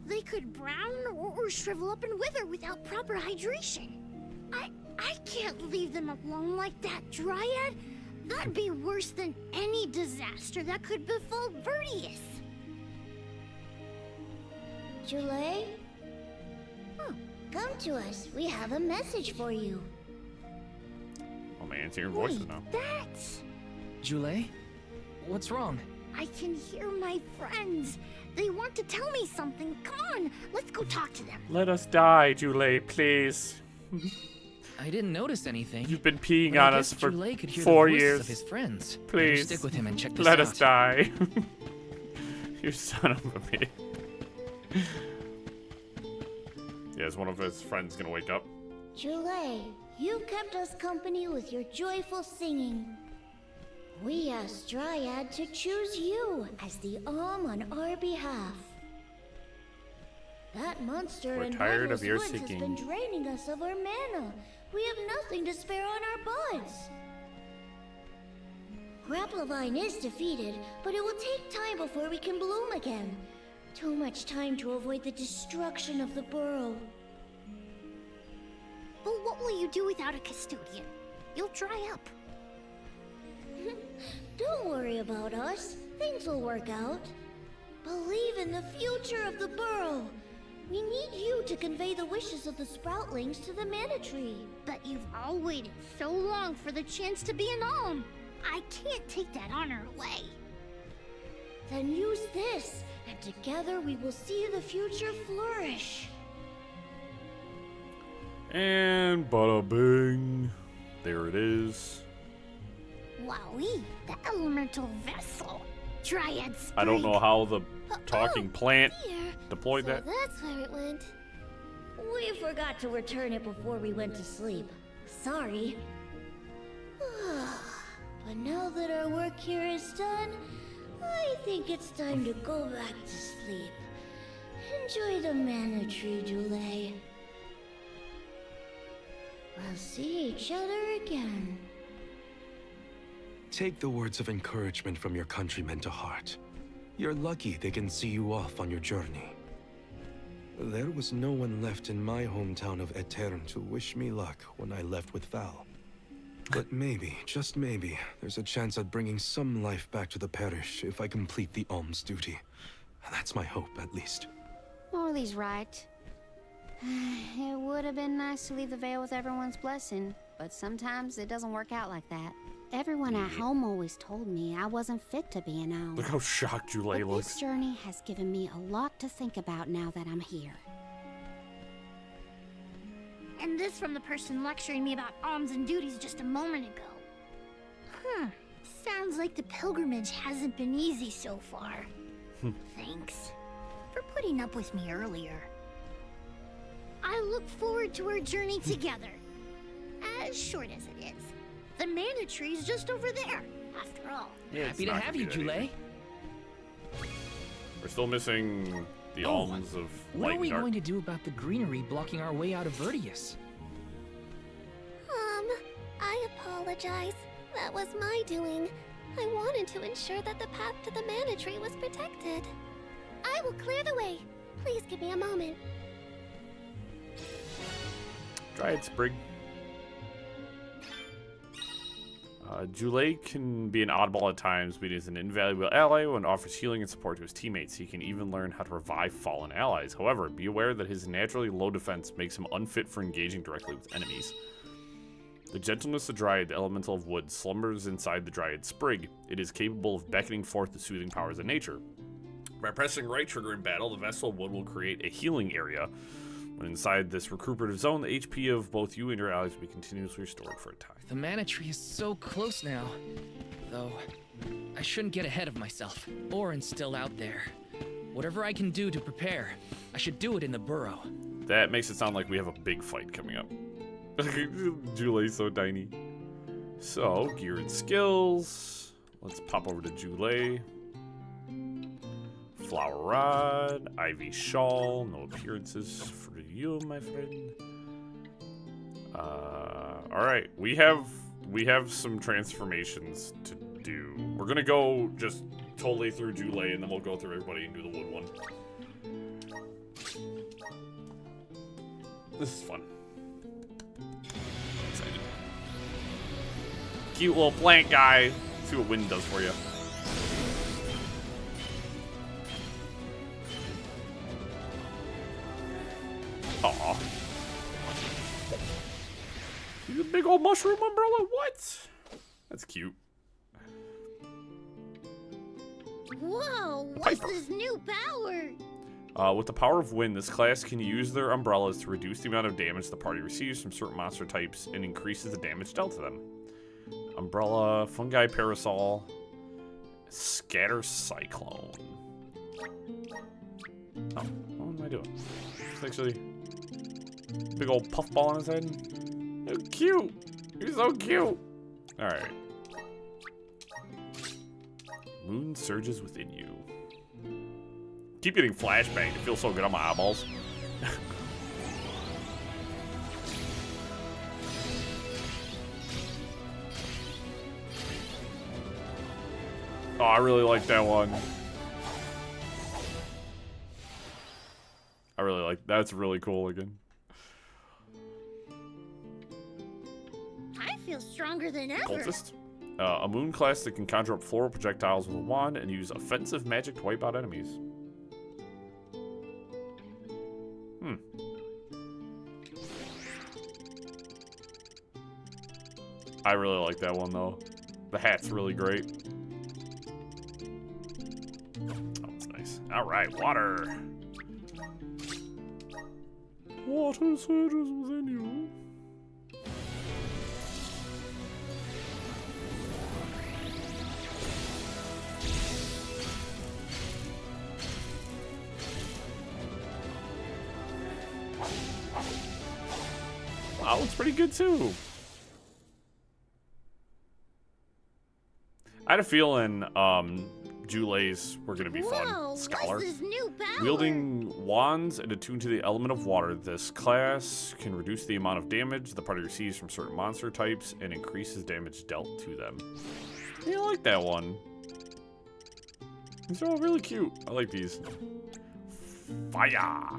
They could brown or shrivel up and wither without proper hydration. I can't leave them alone like that, Dryad. That'd be worse than any disaster that could befall Verdius. Jule? Oh, come to us. We have a message for you. Oh man, it's hearing voices now. That's... Jule? What's wrong? I can hear my friends. They want to tell me something. Come on, let's go talk to them. Let us die, Jule, please. I didn't notice anything. You've been peeing but I on guess us for Jule could hear 4 the voices years. of his friends. Better Please. stick with him and check this Let out. us die. You son of a bitch. Yeah, is one of his friends gonna wake up? Jule, you kept us company with your joyful singing. We asked Dryad to choose you as the Alm on our behalf. That monster We're in tired of Bottomless your Woods has seeking. been draining us of our mana. We have nothing to spare on our buds. Grapplevine is defeated, but it will take time before we can bloom again. Too much time to avoid the destruction of the burrow. But what will you do without a custodian? You'll dry up. Don't worry about us. Things will work out. Believe in the future of the burrow. We need you to convey the wishes of the Sproutlings to the Mana Tree. But you've all waited so long for the chance to be an Alm. I can't take that honor away. Then use this, and together we will see the future flourish. And bada bing. There it is. Wowee, the elemental vessel. Dryad Sprig. I don't know how the talking plant deployed So that. that's where it went. We forgot to return it before we went to sleep. Sorry. But now that our work here is done, I think it's time to go back to sleep. Enjoy the Mana Tree, Dulé. We'll see each other again. Take the words of encouragement from your countrymen to heart. You're lucky they can see you off on your journey. There was no one left in my hometown of Etern to wish me luck when I left with Val. But maybe, just maybe, there's a chance at bringing some life back to the parish if I complete the alms duty. That's my hope, at least. Morley's right. It would have been nice to leave the veil with everyone's blessing, but sometimes it doesn't work out like that. Everyone at home always told me I wasn't fit to be an owl. Look how shocked Jule But looks. this journey has given me a lot to think about now that I'm here. And this from the person lecturing me about alms and duties just a moment ago. Sounds like the pilgrimage hasn't been easy so far. Thanks for putting up with me earlier. I look forward to our journey together. As short as it is. The Mana Tree's just over there, after all. Yeah, Happy to have you, Jule. We're still missing the alms of What light are we and dark. going to do about the greenery blocking our way out of Vertius? I apologize. That was my doing. I wanted to ensure that the path to the Mana Tree was protected. I will clear the way. Please give me a moment. Dryad Sprig. Jule can be an oddball at times, but he is an invaluable ally and offers healing and support to his teammates. He can even learn how to revive fallen allies. However, be aware that his naturally low defense makes him unfit for engaging directly with enemies. The gentleness of Dryad, the elemental of wood, slumbers inside the Dryad Sprig. It is capable of beckoning forth the soothing powers of nature. By pressing right trigger in battle, the vessel of wood will create a healing area. When inside this recuperative zone, the HP of both you and your allies will be continuously restored for a time. The Mana Tree is so close now. Though, I shouldn't get ahead of myself, or instill out there. Whatever I can do to prepare, I should do it in the burrow. That makes it sound like we have a big fight coming up. Jule's so tiny. So, gear and skills. Let's pop over to Jule. Flower Rod, Ivy Shawl, no appearances for you, my friend. Alright, we have some transformations to do. We're gonna go just totally through Jule, and then we'll go through everybody and do the wood one. This is fun. I'm excited. Cute little plant guy. Let's see what wind does for you. Aw. He's a big old mushroom umbrella? What? That's cute. Whoa, what's this new power? With the power of wind, this class can use their umbrellas to reduce the amount of damage the party receives from certain monster types and increases the damage dealt to them. Umbrella, fungi parasol, scatter cyclone. Oh, what am I doing? It's actually big old puffball on his head. So cute. He's so cute. All right. Moon surges within you. Keep getting flashbanged. It feels so good on my eyeballs. Oh, I really like that one. I really like that's really cool again. I feel stronger than ever. Cultist. A moon class that can conjure up floral projectiles with a wand and use offensive magic to wipe out enemies. I really like that one though. The hat's really great. Oh, that's nice. Alright, water. Water surges within you. Wow, it's pretty good too. I had a feeling Julays were going to be fun. Scholar. What's this new power? Wielding wands and attuned to the element of water, this class can reduce the amount of damage the party receives from certain monster types and increases damage dealt to them. I like that one. These are all really cute. I like these. Fire!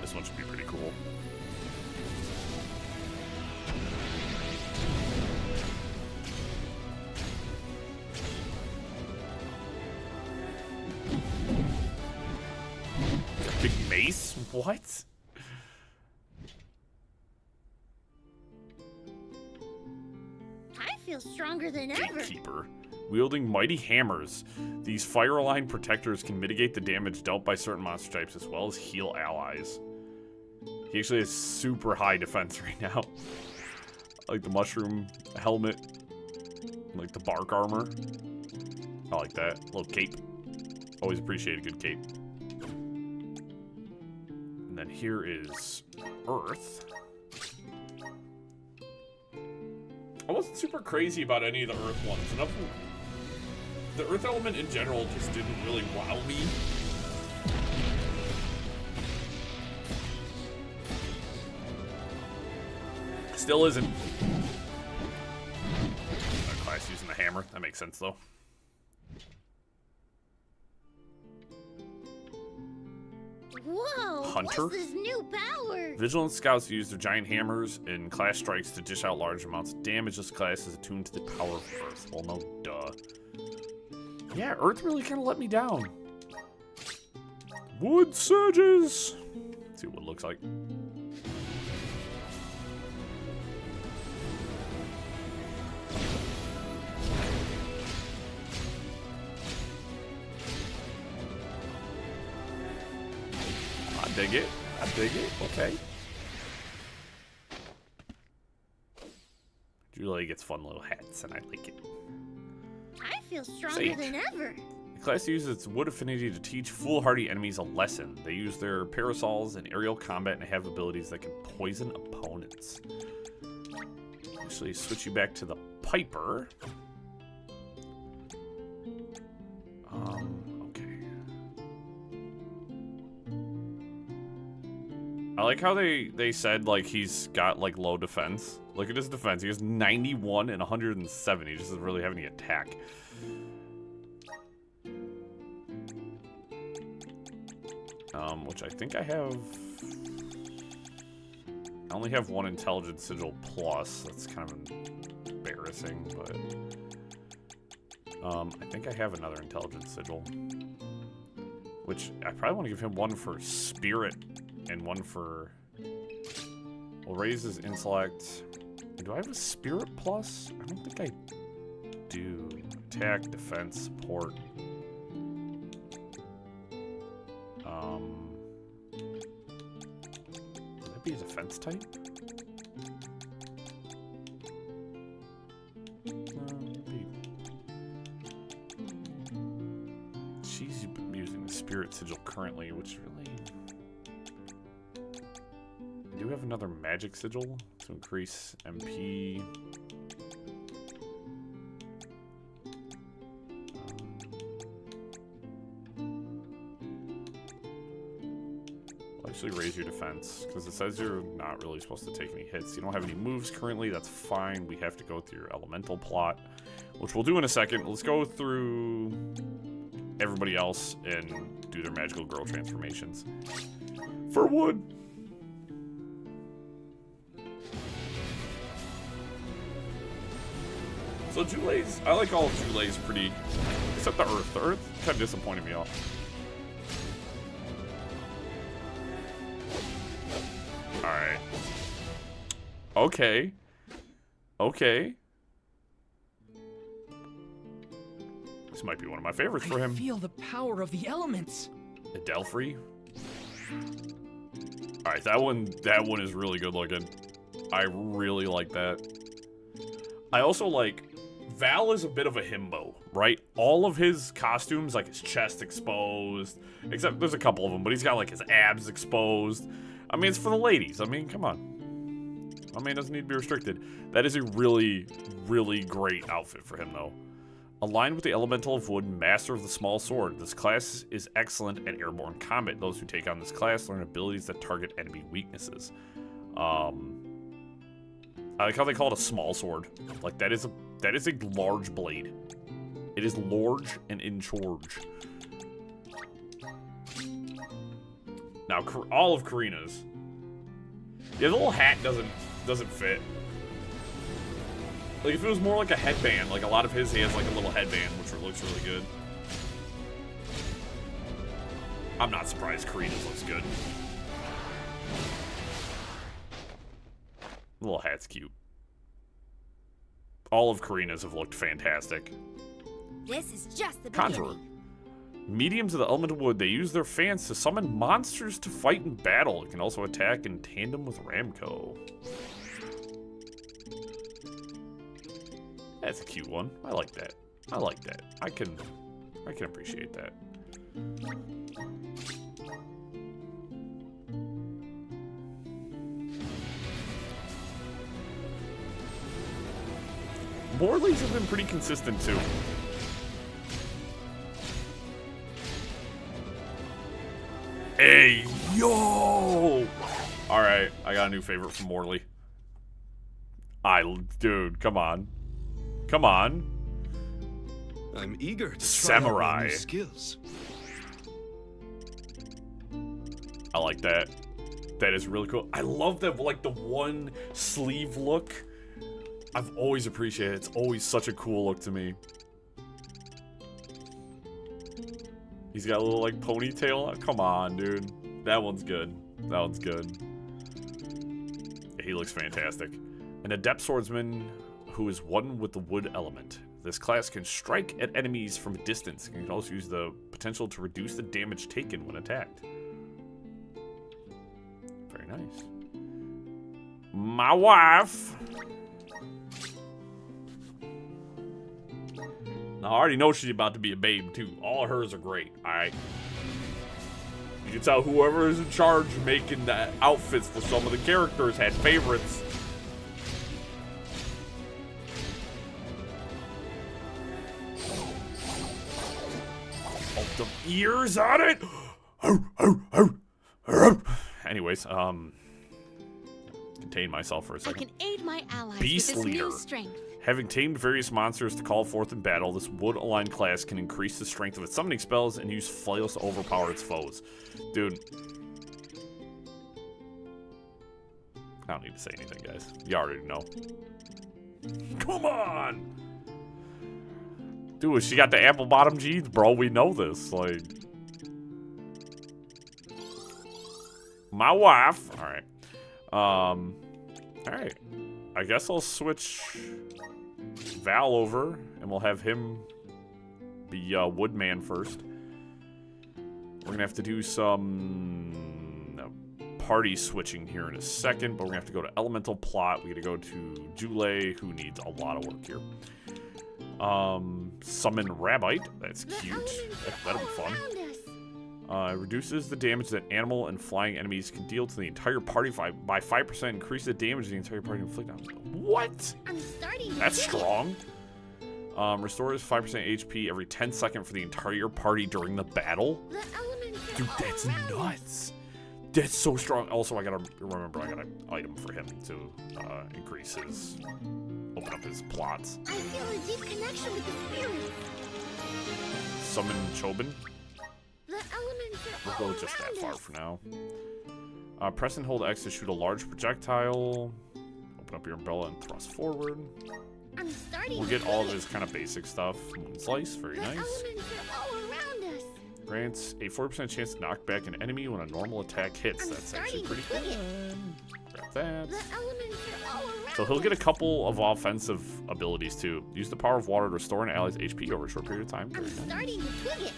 This one should be pretty cool. Big mace? What? I feel stronger than ever. Gatekeeper. Wielding mighty hammers. These fire-aligned protectors can mitigate the damage dealt by certain monster types as well as heal allies. He actually has super high defense right now. I like the mushroom helmet. I like the bark armor. I like that. Little cape. Always appreciate a good cape. And then here is Earth. I wasn't super crazy about any of the Earth ones. Enough. The Earth element in general just didn't really wow me. Still isn't. Our class using the hammer. That makes sense though. Whoa! Hunter? What's this new power? Vigilant scouts use their giant hammers and class strikes to dish out large amounts of damage. This class is attuned to the power of Earth. Well, no, duh. Yeah, Earth really kind of let me down. Wood surges. Let's see what it looks like. I dig it. I dig it. Okay. Julie gets fun little hats, and I like it. I feel stronger Sage. than ever. The class uses its wood affinity to teach foolhardy enemies a lesson. They use their parasols in aerial combat and have abilities that can poison opponents. Actually, switch you back to the Piper. Okay. I like how they said, like, he's got, like, low defense. Look at his defense. He has 91 and 107. He just doesn't really have any attack. Which I think I have... I only have one Intelligence Sigil Plus. That's kind of embarrassing, but... I think I have another Intelligence Sigil. Which, I probably want to give him one for Spirit and one for... Well, raise his Intellect. Do I have a Spirit Plus? I don't think I do. Attack, Defense, Support. Would that be a defense type? She's using the Spirit Sigil currently, which really... I do have another Magic Sigil. Let's to increase MP. Actually raise your defense, because it says you're not really supposed to take any hits. You don't have any moves currently, that's fine. We have to go through your elemental plot, which we'll do in a second. Let's go through everybody else and do their magical girl transformations. For wood. So Julay's, I like all of Julay's pretty, except the Earth. The Earth kind of disappointed me off. Alright. Okay. Okay. This might be one of my favorites for him. I feel the power of the elements. Adelphi. Alright, that one is really good looking. I really like that. I also like Val is a bit of a himbo, right? All of his costumes, like his chest exposed, except there's a couple of them, but he's got like his abs exposed. I mean, it's for the ladies. I mean, come on. I mean, it doesn't need to be restricted. That is a really, really great outfit for him, though. Aligned with the Elemental of Wood, Master of the Small Sword, this class is excellent at airborne combat. Those who take on this class learn abilities that target enemy weaknesses. I like how they call it a small sword. Like, that is a large blade. It is large and in charge. Now, all of Karina's. Yeah, the little hat doesn't fit. Like, if it was more like a headband, like a lot of his, he has like a little headband, which looks really good. I'm not surprised Karina's looks good. The little hat's cute. All of Karina's have looked fantastic. This is just the Conjurer. Mediums of the element of wood, they use their fans to summon monsters to fight in battle. It can also attack in tandem with Ramco. That's a cute one. I like that. I like that. I can appreciate that. Morley's have been pretty consistent too. Hey, yo! Alright, I got a new favorite from Morley. Dude, come on. Come on. I'm eager to Samurai. try out my new skills. I like that. That is really cool. I love that, like, the one sleeve look. I've always appreciated it. It's always such a cool look to me. He's got a little, like, ponytail. Come on, dude. That one's good. That one's good. Yeah, he looks fantastic. An adept swordsman who is one with the wood element. This class can strike at enemies from a distance. It can also use the potential to reduce the damage taken when attacked. Very nice. My wife. Now, I already know she's about to be a babe, too. All of hers are great, alright? You can tell whoever is in charge of making the outfits for some of the characters had favorites. Oh, the ears on it! Anyways, contain myself for a I second. can aid my allies Beast with this Leader. new strength. Having tamed various monsters to call forth in battle, this wood-aligned class can increase the strength of its summoning spells and use flails to overpower its foes. Dude. I don't need to say anything, guys. You already know. Come on! Dude, she got the apple-bottom jeans, bro. We know this. Like... My wife. Alright. Alright. I guess I'll switch Val over, and we'll have him be Woodman first. We're gonna have to do some party switching here in a second, but we're gonna have to go to Elemental Plot. We gotta go to Julay, who needs a lot of work here. Summon Rabbite. That's cute. That'll be fun. Reduces the damage that animal and flying enemies can deal to the entire party by 5%. Increase the damage the entire party inflict on. What? That's strong. Restores 5% HP every 10 seconds for the entire party during the battle. Dude, that's nuts. That's so strong. Also, I gotta remember, I got an item for him to increase his, open up his plots. I feel a deep connection with the spirits. Summon Chobin. The elements are We'll go just that far for now. Press and hold X to shoot a large projectile. Open up your umbrella and thrust forward. We'll get all of his kind of basic stuff. Moon Slice, very nice. Grants a 40% chance to knock back an enemy when a normal attack hits. That's actually pretty cool. Grab that. So he'll get a couple of offensive abilities too. Use the power of water to restore an ally's HP over a short period of time. Very nice.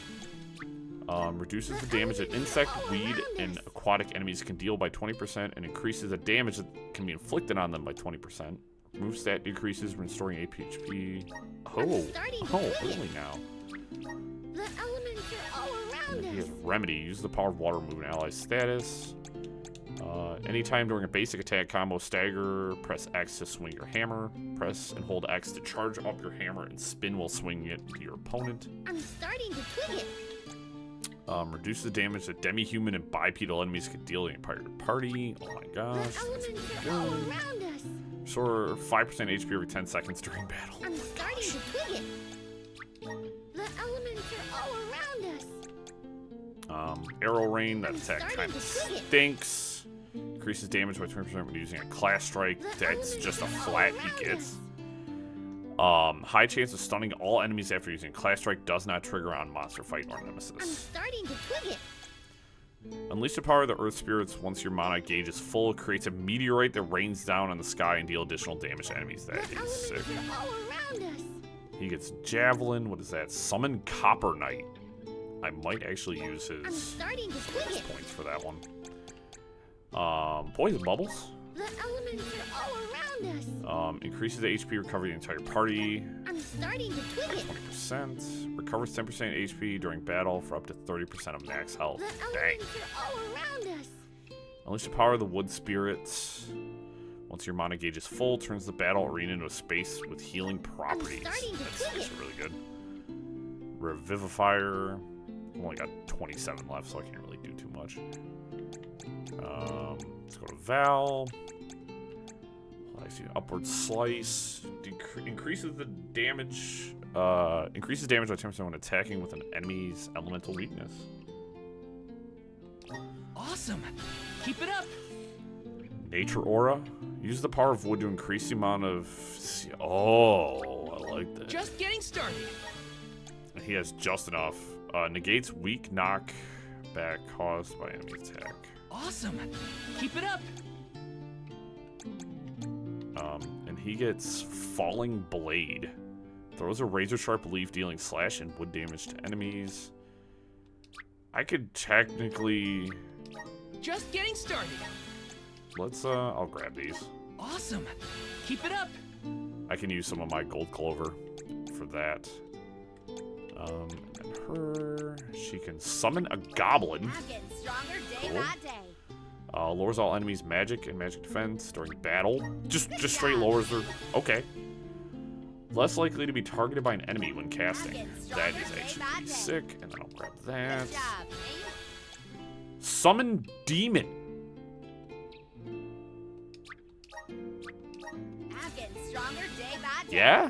Reduces the damage that insect, weed, and aquatic enemies can deal by 20% and increases the damage that can be inflicted on them by 20%. Move stat decreases when restoring HP. Oh, really now? The elements are all around He us. has Remedy. Use the power of water to move an ally's status. Anytime during a basic attack combo stagger, press X to swing your hammer. Press and hold X to charge up your hammer and spin while swinging it to your opponent. I'm starting to twig it. Reduces the damage that demi-human and bipedal enemies can deal to the entire party. Oh my gosh. That's really good. Restore 5% HP every 10 seconds during battle. I'm starting to twig it. The elements are all around us. Arrow Rain, that attack kind of stinks. Increases damage by 20% when using a class strike. That's just a flat he gets. High chance of stunning all enemies after using class strike. Does not trigger on monster fight or nemesis. I'm starting to twig it. Unleash the power of the earth spirits once your mana gauge is full. Creates a meteorite that rains down on the sky and deal additional damage to enemies. That is sick. All around us. He gets Javelin. What is that? Summon Copper Knight. I might actually use his points for that one. Poison Bubbles. The elements are all around us. Increases the HP recovery of the entire party. I'm starting to twig it. 20%. Recovers 10% HP during battle for up to 30% of max health. The Dang. elements are all around us. Unleash the power of the wood spirits. Once your mana gauge is full, turns the battle arena into a space with healing properties. That's actually really good. Revivifier. I've only got 27 left, so I can't really do too much. Let's go to Val. I see Upward Slice. Increases the damage. Increases damage by 10% when attacking with an enemy's elemental weakness. Awesome. Keep it up. Nature Aura. Use the power of wood to increase the amount of... Oh, I like that. Just getting started. He has just enough. Negates weak knock back caused by enemy attack. Awesome. Keep it up. And he gets Falling Blade. Throws a razor sharp leaf dealing slash and wood damage to enemies. I could technically... Just getting started. Let's, I'll grab these. Awesome. Keep it up. I can use some of my gold clover for that. And then her, she can summon a goblin. I'm getting stronger day by day. Lowers all enemies' magic and magic defense during battle. Just straight lowers their... Okay. Less likely to be targeted by an enemy when casting. That is actually pretty sick. And then I'll grab that. Summon Demon. I'm getting stronger day by day. Yeah?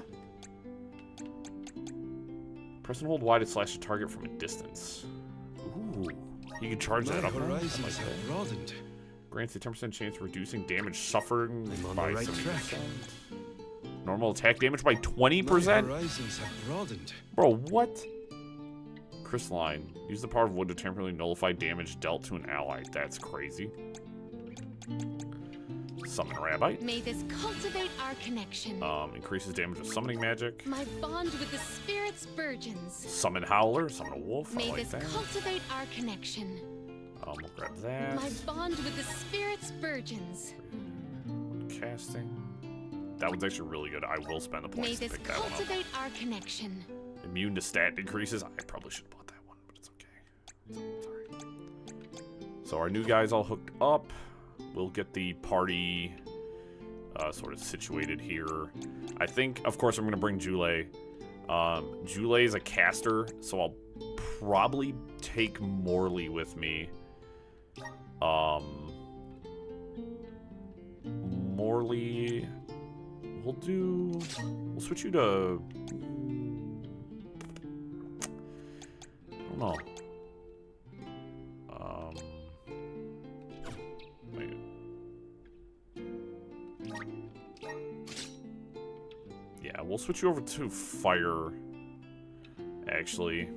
Press and hold Y to slash a target from a distance. Ooh. You can charge that up. Horizons have broadened. Grants a 10% chance of reducing damage suffered I'm by on the right 70%. track. Normal attack damage by 20%? Horizons have broadened. Bro, what? Crystalline. Use the power of wood to temporarily nullify damage dealt to an ally. That's crazy. Summon Rabbi. May this cultivate our connection. Increases damage with summoning magic. My bond with the spirit's virgins. Summon Howler. Summon a wolf. May I like this that. cultivate our connection. We'll grab that. My bond with the spirit's virgins. Casting. That one's actually really good. I will spend the May points to this pick that one up. cultivate our connection. Immune to stat increases. I probably should have bought that one, but it's okay. Sorry. So our new guy's all hooked up. We'll get the party sort of situated here. I think, of course, I'm going to bring Jule. Jule is a caster, so I'll probably take Morley with me. Morley, we'll switch you to, I don't know. Wait. Yeah, we'll switch you over to fire, actually.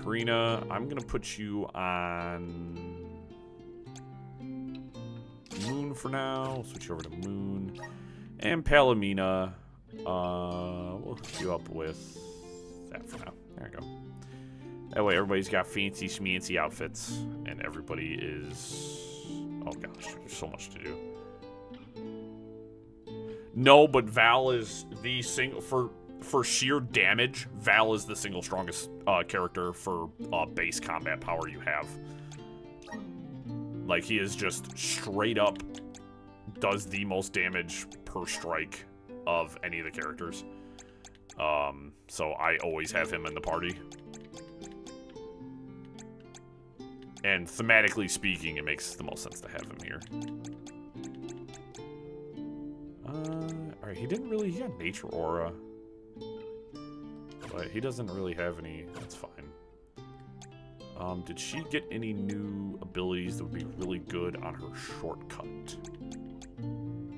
Karina, I'm gonna put you on Moon for now. We'll switch you over to Moon. And Palomina, we'll hook you up with that for now. There we go. That way everybody's got fancy schmancy outfits, and everybody is... Oh gosh, there's so much to do. No, but Val is the single... For sheer damage, Val is the single strongest character for base combat power you have. Like, he is just straight up does the most damage per strike of any of the characters. So I always have him in the party. And thematically speaking, it makes the most sense to have him here. Alright, he didn't really... He got Nature Aura. But he doesn't really have any... That's fine. Did she get any new abilities that would be really good on her shortcut?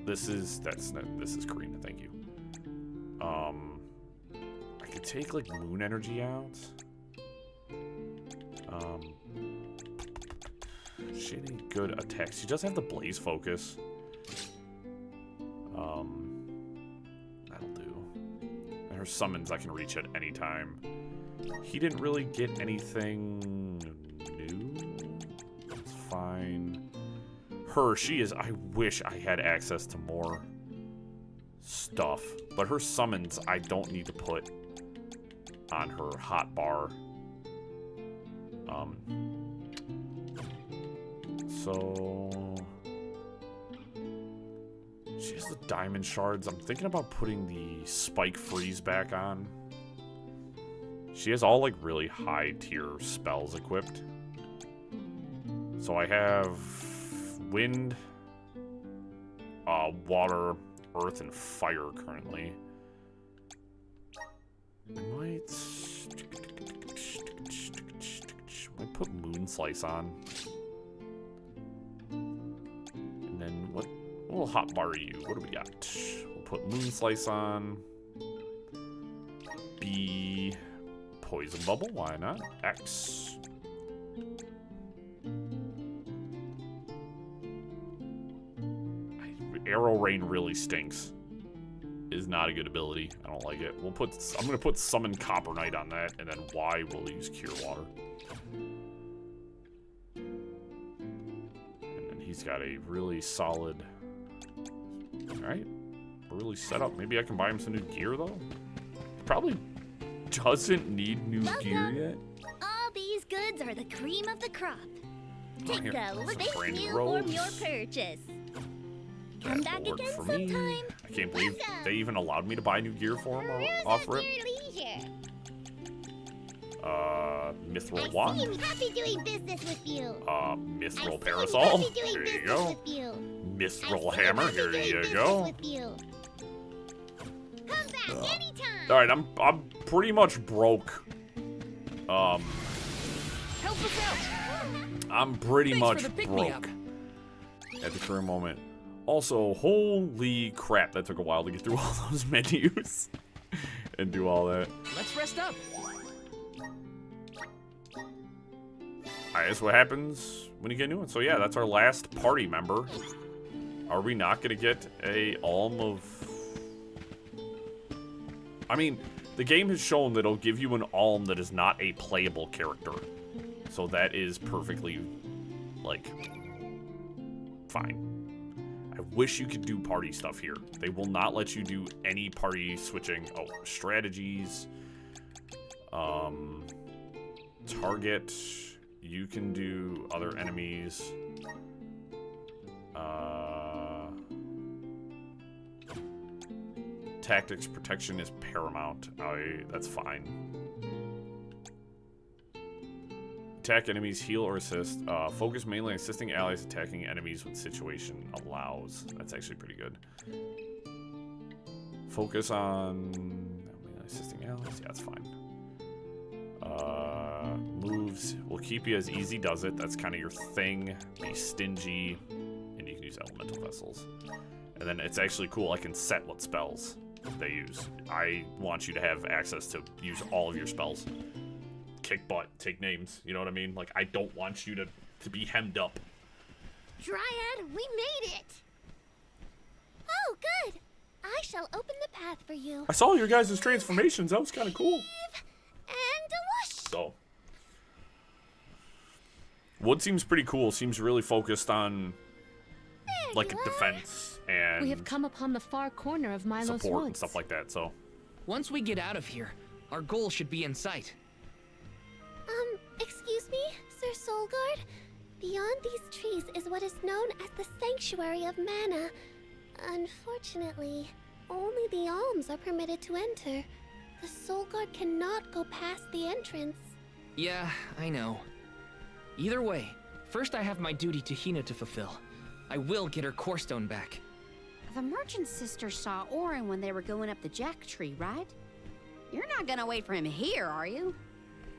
This is Karina, thank you. I could take, like, Moon Energy out. She had any good attacks. She does have the Blaze Focus. That'll do. And her summons I can reach at any time. He didn't really get anything new. That's fine. She is... I wish I had access to more stuff. But her summons I don't need to put on her hotbar. So... She has the diamond shards. I'm thinking about putting the spike freeze back on. She has all, like, really high tier spells equipped. So I have wind, water, earth, and fire currently. I might put Moon Slice on. And then what will hotbar you? What do we got? We'll put Moon Slice on. B... Poison Bubble, why not? X. Arrow Rain really stinks. Is not a good ability. I don't like it. I'm gonna put Summon Copper Knight on that, and then Y will use Cure Water. And then he's got a really solid... Alright. We're really set up. Maybe I can buy him some new gear, though? Probably doesn't need new gear yet. All these goods are the cream of the crop. Take here, a look at brand new uniform robes. your purchase. Come back That will work again for me. sometime. I can't believe they even allowed me to buy new gear for him off rip. Mithril Wand. I'm happy doing business with you. Mithril Parasol. Here you go. Mithril Hammer. Here you go. Come back anytime. All right, I'm pretty much broke. Help us out. I'm pretty Thanks much for the pick-me-up. broke at the current moment. Also, holy crap, that took a while to get through all those menus and do all that. Let's rest up. Alright, that's what happens when you get a new one. So yeah, that's our last party member. Are we not going to get a Alm of... I mean, the game has shown that it'll give you an Alm that is not a playable character. So that is perfectly, like, fine. I wish you could do party stuff here. They will not let you do any party switching. Oh, strategies. Target. You can do other enemies. Tactics protection is paramount. That's fine. Attack enemies, heal or assist. Focus mainly on assisting allies attacking enemies when situation allows. That's actually pretty good. Focus on assisting allies. Yeah, that's fine. Moves will keep you as easy does it. That's kind of your thing. Be stingy, and you can use elemental vessels. And then it's actually cool. I can set what spells they use. I want you to have access to use all of your spells. Kick butt, take names. You know what I mean? Like, I don't want you to be hemmed up. Dryad, we made it! Oh, good! I shall open the path for you. I saw your guys' transformations. That was kind of cool. And a whoosh! So, Wood seems pretty cool. Seems really focused on like defense and We have come upon the far corner of Milo's support woods. and stuff like that. So, Once we get out of here, our goal should be in sight. Excuse me, Sir Soulguard? Beyond these trees is what is known as the Sanctuary of Mana. Unfortunately, only the alms are permitted to enter. The Soulguard cannot go past the entrance. Yeah, I know. Either way, first I have my duty to Hina to fulfill. I will get her core stone back. The merchant sisters saw Orin when they were going up the jack tree, right? You're not gonna wait for him here, are you?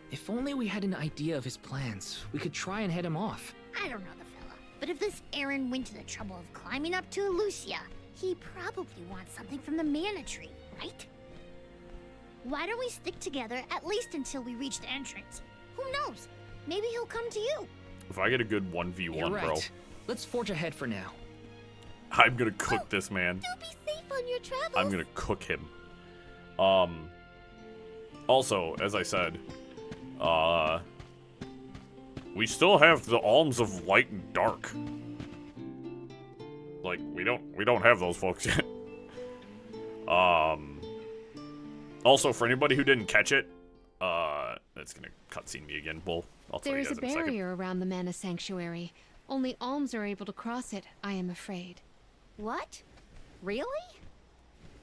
If only we had an idea of his plans, we could try and head him off. I don't know the fella, but if this Aaron went to the trouble of climbing up to Lucia, he probably wants something from the mana tree, right? Why don't we stick together at least until we reach the entrance? Who knows? Maybe he'll come to you. if I get a good 1v1, You're right. bro, Let's forge ahead for now. I'm gonna cook this man. Do be safe on your travels. I'm gonna cook him. Also, as I said, we still have the alms of light and dark. Like, we don't have those folks yet. Also, for anybody who didn't catch it, that's gonna cutscene me again. Well, I'll tell There you is guys a in a second. barrier around the Mana Sanctuary. Only alms are able to cross it, I am afraid. What? Really?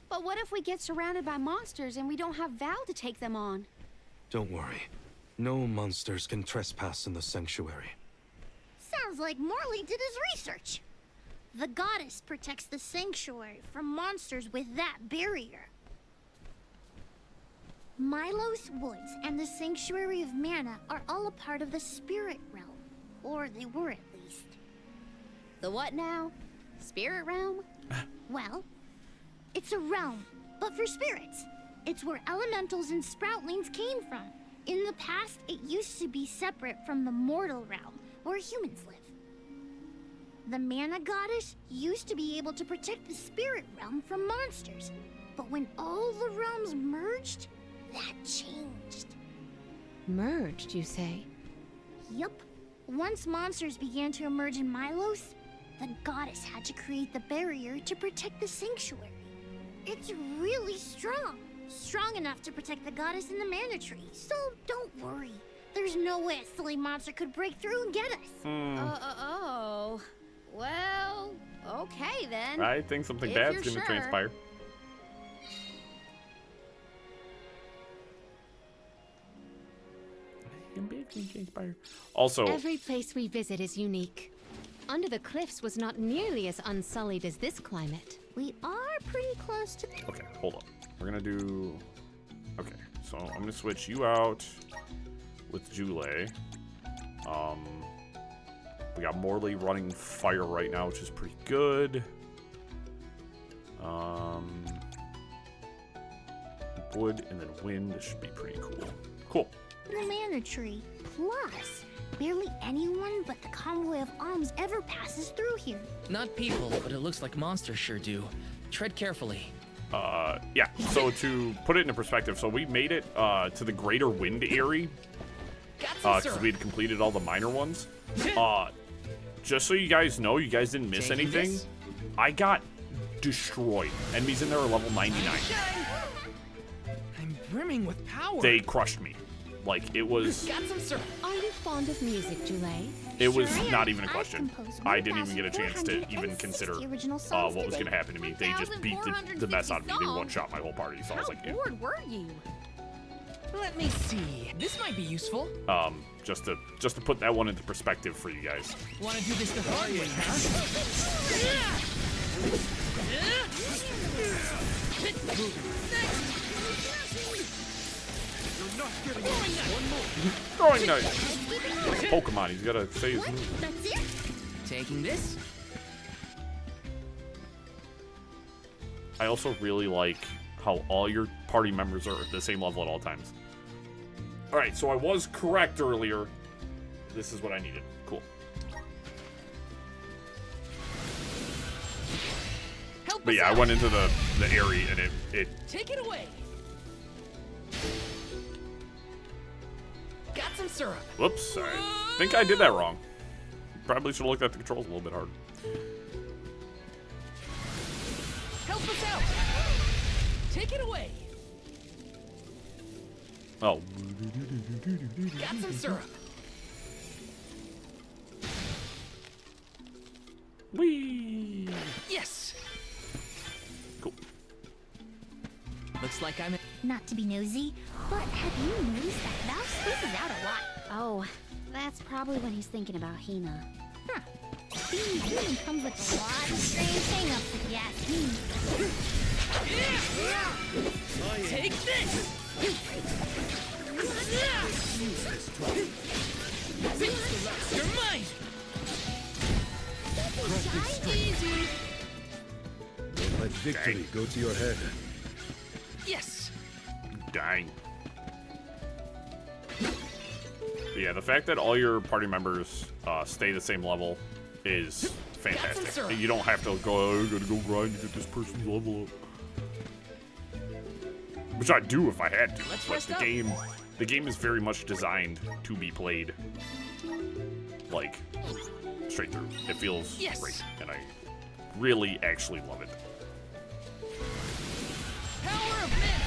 But what if we get surrounded by monsters and we don't have Val to take them on? Don't worry. No monsters can trespass in the sanctuary. Sounds like Morley did his research. The goddess protects the sanctuary from monsters with that barrier. Milos Woods and the Sanctuary of Mana are all a part of the spirit realm. Or they were at least. The what now? Spirit realm? Well, it's a realm, but for spirits. It's where elementals and sproutlings came from. In the past, it used to be separate from the mortal realm, where humans live. The Mana Goddess used to be able to protect the spirit realm from monsters. But when all the realms merged, that changed. Merged, you say? Yup. Once monsters began to emerge in Milos, the goddess had to create the barrier to protect the sanctuary. It's really strong. Strong enough to protect the goddess in the mana tree. So don't worry. There's no way a silly monster could break through and get us. Oh. Well, okay then. I think something If bad's you're gonna sure. transpire. Also, Every place we visit is unique. Under the cliffs was not nearly as unsullied as this climate. We are pretty close to... okay, hold on. We're gonna do... Okay, so I'm gonna switch you out with Jule. We got Morley running fire right now, which is pretty good. Wood and then wind. This should be pretty cool. Cool. the mana tree. Plus, barely anyone but the convoy of alms ever passes through here. Not people, but it looks like monsters sure do. Tread carefully. Yeah, so to put it into perspective, so we made it to the greater wind area because we had completed all the minor ones. Just so you guys know, you guys didn't miss anything. I got destroyed. Enemies in there are level 99. I'm brimming with power. They crushed me. Like, it was... Got some syrup. Are you fond of music, Jule? It was Sure am. not even a I've question. composed I didn't even get a chance to even 1,460 consider original what songs was to going to date. happen to me. They just beat the mess out of me. They one-shot my whole party, so I was like, How bored were you? Let me see. This might be useful. just to put that one into perspective for you guys. Want to do this the hard way, huh? Throwing knife. Pokemon, he's got to say his move. That's it? Taking this. I also really like how all your party members are at the same level at all times. Alright, so I was correct earlier. This is what I needed. Cool. But yeah, I went into the area and it Take it away. Got some syrup. whoops, I think I did that wrong. Probably should have looked at the controls a little bit harder. Help us out. Take it away. Oh. Got some syrup. Whee! Yes. Cool. Looks like I'm. Not to be nosy, but have you noticed that Val spaces out a lot? Oh, that's probably when he's thinking about Hina. Huh. Being human comes with a lot of strange hang-ups, if you ask me. Take this. You're mine. Easy. Don't let victory go to your head. Yes. Dang. But yeah, the fact that all your party members stay the same level is fantastic. You don't have to go, oh, I gotta go grind to get this person's level up. Which I'd do if I had to. But the game is very much designed to be played like straight through. It feels great, and I really actually love it. Power of men.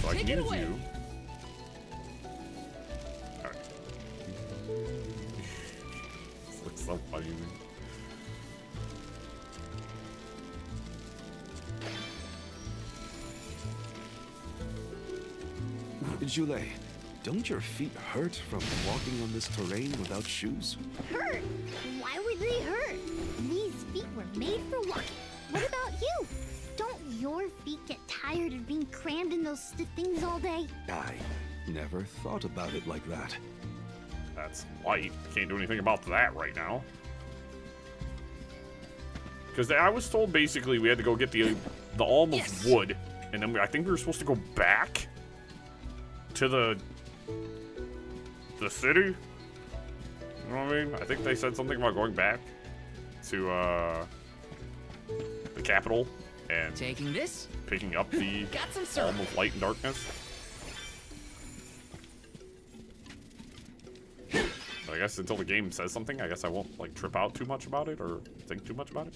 So I can Take it use away. you. Alright. This looks so funny to me. Jule, don't your feet hurt from walking on this terrain without shoes? Hurt? Why would they hurt? These feet were made for walking. What about you? Don't your feet get tired of being crammed in those stiff things all day? I never thought about it like that. That's white. Can't do anything about that right now. Because I was told basically we had to go get the alm of wood, and then I think we were supposed to go back to the city. You know what I mean? I think they said something about going back to the capital and taking this, picking up the alm of light and darkness. But I guess until the game says something, I guess I won't like trip out too much about it or think too much about it.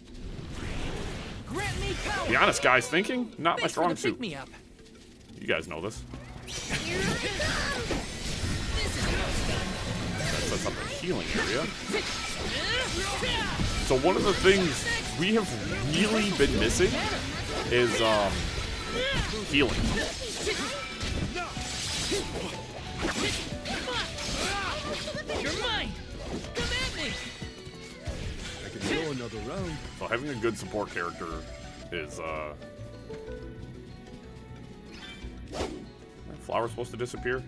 Grant me power. Be honest, guys, thinking not my strong suit. Me up. You guys know this. Here I come. That sets up a healing area. So one of the things we have really been missing is healing. You're mine. Come at me. I can go another round. So having a good support character is flower supposed to disappear?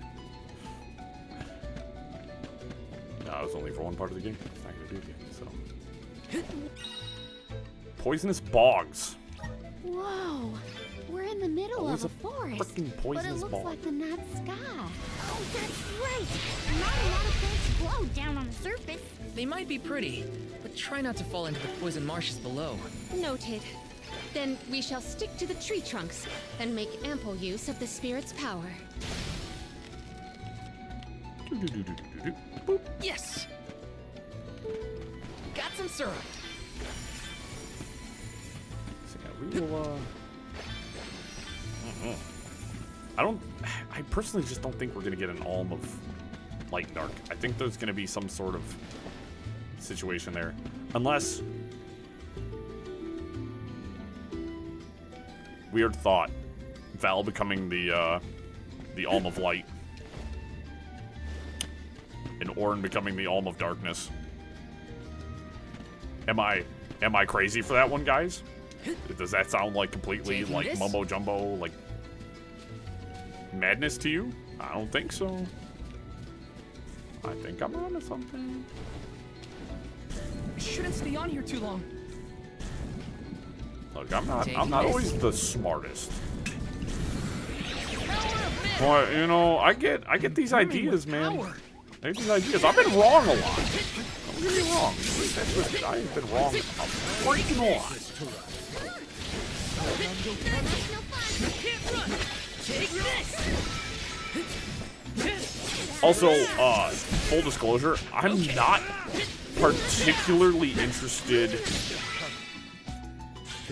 No, it was only for one part of the game. It's not gonna do it again, so. Poisonous bogs. Whoa, we're in the middle of a forest. Freaking But it poisonous looks bog. like the night sky. Oh, that's right. Not a lot of plants grow down on the surface. They might be pretty, but try not to fall into the poison marshes below. Noted. Then we shall stick to the tree trunks and make ample use of the spirit's power. Boop. Yes. Got some syrup. So yeah, we will I personally just don't think we're gonna get an Alm of Light and Dark. I think there's gonna be some sort of situation there. Unless... Weird thought. Val becoming the Alm of Light. And Orin becoming the Alm of Darkness. Am I crazy for that one, guys? Does that sound like completely like mumbo jumbo, like madness to you? I don't think so. I think I'm onto something. I shouldn't stay on here too long. Look, I'm not always the smartest. But you know, I get these ideas, man. I get these ideas. I've been wrong a lot. Don't get me wrong. I've been wrong a freaking lot. Also, full disclosure, I'm not particularly interested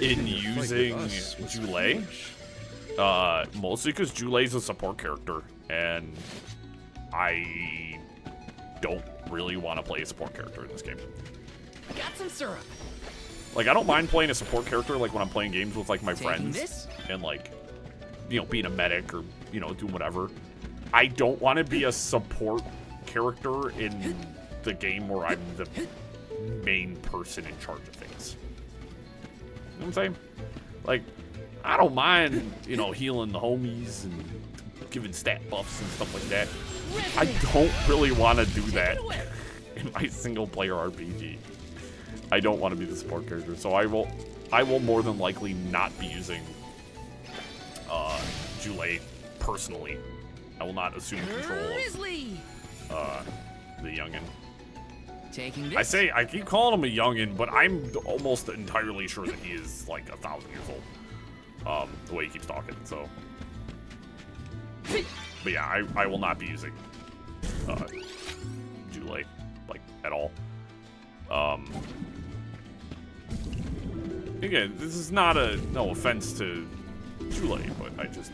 in using Jule. Mostly because Jule's a support character, and I don't really want to play a support character in this game. Got some syrup. Like, I don't mind playing a support character, like, when I'm playing games with, like, my friends. And, like, you know, being a medic or, you know, doing whatever. I don't want to be a support character in the game where I'm the main person in charge of things. You know what I'm saying? Like, I don't mind, you know, healing the homies and giving stat buffs and stuff like that. I don't really want to do that in my single-player RPG. I don't want to be the support character, so I will more than likely not be using Jule personally. I will not assume control of the youngin. Taking this. I keep calling him a youngin, but I'm almost entirely sure that he is like 1,000 years old. The way he keeps talking, so. But yeah, I will not be using Jule, like, at all. Again, this is not no offense to Jule, but I just...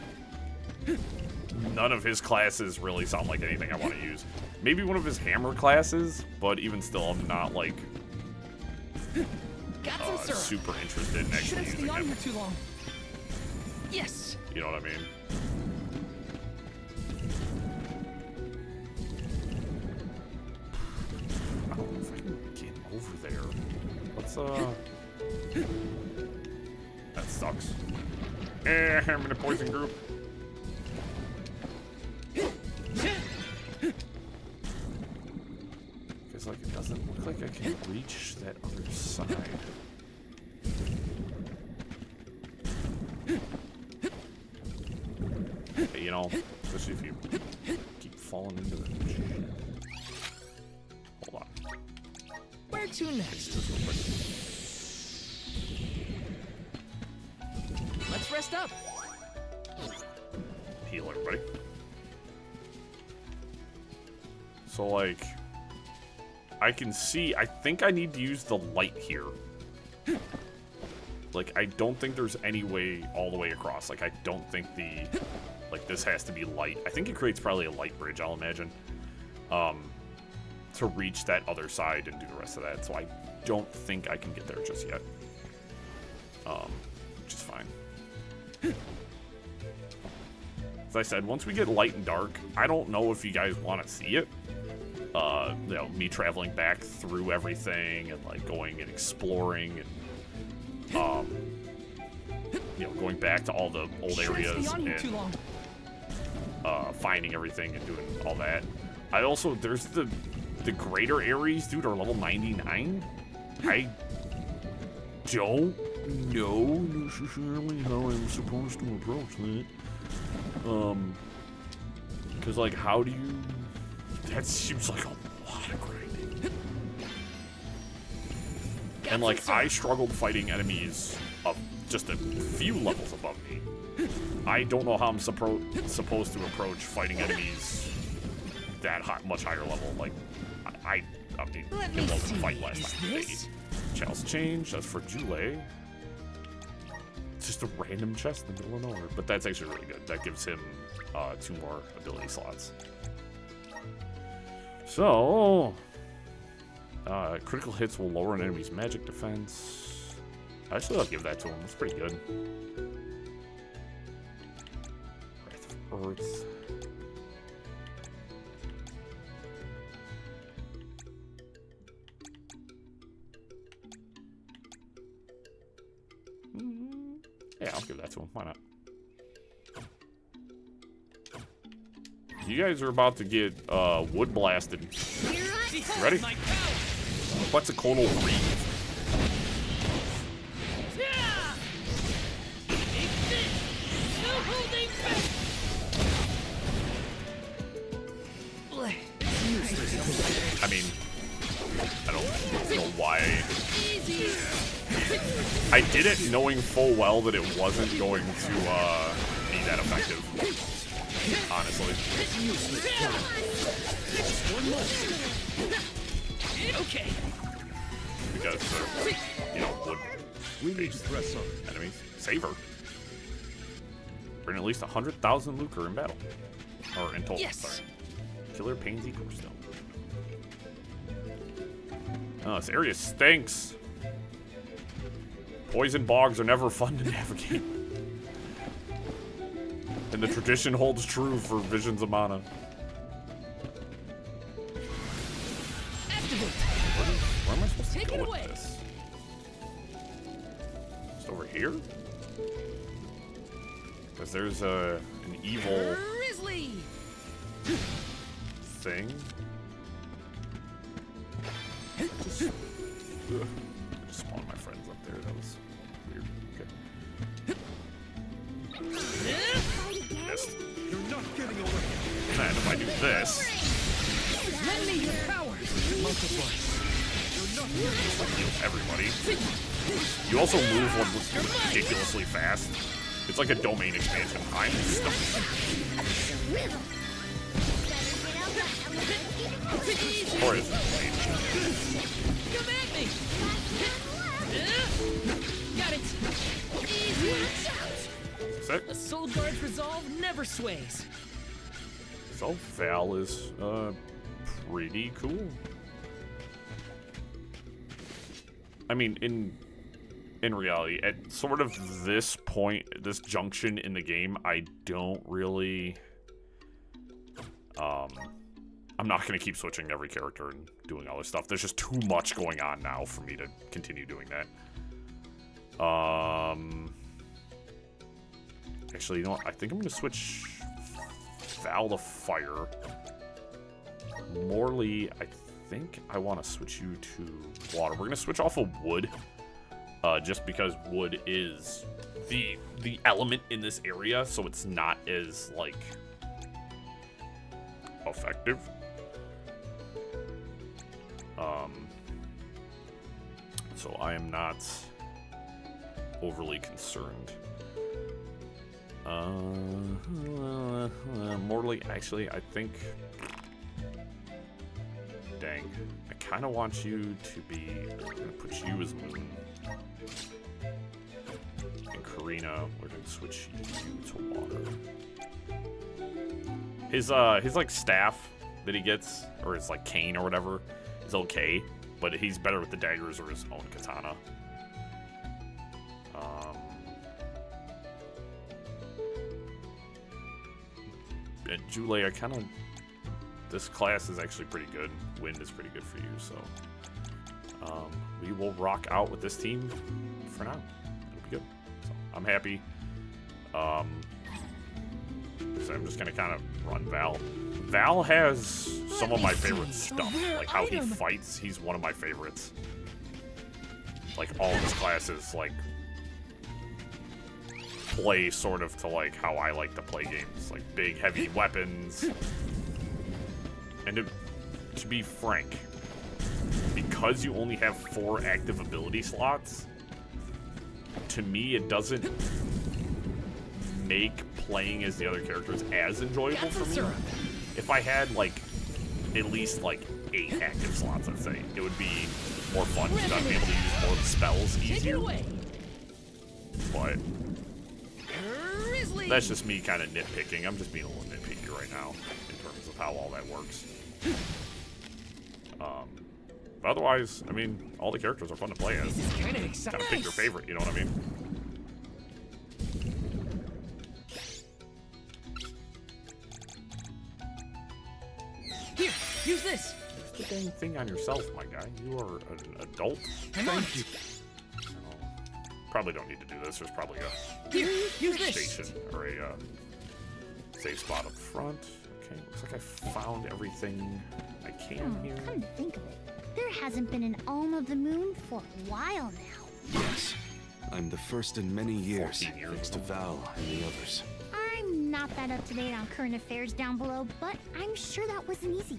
None of his classes really sound like anything I want to use. Maybe one of his hammer classes, but even still, I'm not, like, super interested in actually using him. Here too long. Yes. You know what I mean? I don't know if I can get him over there. Let's, that sucks. I'm in a poison group. Because, like, it doesn't look like I can reach that other side. Hey, you know, especially if you keep falling into the shit. Hold on. Where to next? Just real quick. Let's rest up. Heal everybody. So, like, I can see, I think I need to use the light here. Like, I don't think there's any way all the way across. Like, I don't think like, this has to be light. I think it creates probably a light bridge, I'll imagine, to reach that other side and do the rest of that. So I don't think I can get there just yet. Which is fine. As I said, once we get light and dark, I don't know if you guys want to see it. You know, me traveling back through everything and, like, going and exploring and, you know, going back to all the old areas and finding everything and doing all that. I also, there's the greater areas, dude, are level 99. I don't know necessarily how I'm supposed to approach that. Because, like, how do you... That seems like a lot of grinding. And, like, I struggled fighting enemies of just a few levels above me. I don't know how I'm supposed to approach fighting enemies that much higher level. Like, I mean, it wasn't fight last time. Chalice change, that's for Jule. It's just a random chest in the middle of nowhere. But that's actually really good. That gives him 2 more ability slots. So, critical hits will lower an enemy's magic defense. Actually, I'll give that to him. It's pretty good. Wrath of Earth. Yeah, I'll give that to him. Why not? You guys are about to get wood blasted. Ready? What's a Quetzalcoatl breathe? I mean, I don't know why. I did it knowing full well that it wasn't going to be that effective. Honestly. Okay. Because you know, wood-based enemies. Save her. Bring at least 100,000 lucre in battle. Or in total, sorry. Killer Pansy Corstone. Oh, this area stinks. Poison bogs are never fun to navigate. And the tradition holds true for Visions of Mana. Where am I supposed to go with this? Just over here? Because there's an evil thing. Just spawn my friends up there. That was weird. Okay. Missed. You're not getting away. And if I do this, Lend me your power. Multiply. heal everybody. You also move one ridiculously fast. It's like a domain expansion. I'm stuck. Or is it? Come at me. Got it. Sick. A soul guard's resolve never sways. So Val is pretty cool. I mean, in reality, at sort of this point, this junction in the game, I don't really I'm not going to keep switching to every character and doing all this stuff. There's just too much going on now for me to continue doing that. Actually, you know what? I think I'm going to switch Val to Fire. Morley, I think I want to switch you to Water. We're going to switch off of Wood, just because Wood is the element in this area, so it's not as, like, effective. So I am not overly concerned. Morley, actually, I think... Dang. I kind of want you to be... I'm going to put you as Moon. And Karina, we're going to switch you to Water. His like, staff that he gets, or his, like, cane or whatever, is okay. But he's better with the daggers or his own katana. And Jule, I kind of... This class is actually pretty good. Wind is pretty good for you, so... we will rock out with this team for now. It'll be good. So, I'm happy. So I'm just gonna kind of run Val. Val has some of my favorite stuff. Like how he fights, he's one of my favorites. Like all of his classes, like, play sort of to like how I like to play games. Like big, heavy weapons. And to be frank, because you only have 4 active ability slots, to me it doesn't make playing as the other characters as enjoyable for me. If I had like at least like 8 active slots, I'd say it would be more fun because I'd be able to use more of the spells easier. But that's just me kind of nitpicking. I'm just being a little nitpicky right now in terms of how all that works. Otherwise, I mean, all the characters are fun to play as. This is kind of exciting. Kind of pick your favorite, you know what I mean? Here, use this. Use the dang thing on yourself, my guy. You are an adult. Thank you. Probably don't need to do this. There's probably a Here, use this. station or a safe spot up front. Okay, looks like I found everything I can here. Come to think of it, there hasn't been an Alm of the Moon for a while now. Yes. I'm the first in many years, 14 years thanks to Val and the others. I'm not that up to date on current affairs down below, but I'm sure that wasn't easy.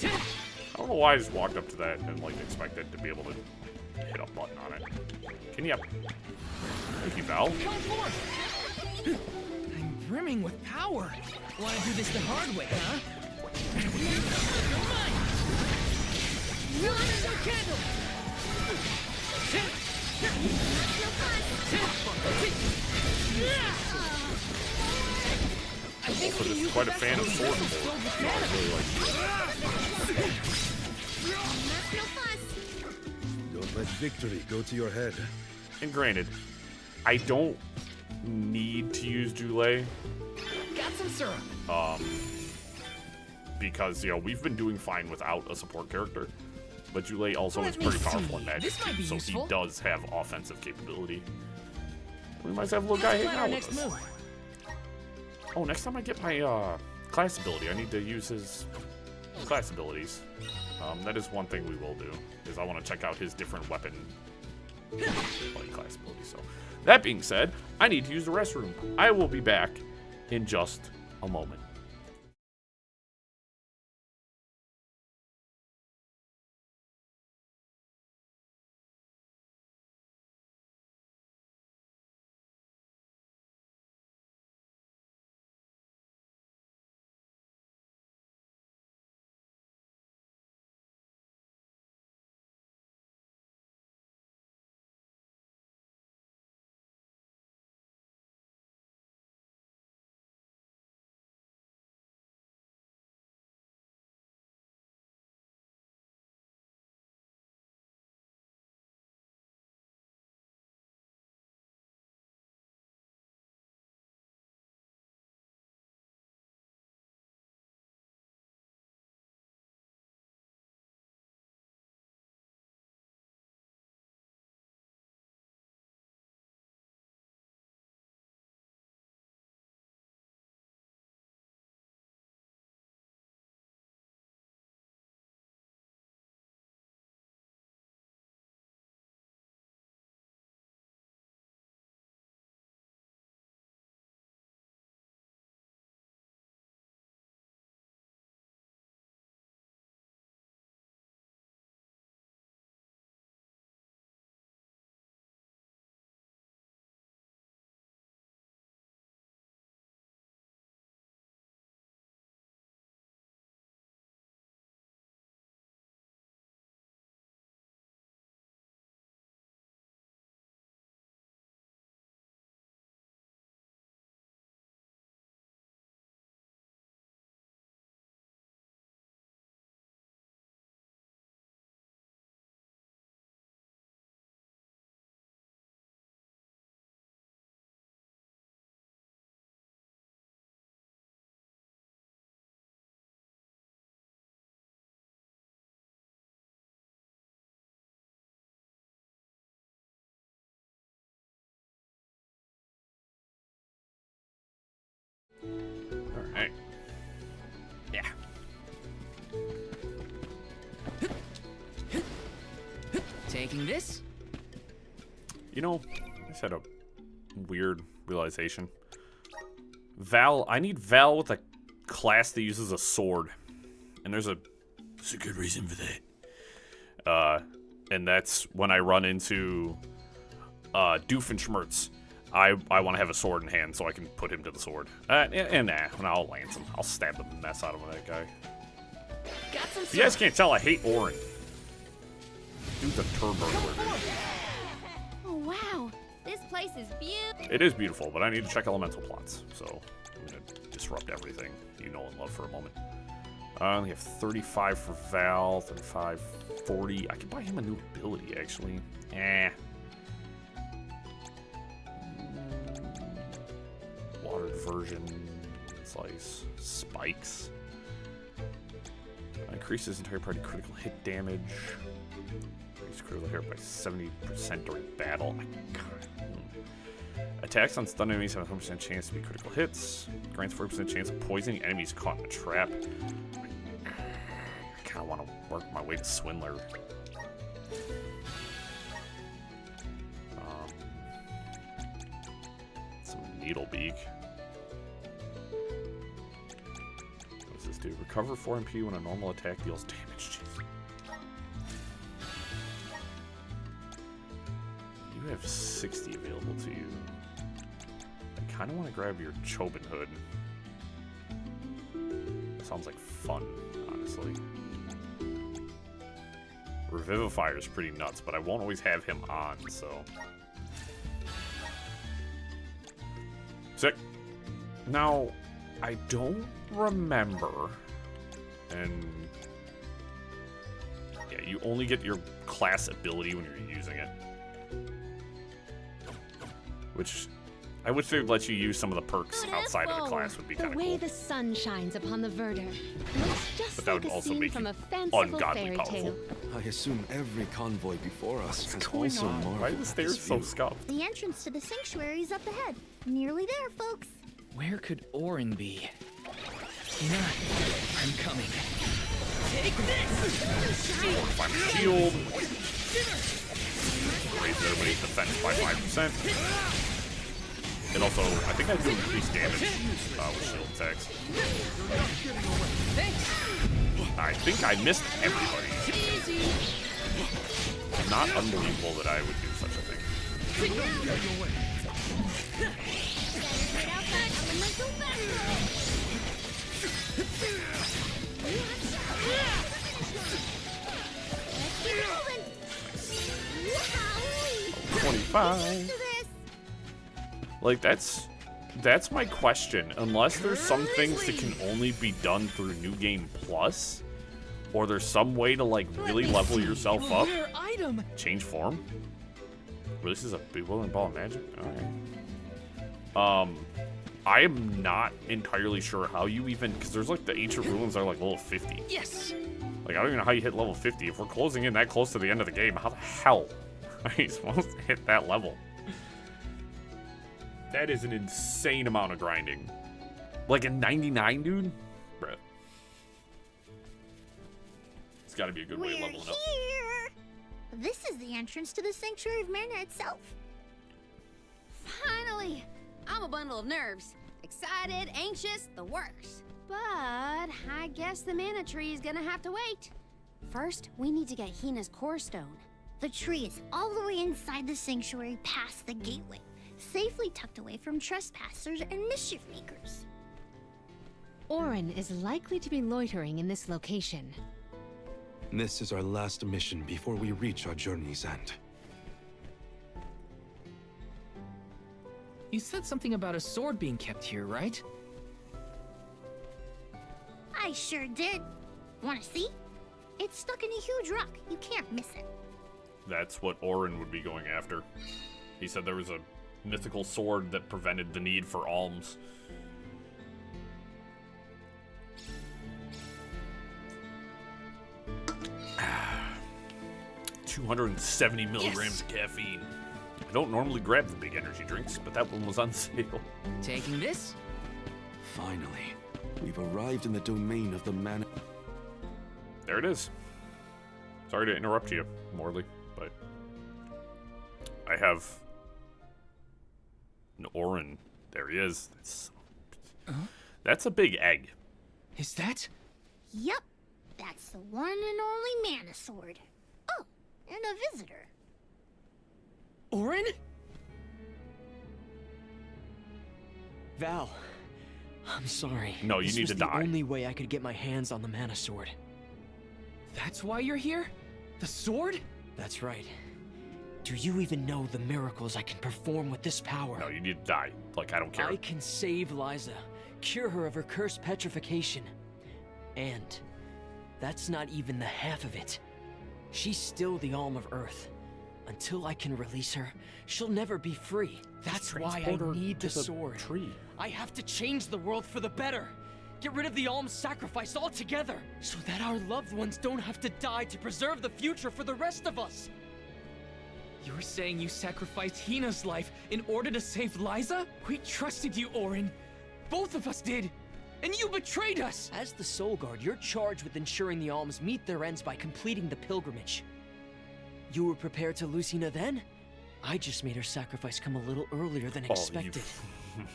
I don't know why I just walked up to that and like expected to be able to hit a button on it. Can you? Thank you, Val. Come forth. I'm brimming with power. Want to do this the hard way, huh? Launch your candle. I think Also, just quite a fan of sword before. I really like Don't let victory go to your head. And granted, I don't need to use Jule, got some syrup. because, you know, we've been doing fine without a support character. But Jule also is pretty powerful in magic, This might be so useful. he does have offensive capability. We might have a little guy hanging out with us. Move. Oh, next time I get my class ability, I need to use his class abilities. That is one thing we will do, is I want to check out his different weapon like class abilities. So, that being said, I need to use the restroom. I will be back in just a moment. Alright. Yeah. Taking this. You know, I just had a weird realization. Val, I need Val with a class that uses a sword. And there's a good reason for that. And that's when I run into Doofenshmirtz. I want to have a sword in hand so I can put him to the sword. And I'll lance him. I'll stab the mess out of that guy. Got some If you guys can't tell, I hate Orin. Dude's a turbo. Oh, wow. place is beautiful. It is beautiful, but I need to check elemental plots. So I'm gonna disrupt everything you know and love for a moment. I only have 35 for Val, 35, 40. I could buy him a new ability, actually. Water diversion, slice, spikes. Increases entire party critical hit damage. Increase critical hit by 70% during battle. Attacks on stunned enemies have a 100% chance to be critical hits. Grants 40% chance of poisoning enemies caught in a trap. I kind of want to work my way to Swindler. Some Needlebeak. What does this do? Recover 4 MP when a normal attack deals damage. Jeez. You have 60 available to you. I kind of want to grab your Chobin Hood. Sounds like fun, honestly. Revivify is pretty nuts, but I won't always have him on, so. Sick. Now, I don't remember, and yeah, you only get your class ability when you're using it. Which, I wish they'd let you use some of the perks outside of the class would be kind of cool. The way the sun shines upon the verdure. It's just But that like would a also scene make from you a fanciful ungodly fairy powerful. tale. I assume every convoy before us has going also on? marveled Why are the at stairs this so view. scuffed? The entrance to the sanctuary is up ahead. Nearly there, folks. Where could Orin be? Tina, I'm coming. Take this! Fortify my shield. Raise everybody's defense by 5%. It also, I think I do increase damage with shield attacks. I think I missed everybody. Not unbelievable that I would do such a thing. Let's 25. Like, that's my question. Unless there's some things that can only be done through New Game Plus, or there's some way to, like, really level yourself up. Item. Change form? Releases a bewildering ball of magic? Alright. I am not entirely sure how you even, because there's, like, the ancient ruins that are, like, level 50. Yes. Like, I don't even know how you hit level 50. If we're closing in that close to the end of the game, how the hell are you supposed to hit that level? That is an insane amount of grinding. Like a 99, dude? Bruh. It's gotta be a good way of We're leveling up. here. This is the entrance to the Sanctuary of Mana itself. Finally! I'm a bundle of nerves. Excited, anxious, the works. But I guess the mana tree is gonna have to wait. First, we need to get Hina's core stone. The tree is all the way inside the sanctuary past the gateway, safely tucked away from trespassers and mischief makers. Orin is likely to be loitering in this location. This is our last mission before we reach our journey's end. You said something about a sword being kept here, right? I sure did. Wanna see? It's stuck in a huge rock. You can't miss it. That's what Orin would be going after. He said there was a mythical sword that prevented the need for alms. Ah, 270 milligrams of caffeine. I don't normally grab the big energy drinks, but that one was on sale. Taking this? Finally, we've arrived in the domain of the mana. There it is. Sorry to interrupt you, Morley, but I have an Orin. There he is. That's a big egg. Is that? Yep, that's the one and only mana sword. Oh, and a visitor. Orin? Val, I'm sorry. No, you This need was to the die. only way I could get my hands on the mana sword. That's why you're here? The sword? That's right. Do you even know the miracles I can perform with this power? No, you need to die. Like, I don't care. I can save Liza, cure her of her cursed petrification. And that's not even the half of it. She's still the Alm of Earth. Until I can release her, she'll never be free. That's why I need the sword. I have to change the world for the better. Get rid of the Alm's sacrifice altogether, so that our loved ones don't have to die to preserve the future for the rest of us. You're saying you sacrificed Hina's life in order to save Liza? We trusted you, Orin. Both of us did. And you betrayed us! As the Soul Guard, you're charged with ensuring the Alms meet their ends by completing the pilgrimage. You were prepared to lose Hina then? I just made her sacrifice come a little earlier than expected.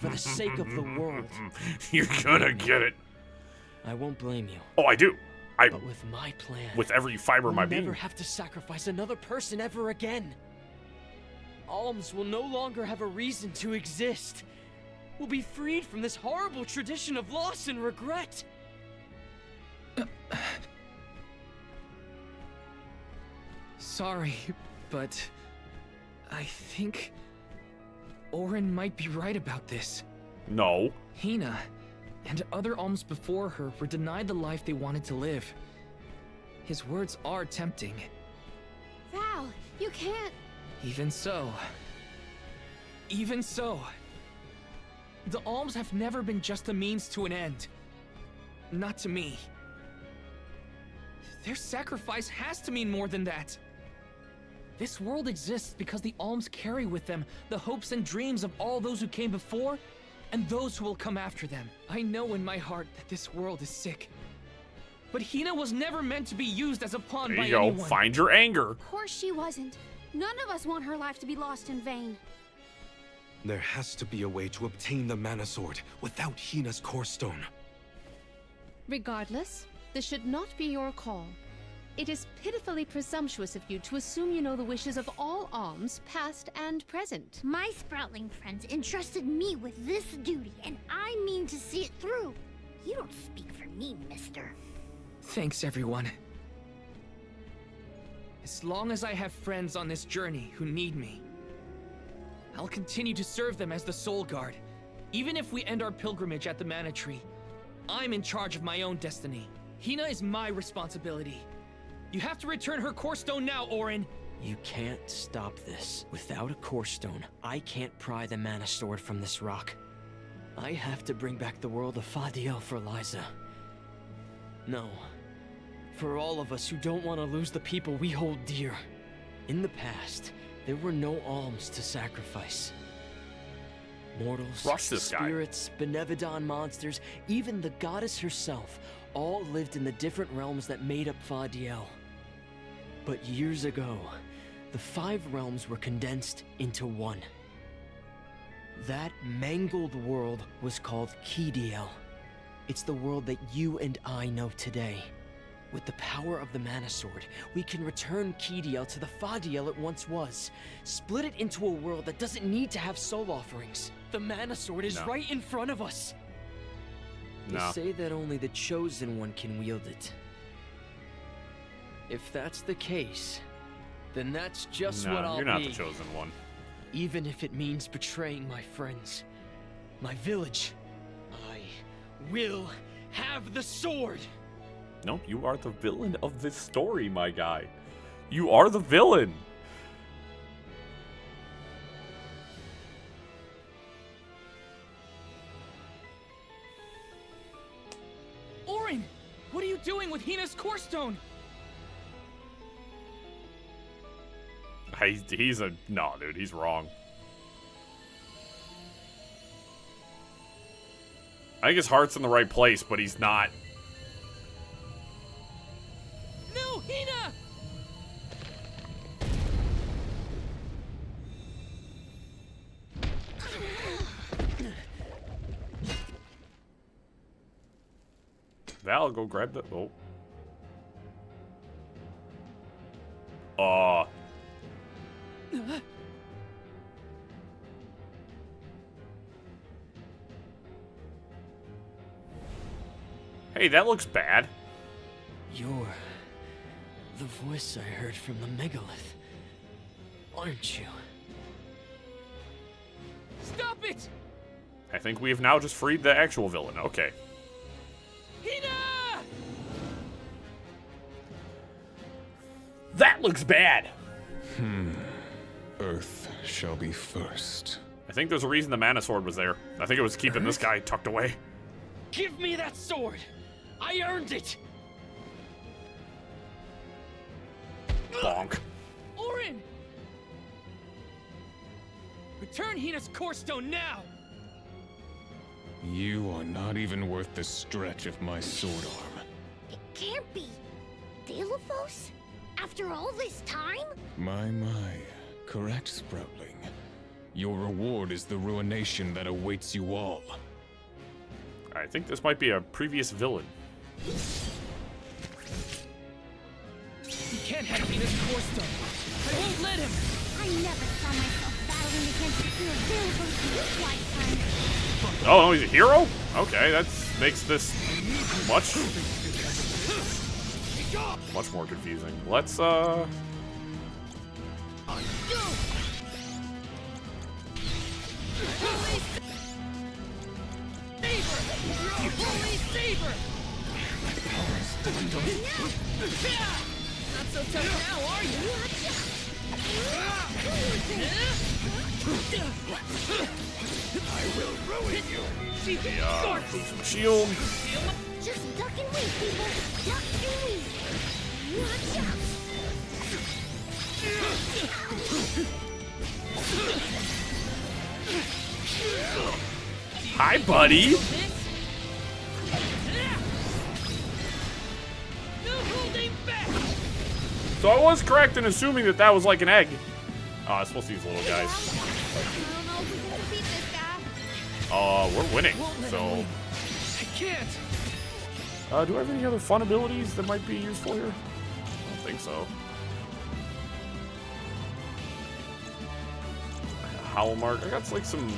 For the sake of the world. You're gonna get it. I won't blame you. Oh, I do. But with my plan, with every fiber of my being, we'll never have to sacrifice another person ever again. Alms will no longer have a reason to exist. We'll be freed from this horrible tradition of loss and regret. Sorry, but I think Orin might be right about this. No. Hina and other alms before her were denied the life they wanted to live. His words are tempting. Val, you can't... Even so. The alms have never been just a means to an end. Not to me. Their sacrifice has to mean more than that. This world exists because the alms carry with them the hopes and dreams of all those who came before and those who will come after them. I know in my heart that this world is sick. But Hina was never meant to be used as a pawn by anyone. There you go. Find your anger. Of course she wasn't. None of us want her life to be lost in vain. There has to be a way to obtain the Mana Sword without Hina's core stone. Regardless, this should not be your call. It is pitifully presumptuous of you to assume you know the wishes of all alms, past and present. My Sproutling friends entrusted me with this duty, and I mean to see it through. You don't speak for me, mister. Thanks, everyone. As long as I have friends on this journey who need me, I'll continue to serve them as the Soul Guard. Even if we end our pilgrimage at the Mana Tree, I'm in charge of my own destiny. Hina is my responsibility. You have to return her core stone now, Orin. You can't stop this. Without a core stone, I can't pry the Mana Sword from this rock. I have to bring back the world of Fadiel for Liza. No. For all of us who don't want to lose the people we hold dear. In the past, there were no alms to sacrifice. Mortals, spirits, Benevodon monsters, even the goddess herself, all lived in the different realms that made up Fadiel. But years ago, the 5 realms were condensed into one. That mangled world was called Kidiel. It's the world that you and I know today. With the power of the Mana Sword, we can return Kidiel to the Fadiel it once was. Split it into a world that doesn't need to have soul offerings. The Mana Sword is right in front of us. They say that only the Chosen One can wield it. If that's the case, then that's just what I'll be. You're not the Chosen One. Even if it means betraying my friends, my village, I will have the sword. No, you are the villain of this story, my guy. You are the villain. Orin, what are you doing with Hina's core stone? He's a... No, dude, he's wrong. I think his heart's in the right place, but he's not. No, Hina! Val, go grab the... Oh. Hey, that looks bad. You're the voice I heard from the megalith. aren't you? Stop it! I think we have now just freed the actual villain. Okay. Hina! That looks bad. Earth shall be first. I think there's a reason the Mana Sword was there. I think it was keeping this guy tucked away. Give me that sword! I earned it! Bonk. Orin! Return Hina's core stone now! You are not even worth the stretch of my sword arm. It can't be. Delos? After all this time? My. Correct, Sproutling. Your reward is the ruination that awaits you all. I think this might be a previous villain. He can't have Hina's core stone. I won't let him! I never saw myself battling against pure Delos in this lifetime. Oh, no, he's a hero? Okay, that makes this much more confusing. Let's, Not so tough now, are you? I will ruin you. some shield. Just duck and weave, people. Duck and weave. Watch out. Hi, buddy. So I was correct in assuming that that was like an egg. Oh, I was supposed to use little guys. We're winning, so... I can't! Do I have any other fun abilities that might be useful here? I don't think so. Howl Mark. I got like some...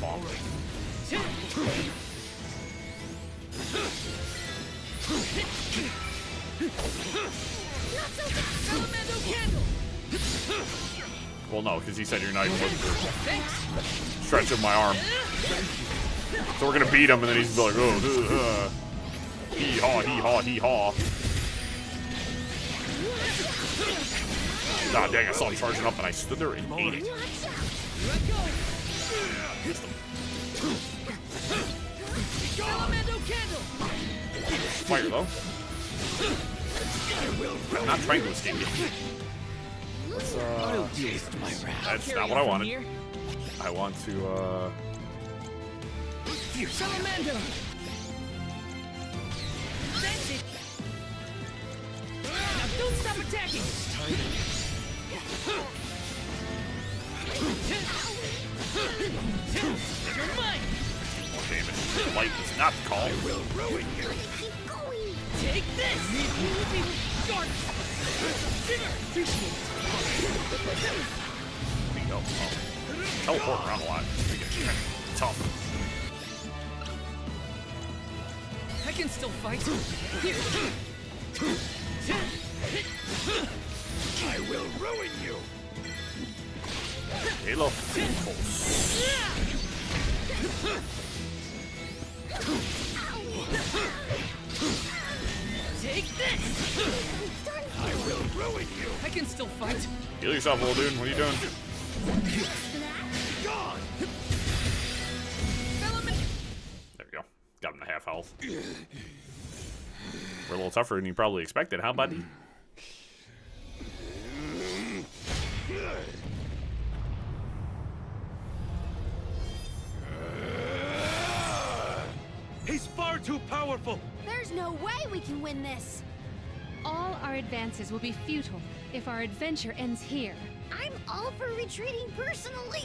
Bonk. Well, no, because he said you're not even looking for stretch of my arm. So we're gonna beat him, and then he's like, oh, hee-haw, hee-haw, hee-haw. Ah, dang, I saw him charging up, and I stood there and ate it. Fire, though. I'm not trying to escape it. That's not what I wanted. I want to, Salamander! That's it! Now don't stop attacking! You're mine! oh, damn it. Light is not the call. I will ruin you. Take this! Dark! Teleport around a lot. Tough. I can still fight. Here. I will ruin you. Halo. Take this! I will ruin you. I can still fight. Heal yourself, little dude. What are you doing? Gone. There we go. Got him to half health. We're a little tougher than you probably expected, huh, buddy? He's far too powerful. There's no way we can win this. All our advances will be futile if our adventure ends here. I'm all for retreating personally.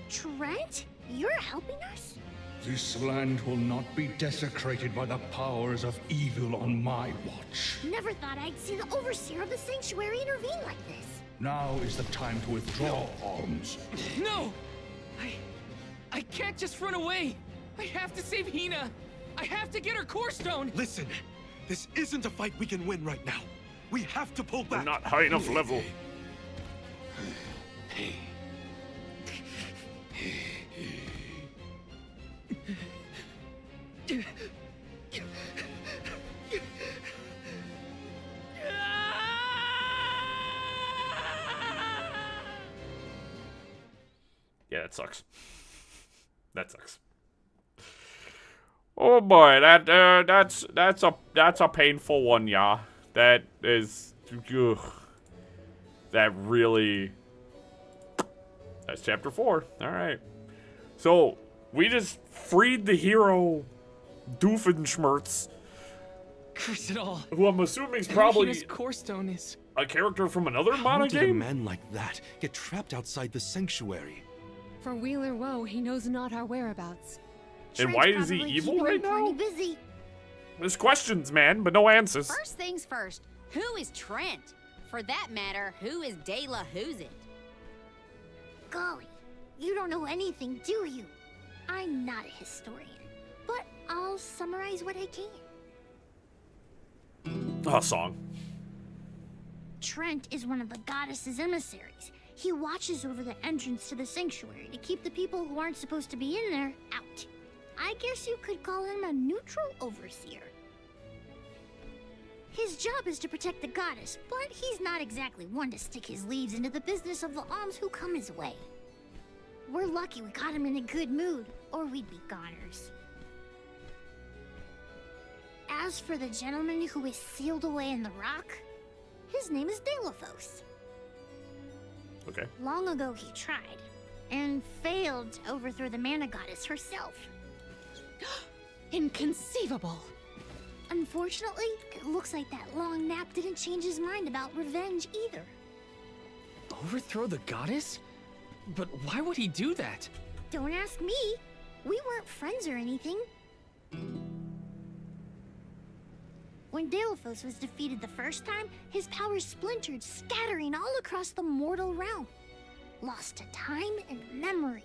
Trent, you're helping us? This land will not be desecrated by the powers of evil on my watch. Never thought I'd see the Overseer of the Sanctuary intervene like this. Now is the time to withdraw arms. No! I can't just run away! I have to save Hina! I have to get her core stone! Listen, this isn't a fight we can win right now. We have to pull back. We're not high enough level. Yeah, that sucks. That sucks. Oh boy, that's a painful one, yeah. That is, ugh. That really. That's chapter 4. All right. So we just freed the hero, Doofenshmirtz. Curse it all. Who I'm assuming is probably Hina's core stone is a character from another How mana did a game. man like that get trapped outside the sanctuary? For Wheeler Woe, he knows not our whereabouts. And why is he evil right now? Busy. There's questions, man, but no answers. First things first, who is Trent? For that matter, who is De La Who's it? Golly, you don't know anything, do you? I'm not a historian, but I'll summarize what I can. Oh, song. Trent is one of the goddess's emissaries. He watches over the entrance to the sanctuary to keep the people who aren't supposed to be in there out. I guess you could call him a neutral overseer. His job is to protect the goddess, but he's not exactly one to stick his leaves into the business of the alms who come his way. We're lucky we got him in a good mood, or we'd be goners. As for the gentleman who is sealed away in the rock, his name is Delafos. Okay. Long ago he tried, and failed to overthrow the mana goddess herself. Inconceivable! Unfortunately, it looks like that long nap didn't change his mind about revenge either. overthrow the goddess? But why would he do that? Don't ask me. We weren't friends or anything. When Delafos was defeated the first time, his powers splintered, scattering all across the mortal realm. Lost to time and memory.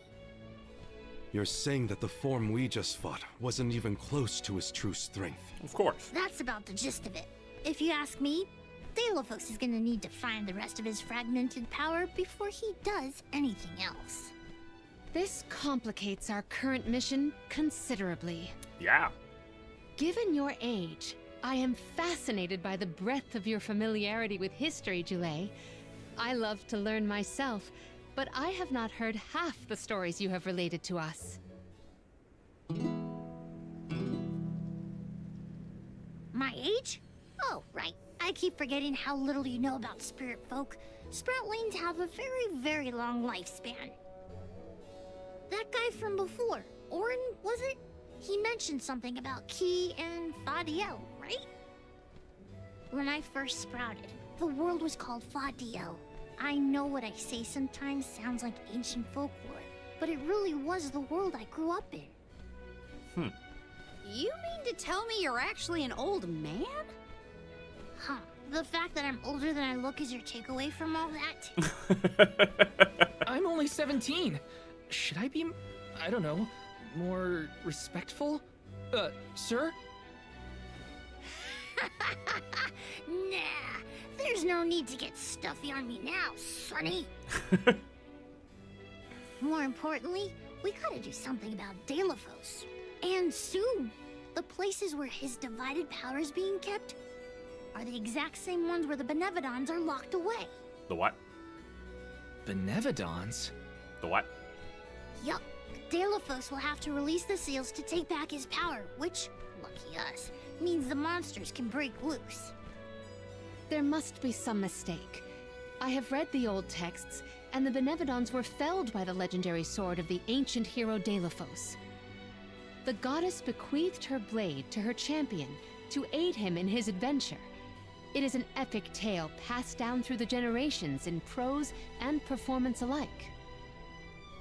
You're saying that the form we just fought wasn't even close to his true strength. Of course. That's about the gist of it. If you ask me, Delafos is gonna need to find the rest of his fragmented power before he does anything else. This complicates our current mission considerably. Yeah. Given your age, I am fascinated by the breadth of your familiarity with history, Jule. I love to learn myself, but I have not heard half the stories you have related to us. My age? Oh, right. I keep forgetting how little you know about spirit folk. Sproutlings have a very, very long lifespan. That guy from before, Orin, was it? He mentioned something about Ki and Fadiel, right? When I first sprouted, the world was called Fadiel. I know what I say sometimes sounds like ancient folklore, but it really was the world I grew up in. You mean to tell me you're actually an old man? Huh. The fact that I'm older than I look is your takeaway from all that? I'm only 17. Should I be, I don't know, more respectful? Sir? Nah, there's no need to get stuffy on me now, Sonny. More importantly, we gotta do something about Delafos. And soon. The places where his divided power is being kept are the exact same ones where the Benevodons are locked away. The what? Benevodons? The what? Yup. Delafos will have to release the seals to take back his power, which, lucky us, means the monsters can break loose. There must be some mistake. I have read the old texts, and the Benevodons were felled by the legendary sword of the ancient hero Delafos. The goddess bequeathed her blade to her champion to aid him in his adventure. It is an epic tale passed down through the generations in prose and performance alike.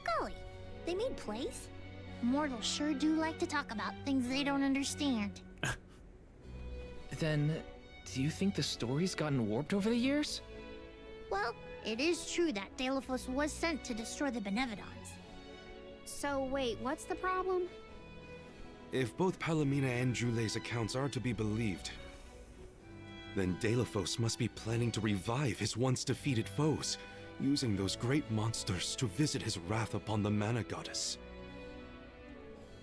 Golly, they made plays? Mortals sure do like to talk about things they don't understand. Then, do you think the story's gotten warped over the years? Well, it is true that Delaphos was sent to destroy the Benevodons. So wait, what's the problem? If both Palomina and Jule's accounts are to be believed, then Delaphos must be planning to revive his once defeated foes, using those great monsters to visit his wrath upon the Mana Goddess.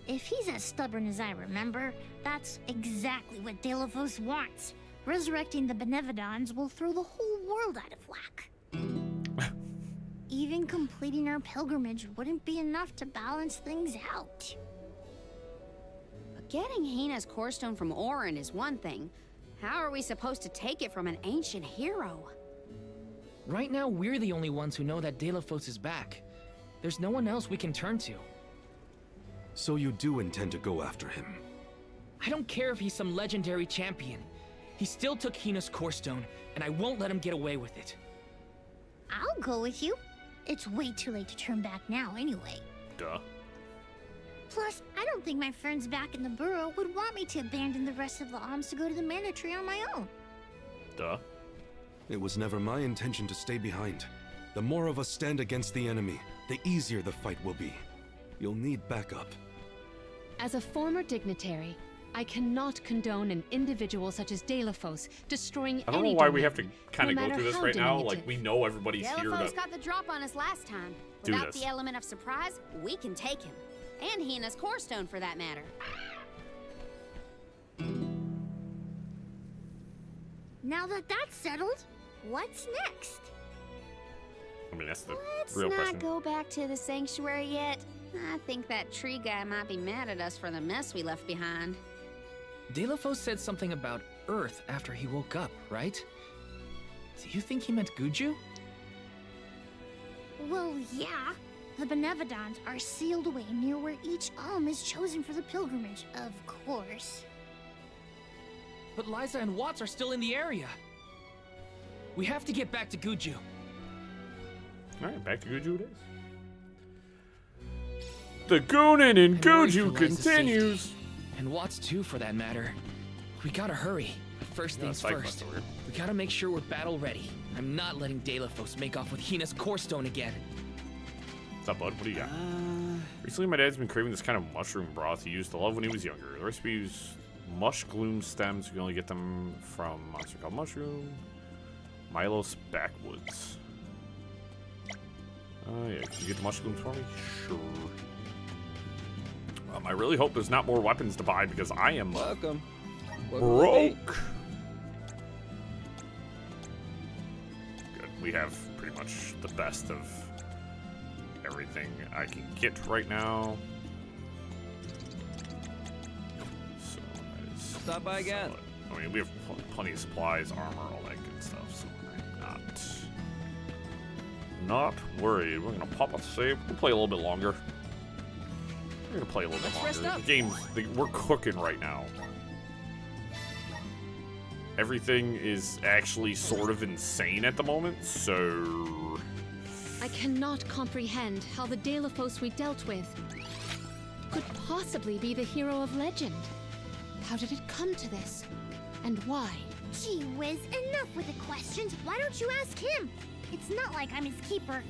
If he's as stubborn as I remember, that's exactly what Delaphos wants. Resurrecting the Benevodons will throw the whole world out of whack. Even completing our pilgrimage wouldn't be enough to balance things out. But getting Hina's core stone from Orin is one thing. How are we supposed to take it from an ancient hero? Right now, we're the only ones who know that Delaphos is back. There's no one else we can turn to. So you do intend to go after him? I don't care if he's some legendary champion. He still took Hina's core stone, and I won't let him get away with it. I'll go with you. It's way too late to turn back now anyway. Duh. Plus, I don't think my friends back in the burrow would want me to abandon the rest of the alms to go to the Mana Tree on my own. Duh. It was never my intention to stay behind. The more of us stand against the enemy, the easier the fight will be. You'll need backup. As a former dignitary, I cannot condone an individual such as Delaphos destroying I don't know any why we have to domain, kind of no go matter through this how right now. diminutive. Like, we know everybody's here Delaphos to... got the drop on us last time. Do Without this. the element of surprise, we can take him. And Hina's core stone, for that matter. Now that that's settled, what's next? I mean, that's the Let's real not question. go back to the sanctuary yet. I think that tree guy might be mad at us for the mess we left behind. Delaphos said something about Earth after he woke up, right? Do you think he meant Gudju? Well, yeah. The Benevodons are sealed away near where each alm is chosen for the pilgrimage, of course. But Liza and Watts are still in the area. We have to get back to Gudju. Alright, back to Gudju it is. The Gooning and Gudju continues! Safety. And Watts too, for that matter. We gotta hurry. First things first. We gotta make sure we're battle ready. I'm not letting Delaphos make off with Hina's core stone again. What's up, bud? What do you got? Recently, my dad's been craving this kind of mushroom broth he used to love when he was younger. The recipe uses mush gloom stems. You can only get them from a monster called Mushroom. Milos Backwoods. Yeah, can you get the mush glooms for me? Sure. I really hope there's not more weapons to buy because I am welcome. Broke. Good. We have pretty much the best of everything I can get right now. So that is Stop by again. solid. I mean, we have plenty of supplies, armor, all that good stuff. So I'm not worried. We're gonna pop a save. We'll play a little bit longer. We're gonna play a little bit Let's rest longer. up. The game's we're cooking right now. Everything is actually sort of insane at the moment, so... I cannot comprehend how the Delaphos we dealt with could possibly be the hero of legend. How did it come to this? And why? Gee whiz, enough with the questions. Why don't you ask him? It's not like I'm his keeper.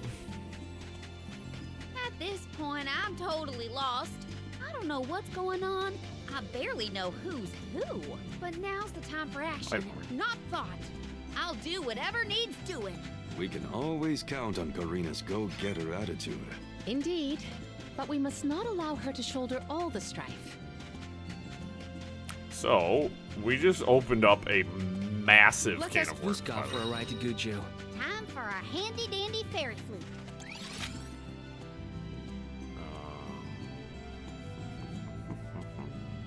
At this point, I'm totally lost. I don't know what's going on. I barely know who's who. But now's the time for action, not thought. I'll do whatever needs doing. We can always count on Karina's go-getter attitude. Indeed. But we must not allow her to shoulder all the strife. So, we just opened up a massive Let's can ask of worms. Vuskov for a ride to Gudju. Time for a handy-dandy fairy flute.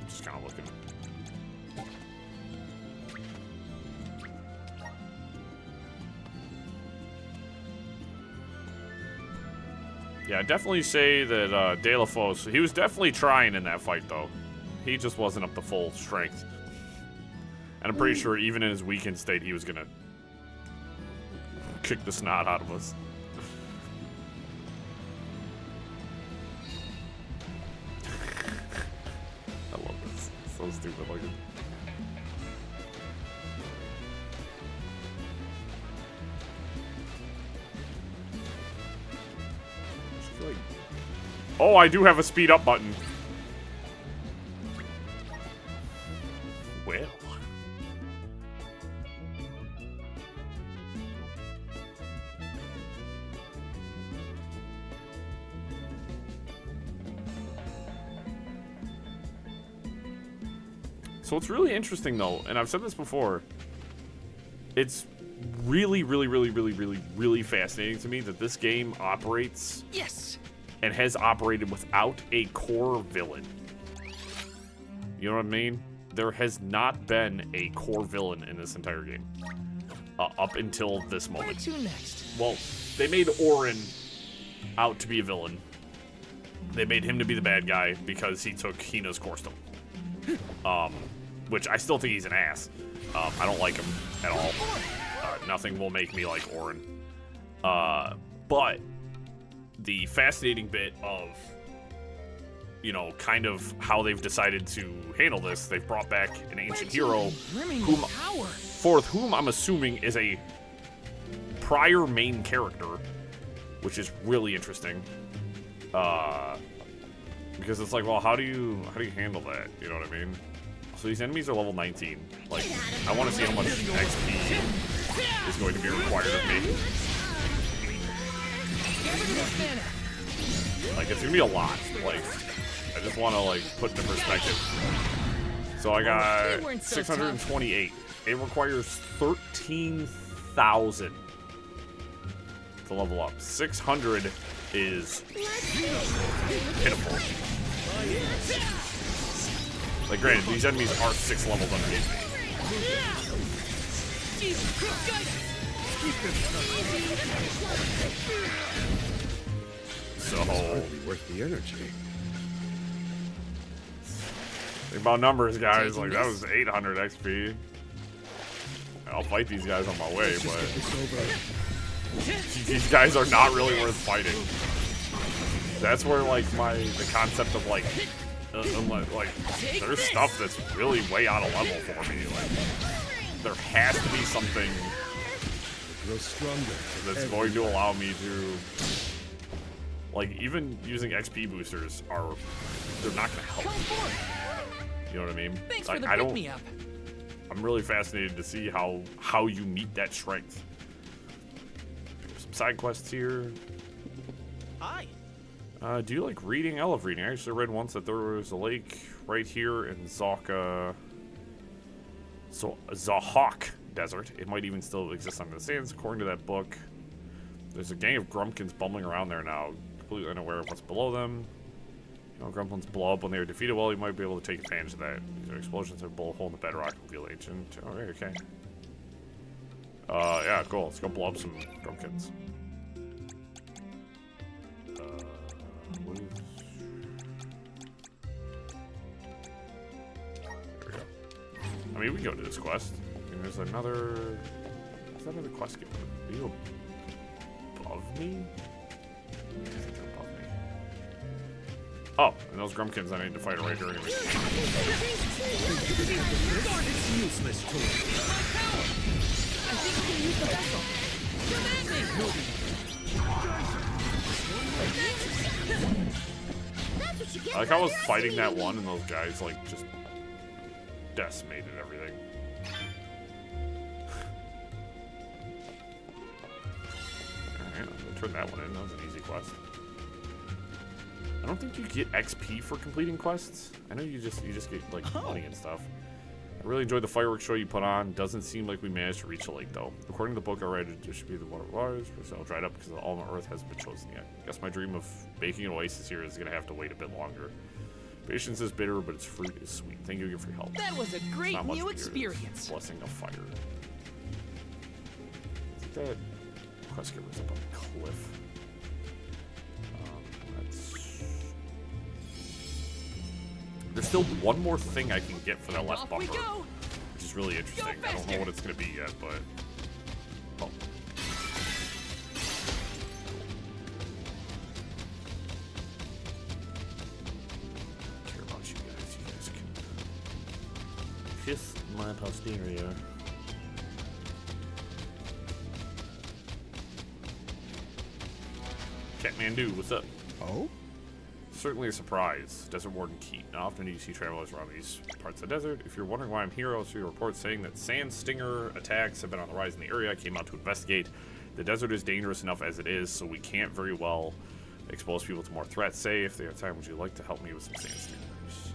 Just kind of looking. Yeah, I'd definitely say that Delaphos, he was definitely trying in that fight, though. He just wasn't up to full strength. And I'm pretty sure even in his weakened state, he was gonna kick the snot out of us. so stupid looking. Oh, I do have a speed up button. Well. So it's really interesting though, and I've said this before, it's really fascinating to me that this game operates and has operated without a core villain. You know what I mean? There has not been a core villain in this entire game up until this moment. Where to next? Well, they made Orin out to be a villain. They made him to be the bad guy because he took Hina's core stone. Which I still think he's an ass. I don't like him at all. Nothing will make me like Orin. But the fascinating bit of, you know, kind of how they've decided to handle this, they've brought back an ancient hero for whom I'm assuming is a prior main character, which is really interesting. Because it's like, well, how do you handle that? You know what I mean? So these enemies are level 19. Like, I want to see how much XP is going to be required of me. Like, it's gonna be a lot. Like, I just want to like put into perspective. So I got 628. It requires 13,000 to level up. 600 is pitiful. Like, granted, these enemies are 6 levels underneath me. So, worth the energy. Think about numbers, guys. Like, that was 800 XP. I'll fight these guys on my way, but these guys are not really worth fighting. That's where, like, the concept of, like, there's stuff that's really way out of level for me. Like, there has to be something that's going to allow me to, like, even using XP boosters they're not gonna help. You know what I mean? Thanks like, for the pick me up. I'm really fascinated to see how you meet that strength. Some side quests here. Hi. Do you like reading? I love reading. I actually read once that there was a lake right here in Zahawk Desert. It might even still exist under the sands, according to that book. There's a gang of Grumpkins bumbling around there now, completely unaware of what's below them. You know, Grumpkins blow up when they are defeated. Well, you might be able to take advantage of that. These are explosions that blow a hole in the bedrock and reveal ancient. Okay. Yeah, cool. Let's go blow up some Grumpkins. What is... There we go. I mean, we can go to this quest. I mean, there's another... What's that other quest given? Are you above me? I think they're above me. Oh, and those Grumpkins I need to fight right here anyway. Useless tool. I think we can use the vessel. I like how I was fighting that one and those guys like just decimated everything. Alright, I'll turn that one in. That was an easy quest. I don't think you get XP for completing quests. I know you just get like money and stuff. I really enjoyed the fireworks show you put on. Doesn't seem like we managed to reach the lake though. According to the book I read, it should be the water waters, but it's all dried up because all on Earth hasn't been chosen yet. I guess my dream of making an oasis here is gonna have to wait a bit longer. Patience is bitter, but its fruit is sweet. Thank you again for your help. That was a great new experience. Blessing of fire. I think that quest giver is up on the cliff. There's still one more thing I can get for that left bumper, which is really interesting. I don't know what it's going to be yet, but... Oh. I care about you guys. You guys can my posterior. Kathmandu, what's up? Oh? Certainly a surprise. Desert Warden Keat. Not often do you see travelers around these parts of the desert. If you're wondering why I'm here, I'll see a report saying that sand stinger attacks have been on the rise in the area. I came out to investigate. The desert is dangerous enough as it is, so we can't very well expose people to more threats. Say, if they have time, would you like to help me with some sand stingers?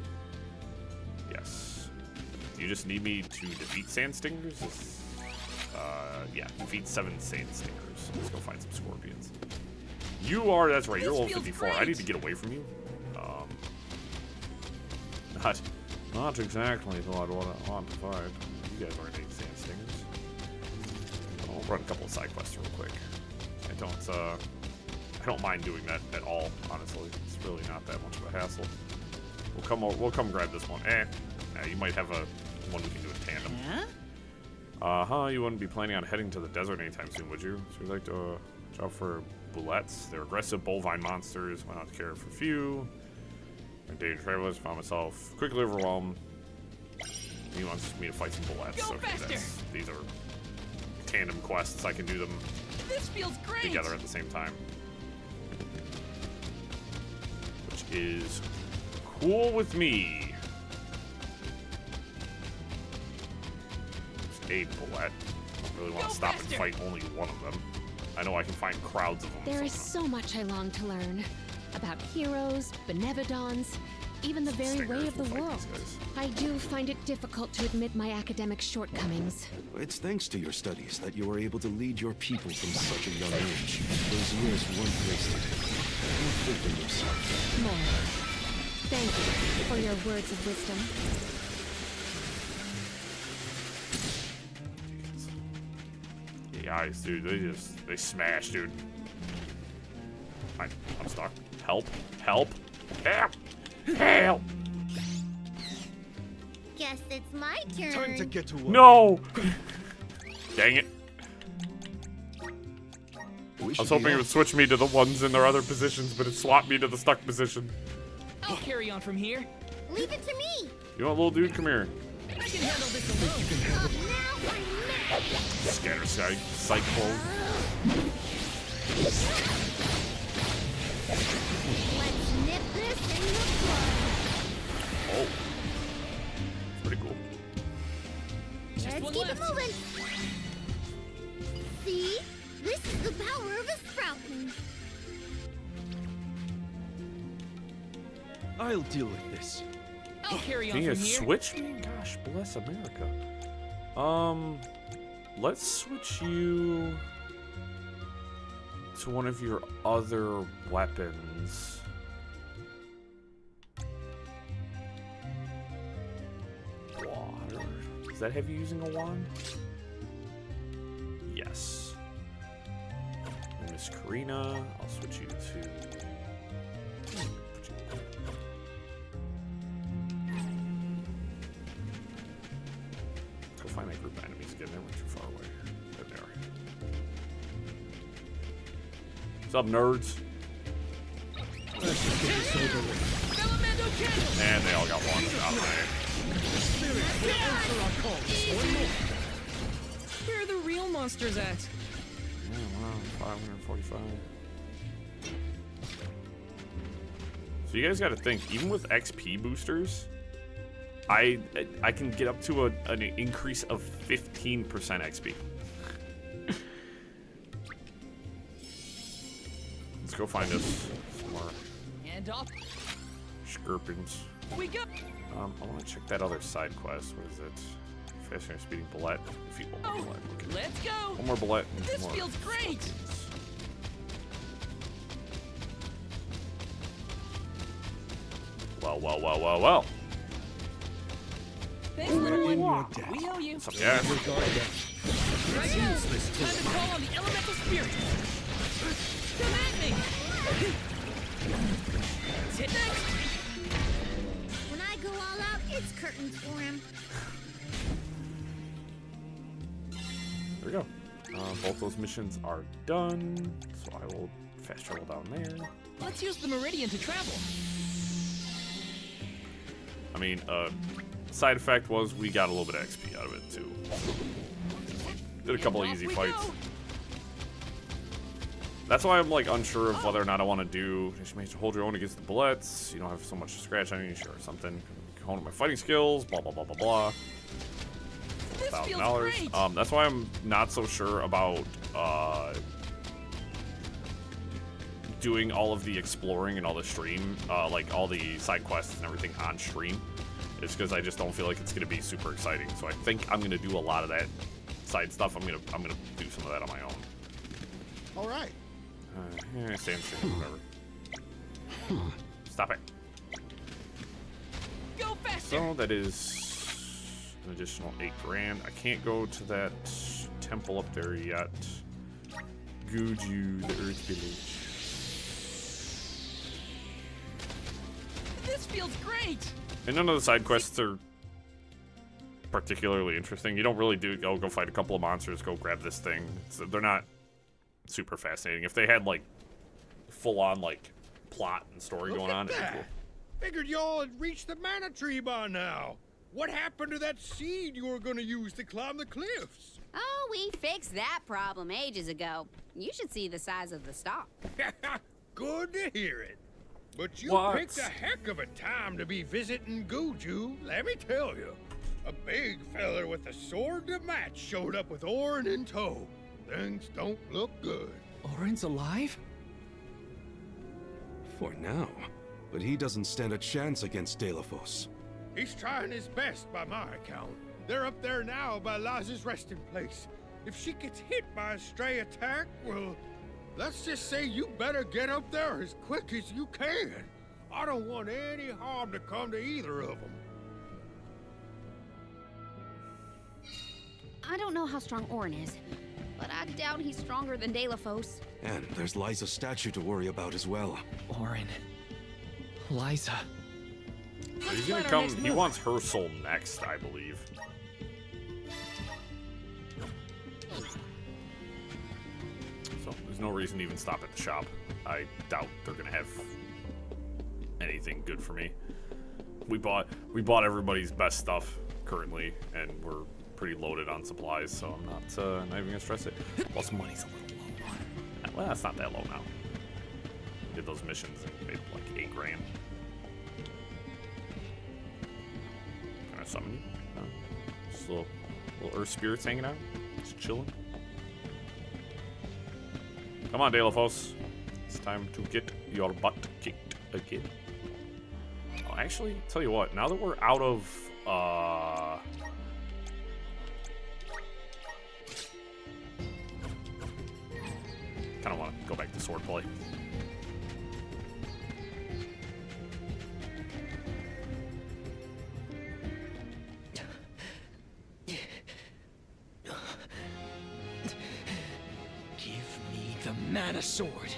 Yes. Do you just need me to defeat sand stingers? Yeah, defeat 7 sand stingers. Let's go find some scorpions. You are, that's right, you're level 54. I need to get away from you. Not exactly what I want to find. You guys aren't any sand stingers. I'll run a couple of side quests real quick. I don't mind doing that at all, honestly. It's really not that much of a hassle. We'll come grab this one. You might have one we can do in tandem. Yeah? You wouldn't be planning on heading to the desert anytime soon, would you? So you'd like to drop for bullets. They're aggressive bovine monsters. Why not care for few? Endangered travelers. Found myself quickly overwhelmed. He wants me to fight some bullets. Okay, these are tandem quests. I can do them together at the same time, which is cool with me. There's a bullet. I don't really want to stop and fight only one of them. I know I can find crowds of them. There is so much I long to learn. About heroes, benevodons, even the very way of the world. I do find it difficult to admit my academic shortcomings. It's thanks to your studies that you were able to lead your people from such a young age. Those years weren't wasted. Don't think of yourself. More. Thank you for your words of wisdom. Guys, dude, they smash, dude. I'm stuck. Help! Help! Help! Help! Guess it's my turn. Time to get to work. No! Dang it. I was hoping it would switch me to the ones in their other positions, but it swapped me to the stuck position. I'll carry on from here. Leave it to me. You want little dude? Come here. I can handle this alone. Now I'm mad. Scatter cycle. Let's nip this in the bud. Oh. Pretty cool. Let's keep it moving. See? This is the power of a sprouting. I'll deal with this. I'll carry on Can you from here. switch me? Gosh, bless America. Let's switch you to one of your other weapons. Water. Does that have you using a wand? Yes. And Miss Karina, I'll switch you to... Let's go find that group of enemies again. They weren't too far away. There they are. What's up, nerds? And they all got launched out of Where are the real monsters at? Yeah, wow, 545. So you guys got to think, even with XP boosters, I can get up to an increase of 15% XP. Let's go find us some more And off Skirpins. we go. I want to check that other side quest. What is it? Faster speeding bullet. Defeat one more bullet. Okay. Let's go. One more bullet. And This more feels great. scorpions. Well. Thanks, little one. We owe you. What's up, guys? Right now, time to call on the elemental spirit. Come at me. Hit next. When I go all out, it's curtains for him. There we go. Both those missions are done, so I will fast travel down there. Let's use the meridian to travel. I mean, side effect was we got a little bit of XP out of it too. Did a couple of easy fights. That's why I'm like unsure of whether or not I want to do. Just make to hold your own against the bullets. You don't have so much to scratch on you, sure, or something. Hone my fighting skills. Blah blah blah blah blah. $1,000. That's why I'm not so sure about doing all of the exploring and all the stream, like all the side quests and everything on stream. It's because I just don't feel like it's gonna be super exciting. So I think I'm gonna do a lot of that side stuff. I'm gonna do some of that on my own. All right. Stand still, whatever. Stop it. Go faster. So that is an additional $8,000. I can't go to that temple up there yet. Gudju, the Earth Village. This feels great. And none of the side quests are particularly interesting. You don't really do go fight a couple of monsters, go grab this thing. They're not super fascinating. If they had like full-on like plot and story going on, it'd be cool. Figured y'all had reached the mana tree by now. What happened to that seed you were gonna use to climb the cliffs? Oh, we fixed that problem ages ago. You should see the size of the stalk. Good to hear it. But you picked a heck of a time to be visiting Gudju, let me tell you. A big feller with a sword to match showed up with Orin in tow. Things don't look good. Orin's alive? For now. But he doesn't stand a chance against Delafos. He's trying his best by my account. They're up there now by Liza's resting place. If she gets hit by a stray attack, well, let's just say you better get up there as quick as you can. I don't want any harm to come to either of them. I don't know how strong Orin is, but I doubt he's stronger than Delafos. And there's Liza's statue to worry about as well. Orin. Liza. So he's gonna come. He wants her soul next, I believe. So there's no reason to even stop at the shop. I doubt they're gonna have anything good for me. We bought everybody's best stuff currently, and we're pretty loaded on supplies, so I'm not even gonna stress it. Plus, money's a little low. Well, that's not that low now. Did those missions and made like $8,000. Can I summon you? No. Just little Earth spirits hanging out, just chilling. Come on, Delafos. It's time to get your butt kicked again. Oh, actually, tell you what. Now that we're out of kind of want to go back to swordplay. Give me the mana sword.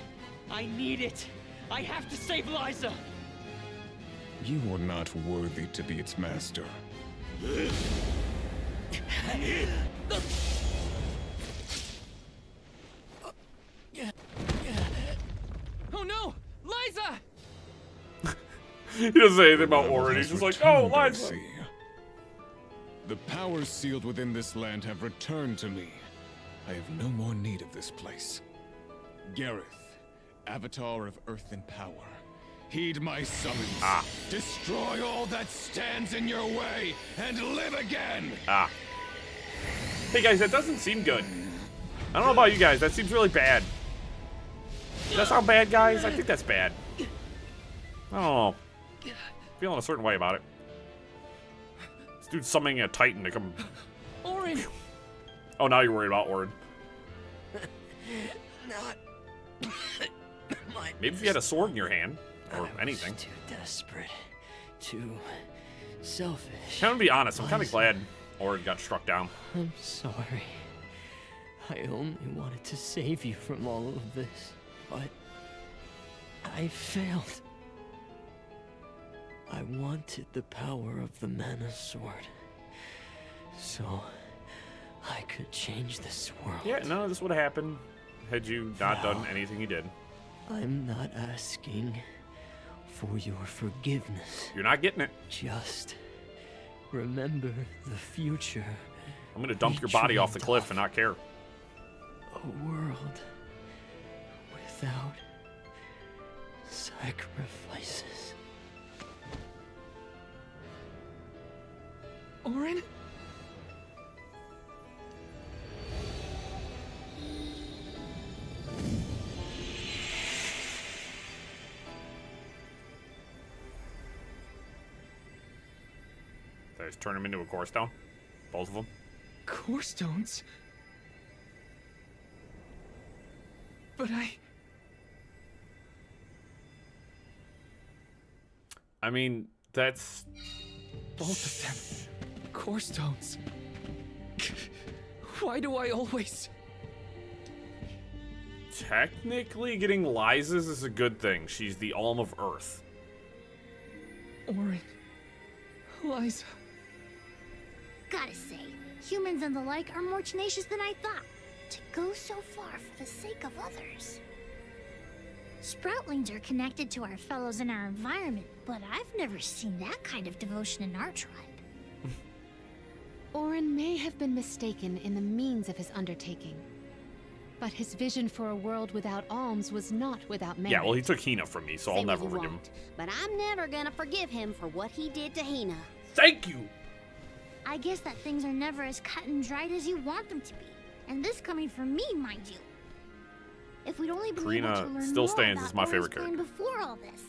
I need it. I have to save Liza. You are not worthy to be its master. Oh no! Liza! He doesn't say anything about Orin. He's just like, oh, Liza. The powers sealed within this land have returned to me. I have no more need of this place. Gareth, Avatar of Earth and Power, heed my summons. Destroy all that stands in your way and live again. Hey guys, that doesn't seem good. I don't know about you guys. That seems really bad. Does that sound bad, guys? I think that's bad. I don't know. Feeling a certain way about it. This dude's summoning a Titan to come. Orin. Oh, now you're worried about Orin. Not. Maybe if you had a sword in your hand, or anything. Too desperate. Too selfish. I'm gonna be honest. I'm kind of glad Orin got struck down. I'm sorry. I only wanted to save you from all of this, but I failed. I wanted the power of the mana sword, so I could change this world. Yeah, none of this would have happened had you not done anything you did. I'm not asking for your forgiveness. You're not getting it. Just Remember the future. I'm gonna dump your body off the cliff and not care. A world without sacrifices. Orin? Did I just turn him into a core stone? Both of them? Core stones? But I mean, that's... Both of them. Core stones. Why do I always... Technically, getting Liza's is a good thing. She's the Alm of Earth. Orin. Liza. Gotta say, humans and the like are more tenacious than I thought. To go so far for the sake of others. Sproutlings are connected to our fellows in our environment, but I've never seen that kind of devotion in our tribe. Orin may have been mistaken in the means of his undertaking. But his vision for a world without alms was not without merit. Yeah, well, he took Hina from me, so I'll never forgive him. But I'm never gonna forgive him for what he did to Hina. Thank you! I guess that things are never as cut and dried as you want them to be. And this coming from me, mind you. If we'd only been able to learn still more stands about as my Orin's favorite plan character. before all this.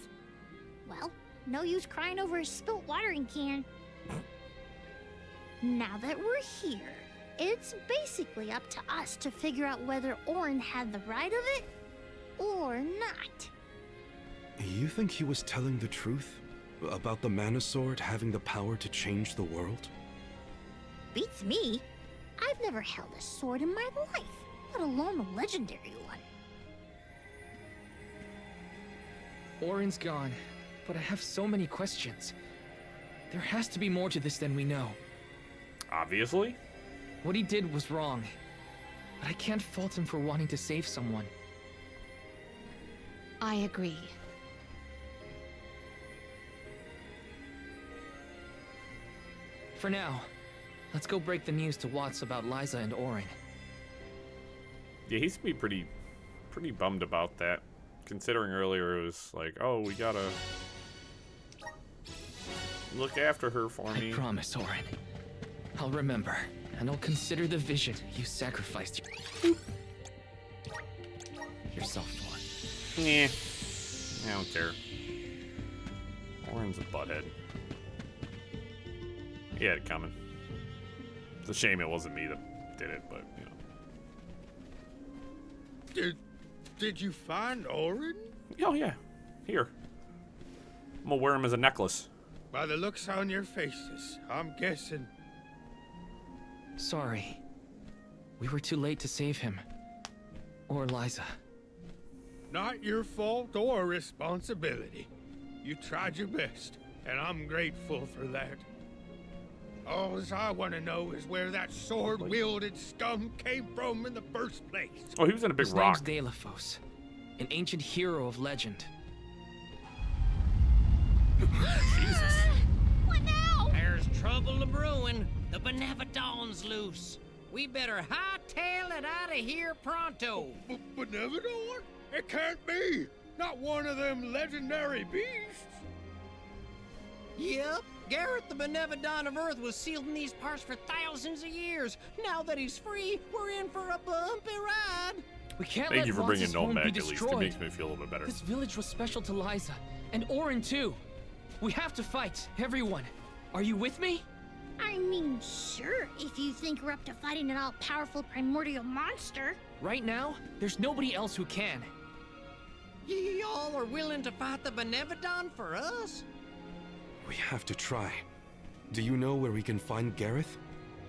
Well, no use crying over a spilt watering can. Now that we're here, it's basically up to us to figure out whether Orin had the right of it or not. You think he was telling the truth? About the Mana Sword having the power to change the world? Beats me. I've never held a sword in my life, let alone a legendary one. Orin's gone, but I have so many questions. There has to be more to this than we know. Obviously. What he did was wrong, but I can't fault him for wanting to save someone. I agree. For now, let's go break the news to Watts about Liza and Orin. Yeah, he's gonna be pretty bummed about that. Considering earlier it was like, oh, we gotta look after her for me. I promise, Orin. I'll remember, and I'll consider the vision you sacrificed yourself for. Yeah, I don't care. Orin's a butthead. He had it coming. It's a shame it wasn't me that did it, but you know. Did you find Orin? Oh yeah, here. I'm gonna wear him as a necklace. By the looks on your faces, I'm guessing. Sorry. We were too late to save him. Or Liza. Not your fault or responsibility. You tried your best, and I'm grateful for that. All I want to know is where that sword-wielded scum came from in the first place. Oh, he was in a big His rock. name's Delaphos, an ancient hero of legend. Jesus. What now? There's trouble a-brewing. The Benevodon's loose. We better hightail it out of here pronto. Benevodon? It can't be. Not one of them legendary beasts. Yep. Gareth the Benevodon of Earth was sealed in these parts for thousands of years. Now that he's free, we're in for a bumpy ride. We can't Thank let you for Watts' bringing Gnome home back be at least. It destroyed. makes me feel a little bit better. This village was special to Liza, and Orin too. We have to fight, everyone. Are you with me? I mean, sure, if you think we're up to fighting an all-powerful primordial monster. Right now, there's nobody else who can. Y'all are willing to fight the Benevodon for us? We have to try. Do you know where we can find Gareth?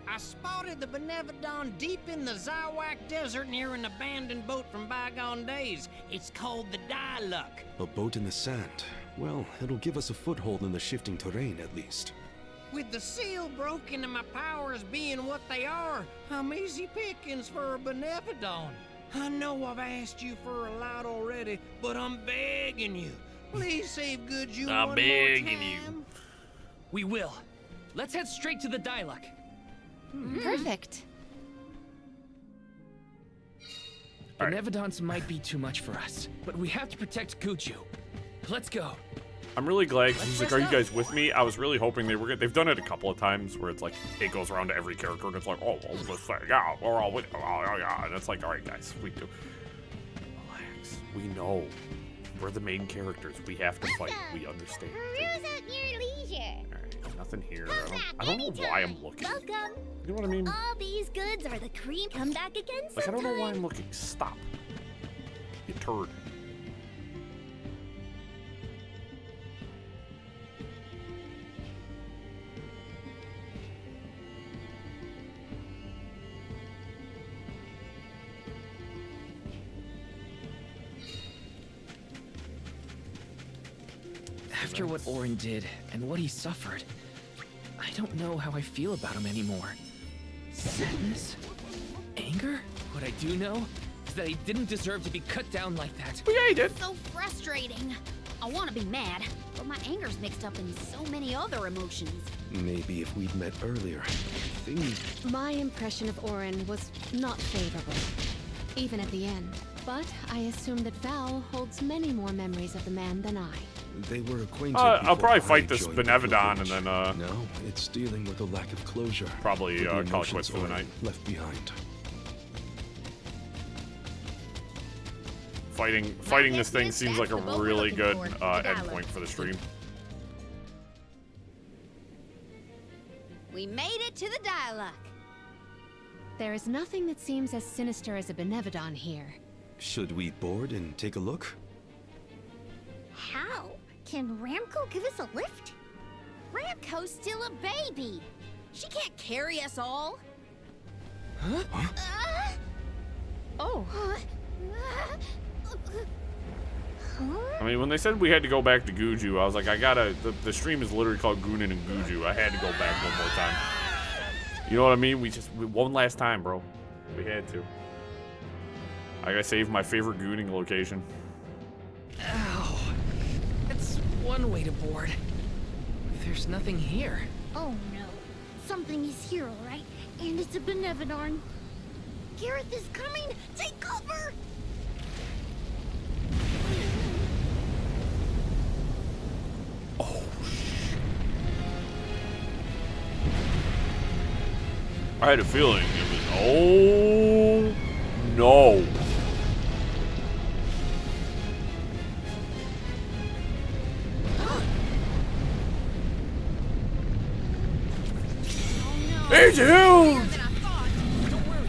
I spotted the Benevodon deep in the Zawak Desert near an abandoned boat from bygone days. It's called the Diluc. A boat in the sand. Well, it'll give us a foothold in the shifting terrain at least. With the seal broken and my powers being what they are, I'm easy pickings for a Benevodon. I know I've asked you for a lot already, but I'm begging you. Please save Gudju I'm one begging more you. time. We will. let's head straight to the Diluc. Perfect. The Nevedons might be too much for us, but we have to protect Gudju. Let's go. I'm really glad, 'cause he's like, are you guys with me? I was really hoping they were good. They've done it a couple of times where it's like, it goes around to every character and it's like, oh, well, let's say, yeah, we're all with you. Oh, yeah. And it's like, all right, guys, we do. Relax. We know. We're the main characters. We have to fight. We understand. Peruse at your leisure. Alright, nothing here. I don't know why I'm looking. Welcome. You know what I mean? All these goods are the cream. Come back again sometime. Like, I don't know why I'm looking. Stop. You turd. After what Orin did and what he suffered, I don't know how I feel about him anymore. Sadness? Anger? What I do know is that he didn't deserve to be cut down like that. Oh, yeah, he did. So frustrating. I want to be mad, but my anger's mixed up in so many other emotions. Maybe if we'd met earlier, things... My impression of Orin was not favorable, even at the end. But I assume that Val holds many more memories of the man than I. They were acquainted. I'll probably I fight this joined the Benevodon and pilgrimage. then, No, it's dealing with a lack of closure. Probably, for the call it quits emotions for the Orin night. left behind. Fighting this thing seems like a really good endpoint for the stream. We made it to the Diluc. There is nothing that seems as sinister as a Benevodon here. Should we board and take a look? How? Can Ramco give us a lift? Ramco's still a baby. She can't carry us all. Huh? Oh. I mean, when they said we had to go back to Gudju, I was like, the stream is literally called Gooning and Gudju. I had to go back one more time. You know what I mean? One last time, bro. We had to. I gotta save my favorite Gooning location. Ow. That's one way to board. There's nothing here. Oh no. Something is here, alright? And it's a Benevodon. Gareth is coming! Take cover! Oh, I had a feeling it was. Oh no! It's huge! Don't worry.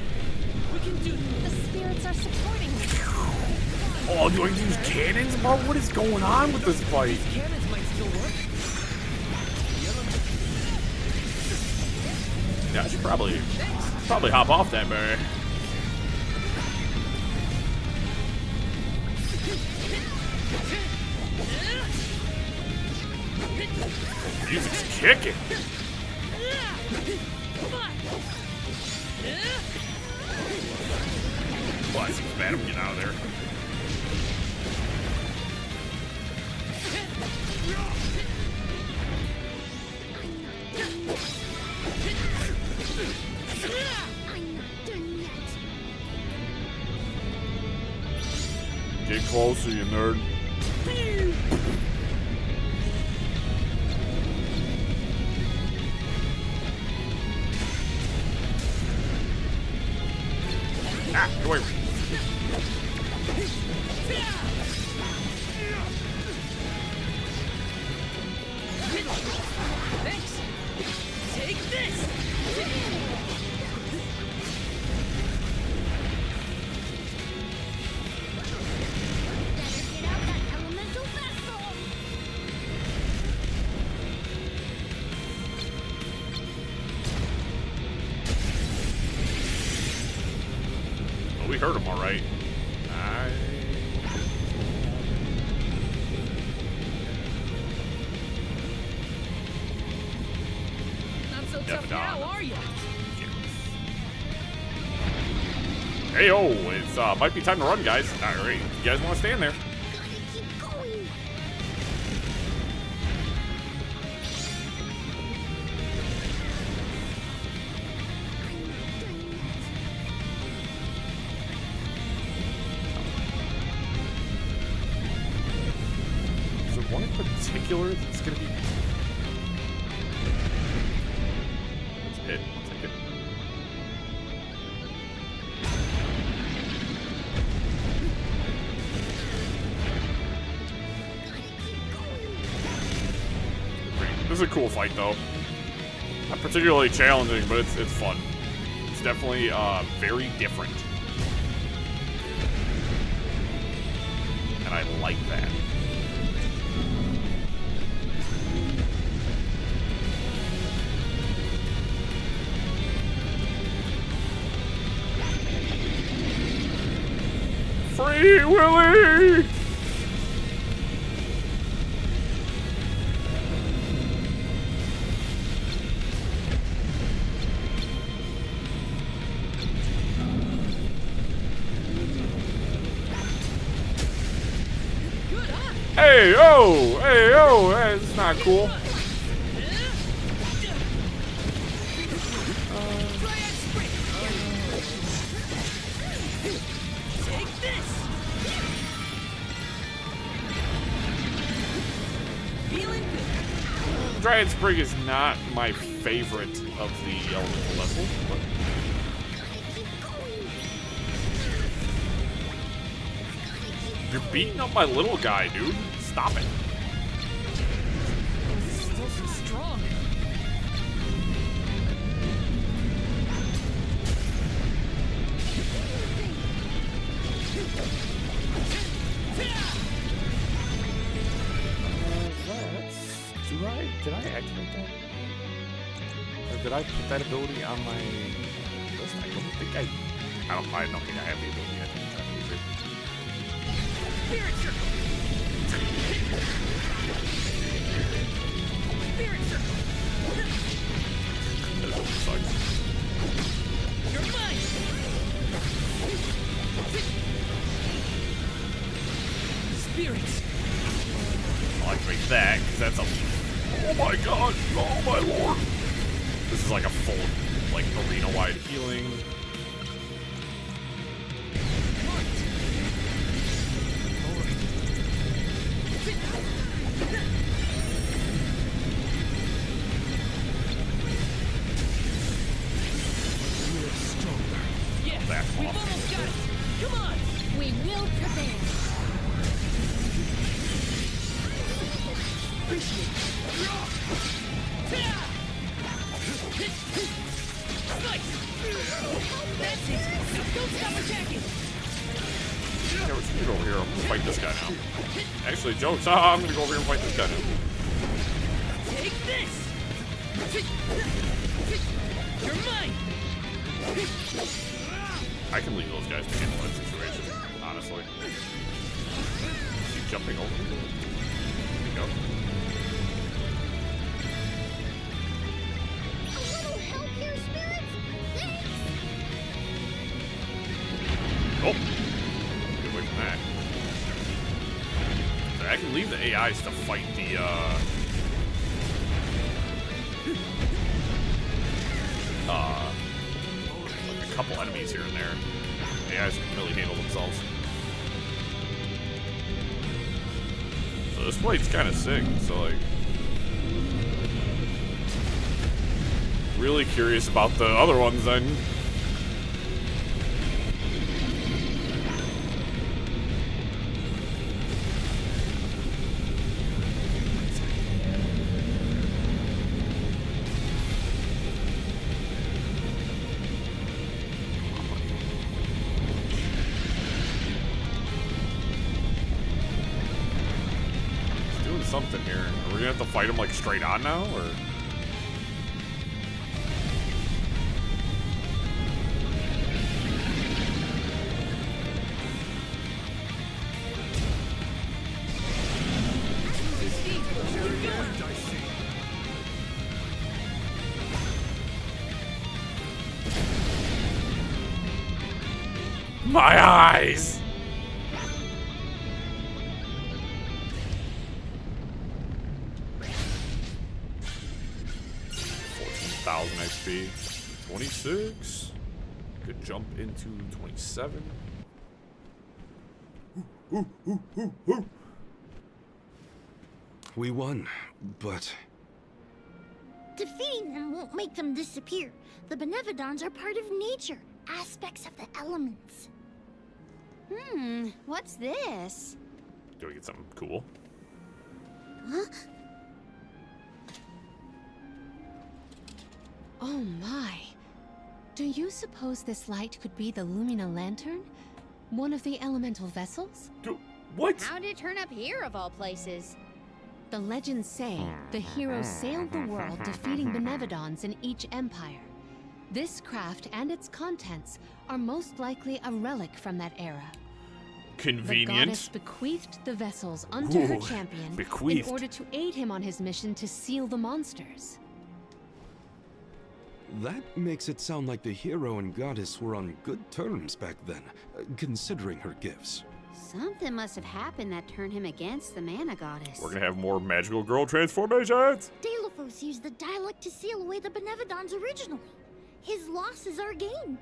We can do The spirits are supporting me. Oh, do I use cannons, bro? What is going on with this fight? Cannons might still work. Yeah, I should probably hop off that, Barry. Music's kicking. Well, it seems bad. I'm getting out of there. I'm not done yet. Get closer, you nerd. Ah, get away from me. Thanks. Take this. Better get out that elemental vessel! Oh, we heard him all right. Not so tough now, are you? Hey, oh, it's might be time to run, guys. All right, you guys want to stand there? Gotta keep going! particular that's gonna be. Let's hit. I'll take it. This is a cool fight, though. Not particularly challenging, but it's fun. It's definitely very different, and I like that. Free Willy! Hey, oh, hey, oh, hey, this is not cool. Take this. Feeling good. Dryad Sprig is not my favorite of the elemental levels, but you're beating up my little guy, dude. Stop it. Still so strong. Did I activate that? Or did I put that ability on my list? I don't think I don't think I have the ability yet. Spirit circle. Spirit circle. That sucks. You're mine. Spirits. I'll activate that because that's a. Oh my god! Oh my lord! This is like a full, like arena-wide healing. Yes, That's we've awesome. almost got it. Come on. We will prevail. Appreciate it. That's it. Now don't stop attacking. Yeah, what's gonna go over here? I'm gonna fight this guy now. Actually, jokes. I'm gonna go over here and fight this guy now. Take this. You're mine. I can leave those guys to handle that situation, honestly. Keep jumping over me. There you go. A little help here, spirits? Thanks. Oh! Get away from that. So I can leave the AIs to fight the, like a couple enemies here and there. The AIs can really handle themselves. So this fight's kind of sick, so like... Really curious about the other ones then. Something here. Are we gonna have to fight him like straight on now, or? My eyes! 14,000 XP. 26. Could jump into 27. Ooh. we won, but... Defeating them won't make them disappear. The Benevodons are part of nature, aspects of the elements. What's this? Do we get something cool? Huh? Oh my. Do you suppose this light could be the Lumina Lantern? One of the elemental vessels? What? How did it turn up here of all places? The legends say the hero sailed the world defeating Benevodons in each empire. This craft and its contents are most likely a relic from that era. Convenient. The goddess bequeathed the vessels unto her champion bequeathed. in order to aid him on his mission to seal the monsters. That makes it sound like the hero and goddess were on good terms back then, considering her gifts. Something must have happened that turned him against the mana goddess. We're gonna have more magical girl transformations. Delphos used the dialect to seal away the Benevodons originally. His loss is our gain.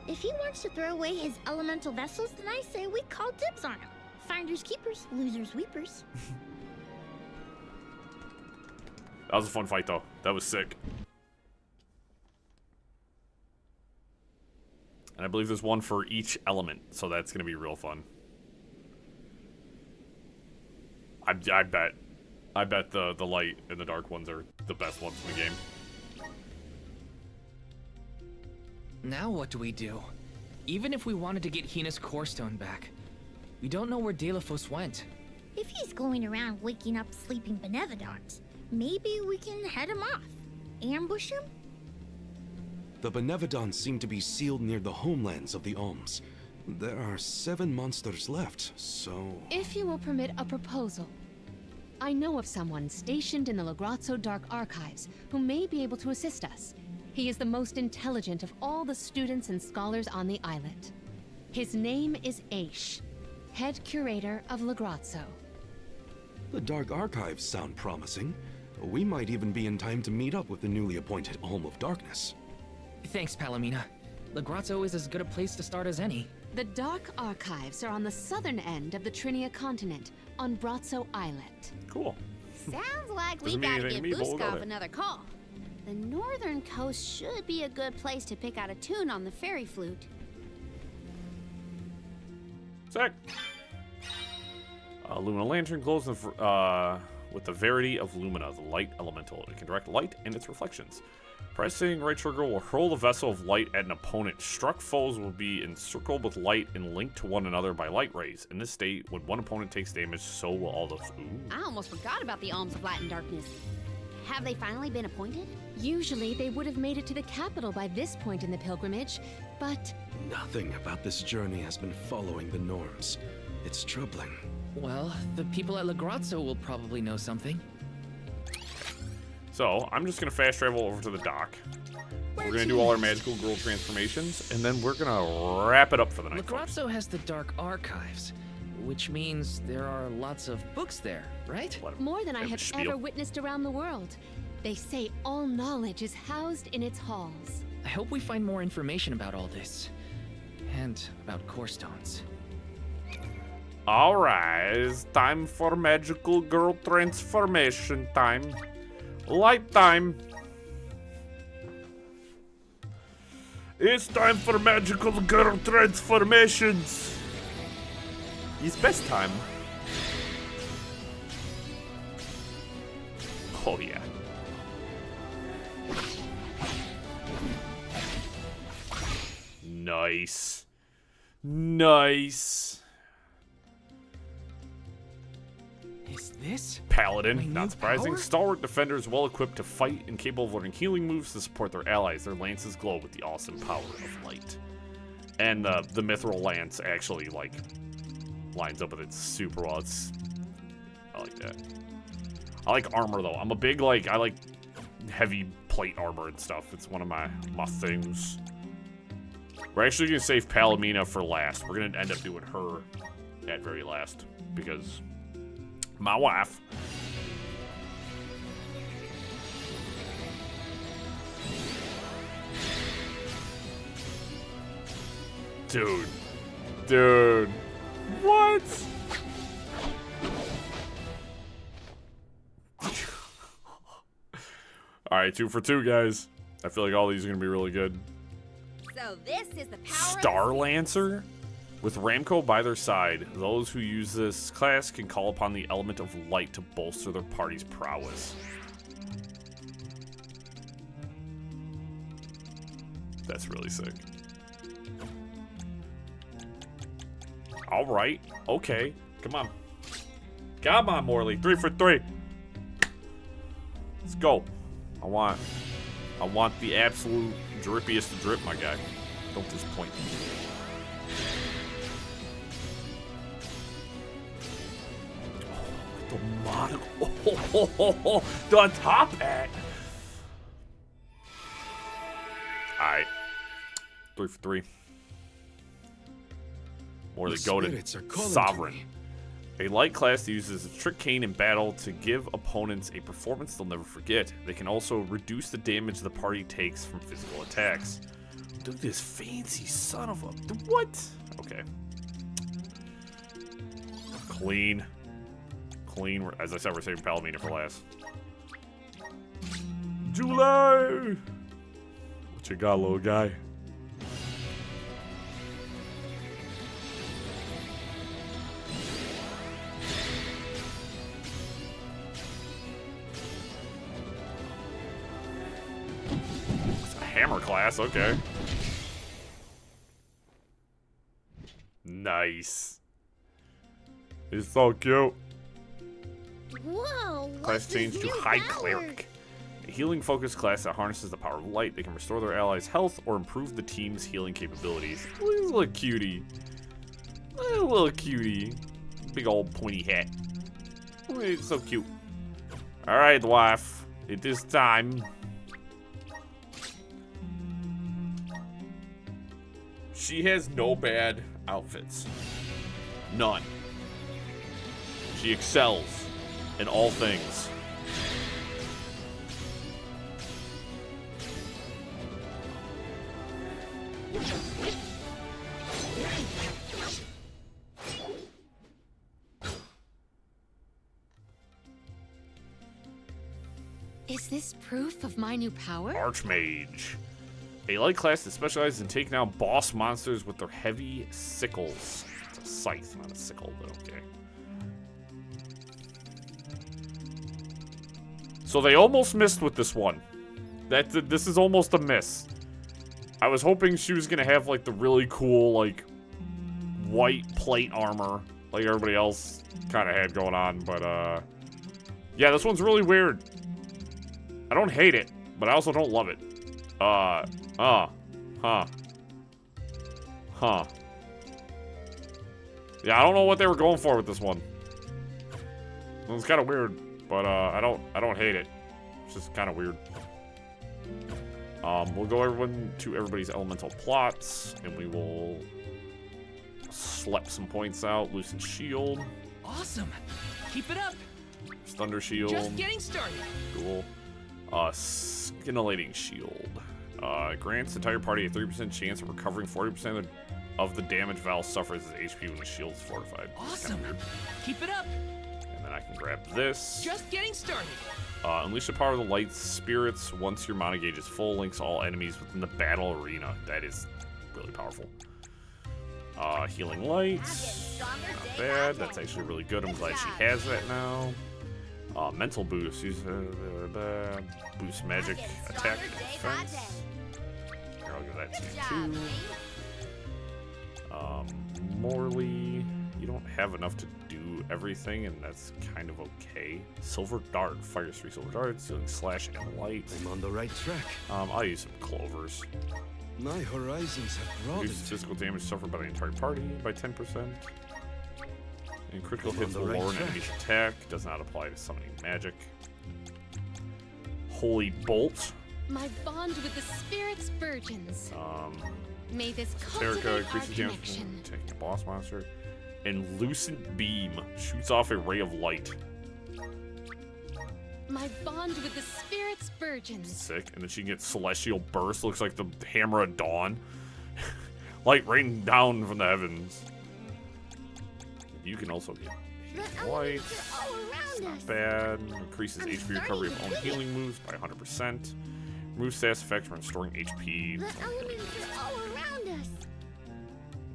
If he wants to throw away his elemental vessels, then I say we call dibs on him. Finders keepers, losers weepers. That was a fun fight, though. That was sick. And I believe there's one for each element, so that's going to be real fun. I bet the light and the dark ones are the best ones in the game. Now what do we do? Even if we wanted to get Hina's core stone back, we don't know where Delphos went. If he's going around waking up sleeping Benevodons, maybe we can head him off. Ambush him? The Benevodons seem to be sealed near the homelands of the Alms. There are 7 monsters left, so... If you will permit a proposal. I know of someone stationed in the Lagrazzo Dark Archives who may be able to assist us. He is the most intelligent of all the students and scholars on the islet. His name is Aish, head curator of Lagrazzo. The Dark Archives sound promising. We might even be in time to meet up with the newly appointed Alm of Darkness. Thanks, Palomina. Lagrazzo is as good a place to start as any. The Dark Archives are on the southern end of the Trinia continent, on Brazzo Islet. Cool. Sounds like we Doesn't mean gotta anything give to me, but we'll go Buskov there. another call. The northern coast should be a good place to pick out a tune on the fairy flute. Sick. Lumina Lantern glows with the verity of Lumina, the light elemental. It can direct light and its reflections. Pressing right trigger will hurl the vessel of light at an opponent. Struck foes will be encircled with light and linked to one another by light rays. In this state, when one opponent takes damage, so will all those. Ooh. I almost forgot about the Alms of Light and Darkness. Have they finally been appointed? Usually they would have made it to the capital by this point in the pilgrimage, but... Nothing about this journey has been following the norms. It's troubling. Well, the people at Lagrazzo will probably know something. So, I'm just going to fast travel over to the dock. We're going to do all our magical girl transformations, and then we're going to wrap it up for the night. Lagrazzo has the Dark Archives, which means there are lots of books there, right? More than I have ever witnessed around the world. They say all knowledge is housed in its halls. I hope we find more information about all this. And about core stones. Alright, it's time for magical girl transformation time. Light time. It's time for magical girl transformations. It's best time. Oh yeah. Nice. Nice. Is this Paladin, not surprising. power? Stalwart defenders well equipped to fight and capable of learning healing moves to support their allies. Their lances glow with the awesome power of light. And the mithril lance actually like lines up with it super well. I like that. I like armor though. I'm a big I like heavy plate armor and stuff. It's one of my things. We're actually gonna save Palomina for last. We're gonna end up doing her at very last because my wife. Dude. What? Alright, 2 for 2, guys. I feel like all these are going to be really good. So this is the power Star Lancer? With Ramco by their side, those who use this class can call upon the element of light to bolster their party's prowess. That's really sick. Alright, okay. Come on. Come on, Morley. 3 for 3. Let's go. I want the absolute drippiest of drip, my guy. Don't disappoint me. The monocle. The top hat. Alright. 3 for 3. Morley goated. Sovereign. A light class that uses a trick cane in battle to give opponents a performance they'll never forget. They can also reduce the damage the party takes from physical attacks. Look at this fancy son of a... What? Okay. Clean. Clean. As I said, we're saving Palomino for last. July! What you got, little guy? Hammer class, okay. Nice. He's so cute. Whoa! Class change to High Cleric. A healing focused class that harnesses the power of light. They can restore their allies' health or improve the team's healing capabilities. Look at this little cutie. Look at this little cutie. Big old pointy hat. Oh, it's so cute. Alright, wife. It is time. She has no bad outfits. None. She excels in all things. Is this proof of my new power? Archmage. A light class that specializes in taking out boss monsters with their heavy sickles. It's a scythe, not a sickle, but okay. So they almost missed with this one. This is almost a miss. I was hoping she was gonna have like the really cool like white plate armor like everybody else kind of had going on, but yeah, this one's really weird. I don't hate it, but I also don't love it. Huh. Yeah, I don't know what they were going for with this one. It was kind of weird, but I don't hate it. It's just kind of weird. We'll go to everybody's elemental plots, and we will slap some points out. Loosen shield. Awesome. Keep it up. Thunder shield. Just getting started. Cool. Scintillating shield. Grants the entire party a 30% chance of recovering 40% of the damage Val suffers as HP when the shield is fortified. Awesome. Keep it up. And then I can grab this. Just getting started. Unleash the power of the light spirits once your mana gauge is full. Links all enemies within the battle arena. That is really powerful. Healing light. Not bad. That's actually really good. I'm glad she has that now. Mental boost. Use boost magic attack defense. Here, I'll give that to you too. Morley, you don't have enough to do everything, and that's kind of okay. Silver dart. Fires 3 silver darts, doing slash and light. I'm on the right track. I'll use some clovers. My horizons have broadened. Reduces physical damage suffered by the entire party by 10%. And critical hits will lower an enemy's attack. Does not apply to summoning magic. Holy Bolt. My bond with the spirit's virgins. May this Erica cultivate our increases damage connection. from taking a boss monster. And Lucent Beam shoots off a ray of light. My bond with the spirit's virgins. Sick. And then she can get Celestial Burst. Looks like the Hammer of Dawn. Light raining down from the heavens. You can also get White. It's not bad. Increases HP recovery of own healing moves by 100%. Remove status effects when storing HP. The elements are all around us.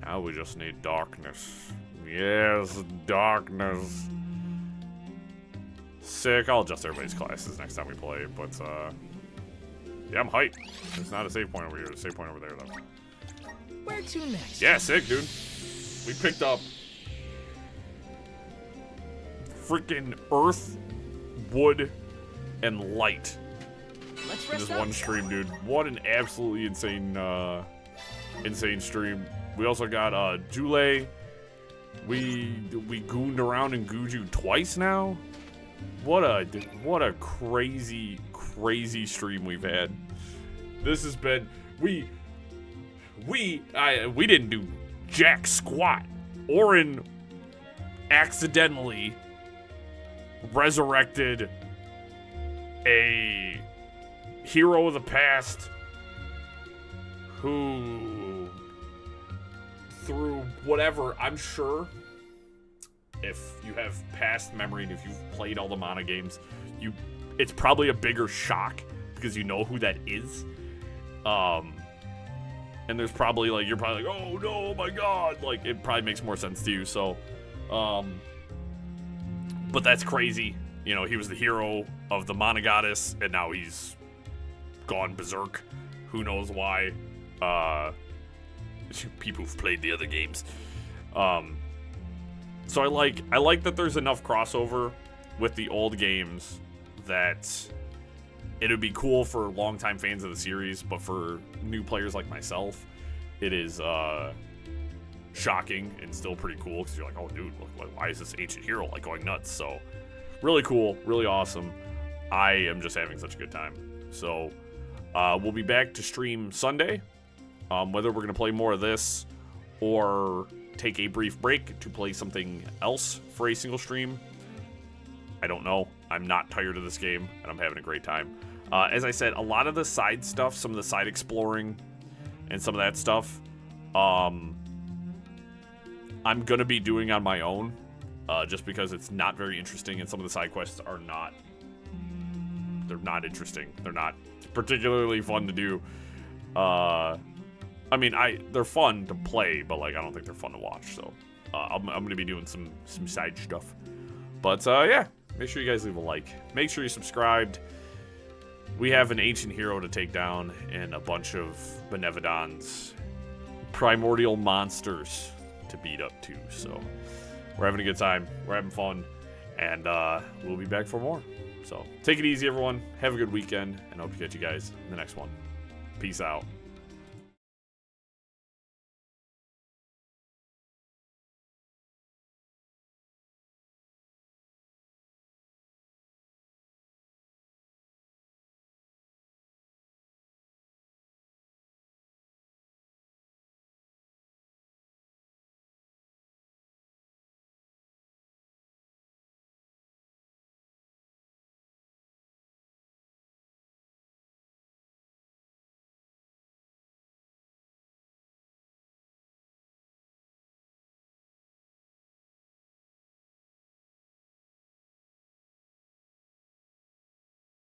Now we just need darkness. Yes, darkness. Sick. I'll adjust everybody's classes next time we play, but yeah, I'm hyped. There's not a save point over here. There's a save point over there, though. Where to next? Yeah, sick, dude. We picked up freaking earth, wood, and light Let's in rest this up, one stream, dude. What an absolutely insane, insane stream. We also got Jule. We gooned around in Gudju twice now. What a crazy stream we've had. This has been we didn't do jack squat. Orin accidentally resurrected a hero of the past who, through whatever, I'm sure, if you have past memory and if you've played all the Mana games, it's probably a bigger shock because you know who that is. And there's probably like, you're probably like, oh no, oh my god, like it probably makes more sense to you. So, but that's crazy. You know, he was the hero of the Mana Goddess, and now he's gone berserk. Who knows why? People who've played the other games. So I like that there's enough crossover with the old games that it would be cool for longtime fans of the series, but for new players like myself, it is shocking and still pretty cool because you're like, oh dude, look, why is this ancient hero like going nuts? So really cool, really awesome. I am just having such a good time. So we'll be back to stream Sunday. Whether we're gonna play more of this or take a brief break to play something else for a single stream, I don't know. I'm not tired of this game, and I'm having a great time. As I said, a lot of the side stuff, some of the side exploring, and some of that stuff, I'm gonna be doing on my own, just because it's not very interesting, and some of the side quests are not. They're not interesting. They're not particularly fun to do. I mean, they're fun to play, but like I don't think they're fun to watch. So I'm gonna be doing some side stuff. But yeah, make sure you guys leave a like. Make sure you subscribed. We have an ancient hero to take down and a bunch of Benevodons, primordial monsters to beat up too. So we're having a good time. We're having fun, and we'll be back for more. So take it easy, everyone. Have a good weekend, and I hope to catch you guys in the next one. Peace out.